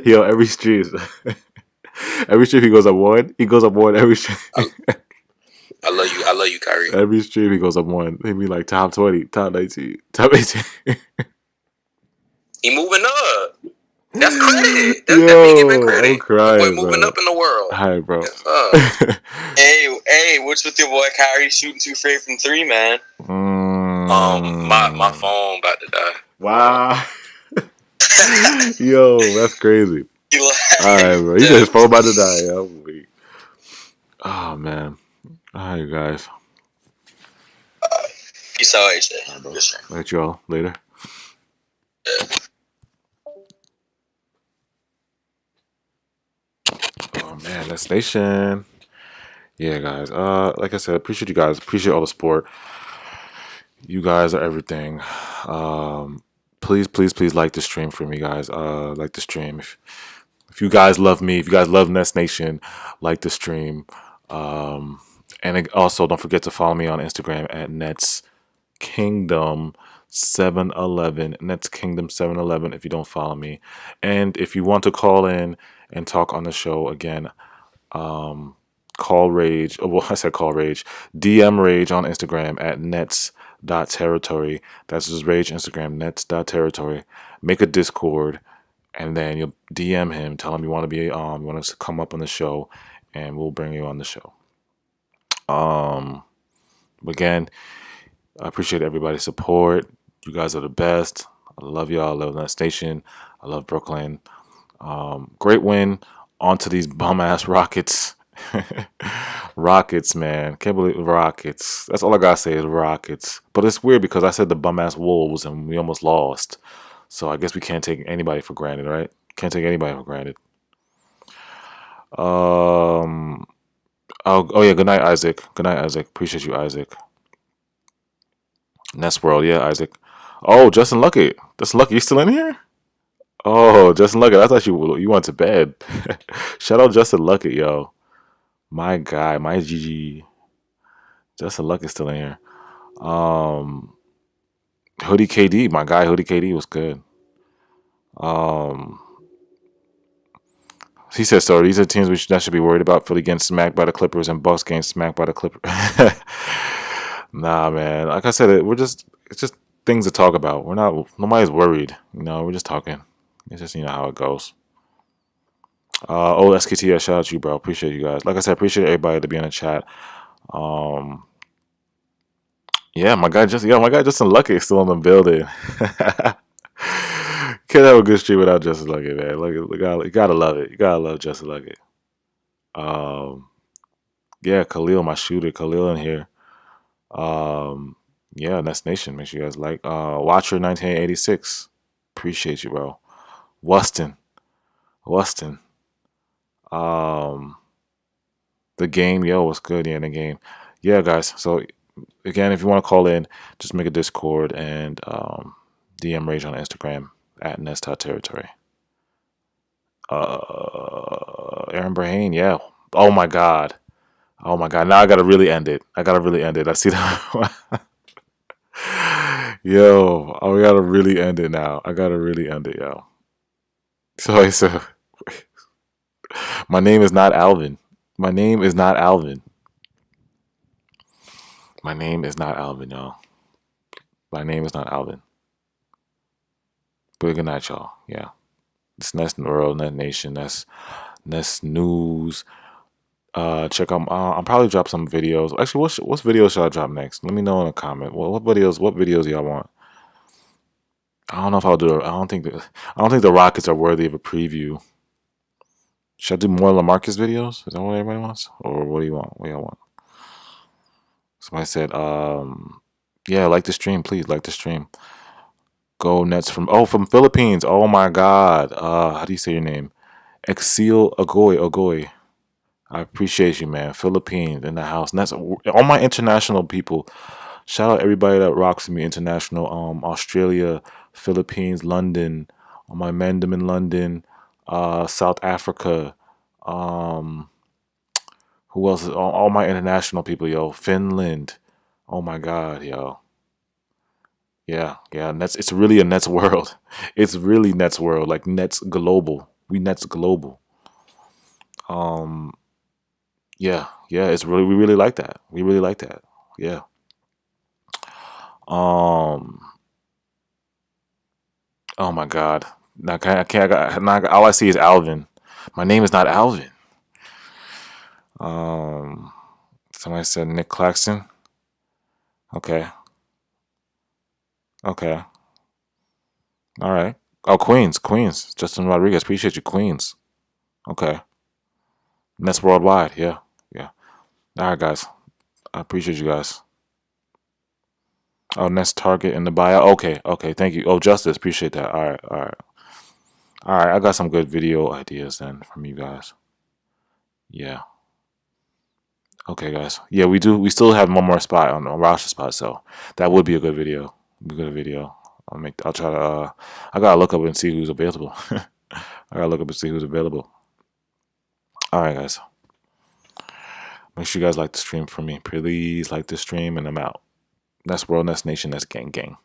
Yo, every stream he goes up one. He goes up one every stream.
I love you, Kyrie.
Every stream he goes up one. He be like top 20, top 19, top 18.
He moving up. That's credit. That's definitely giving credit.
I'm crying,
boy moving up in the world.
Hi, bro.
Hey, what's with your boy Kyrie shooting 2 free from 3, man?
My phone about to die.
Wow. Yo, that's crazy. Alright, bro. You said his phone about to die. Yo. Oh, man. Alright, guys.
Peace out, AJ.
Let you all later.
Yeah.
Oh man, Nets Nation. Yeah, guys. Like I said, appreciate you guys. Appreciate all the support. You guys are everything. Please like the stream for me, guys. Like the stream. If you guys love me, if you guys love Nets Nation, like the stream. And also don't forget to follow me on Instagram at Nets Kingdom 711. Nets Kingdom 711 if you don't follow me. And if you want to call in and talk on the show again, call Rage. Well, I said call Rage. DM Rage on Instagram at nets.territory. That's his Rage Instagram, nets.territory. Make a Discord, and then you'll DM him. Tell him you want to be on, you want us to come up on the show, and we'll bring you on the show. Again, I appreciate everybody's support. You guys are the best. I love y'all. I love Nets Nation. I love Brooklyn. Great win. On to these bum ass Rockets. Rockets, man. Can't believe Rockets. That's all I gotta say is Rockets. But it's weird because I said the bum ass Wolves and we almost lost. So I guess we can't take anybody for granted, right? Can't take anybody for granted. Oh yeah. Good night, Isaac. Good night, Isaac. Appreciate you, Isaac. Nest World, yeah, Isaac. Oh, Justin Luckett. Justin Luckett, you still in here? Oh, Justin Luckett. I thought you went to bed. Shout out Justin Luckett, yo. My guy, my GG. Justin Luckett's still in here. Hoodie KD, my guy Hoodie KD was good. He said so. These are teams that should be worried about. Philly getting smacked by the Clippers and Bucks getting smacked by the Clippers. Nah, man. Like I said, it's just things to talk about. Nobody's worried. We're just talking. It's just how it goes. SKT, shout out to you, bro. Appreciate you guys. Like I said, appreciate everybody to be in the chat. Yeah, my guy Justin Luckett is still in the building. Can't have a good stream without Justin Luckett, man. You gotta love it. You gotta love Justin Luckett. Yeah, Khalil, my shooter, Khalil in here. Yeah, Nets Nation. Make sure you guys like. Watcher 1986. Appreciate you, bro. Wuston. The game, yo, what's good? Yeah, the game. Yeah, guys. So again, if you want to call in, just make a Discord and DM Rage on Instagram at Nest.territory. Aaron Brahane, yeah. Oh my god. Now I gotta really end it. I see that. Yo, we gotta really end it now. I gotta really end it, yo. So my name is not Alvin. My name is not Alvin, y'all. My name is not Alvin. But good night, y'all. Yeah. It's Nest World, Net Nation, Nest News. Check out. I'll probably drop some videos. Actually, what videos should I drop next? Let me know in a comment. What videos y'all want? I don't know if I'll do it. I don't think the Rockets are worthy of a preview. Should I do more LaMarcus videos? Is that what everybody wants? Or what do you want? What do y'all want? Somebody said, yeah, like the stream, please. Like the stream. Go Nets from Philippines. Oh my god. How do you say your name? Exil Ogoy. I appreciate you, man. Philippines in the house. And that's all my international people. Shout out everybody that rocks with me. International. Australia, Philippines, London. All my Mandem in London. South Africa. Who else? All my international people, yo. Finland. Oh my god, yo. Yeah. Nets. It's really a Nets world. It's really Nets world. Like Nets global. We Nets global. Yeah. It's really we really like that. Yeah. Oh my god. Now all I see is Alvin. My name is not Alvin. Somebody said Nick Claxton. Okay. All right. Oh, Queens. Justin Rodriguez. Appreciate you, Queens. Okay. Nets worldwide. Yeah. All right, guys. I appreciate you guys. Oh, Nets Target in the buyout. Okay. Thank you. Oh, Justice. Appreciate that. All right. I got some good video ideas then from you guys. Yeah. Okay, guys. Yeah, we do. We still have one more spot on the roster spot, so that would be a good video. I'll try to. I gotta look up and see who's available. All right, guys. Make sure you guys like the stream for me. Please like the stream, and I'm out. That's World, Nest Nation, that's gang.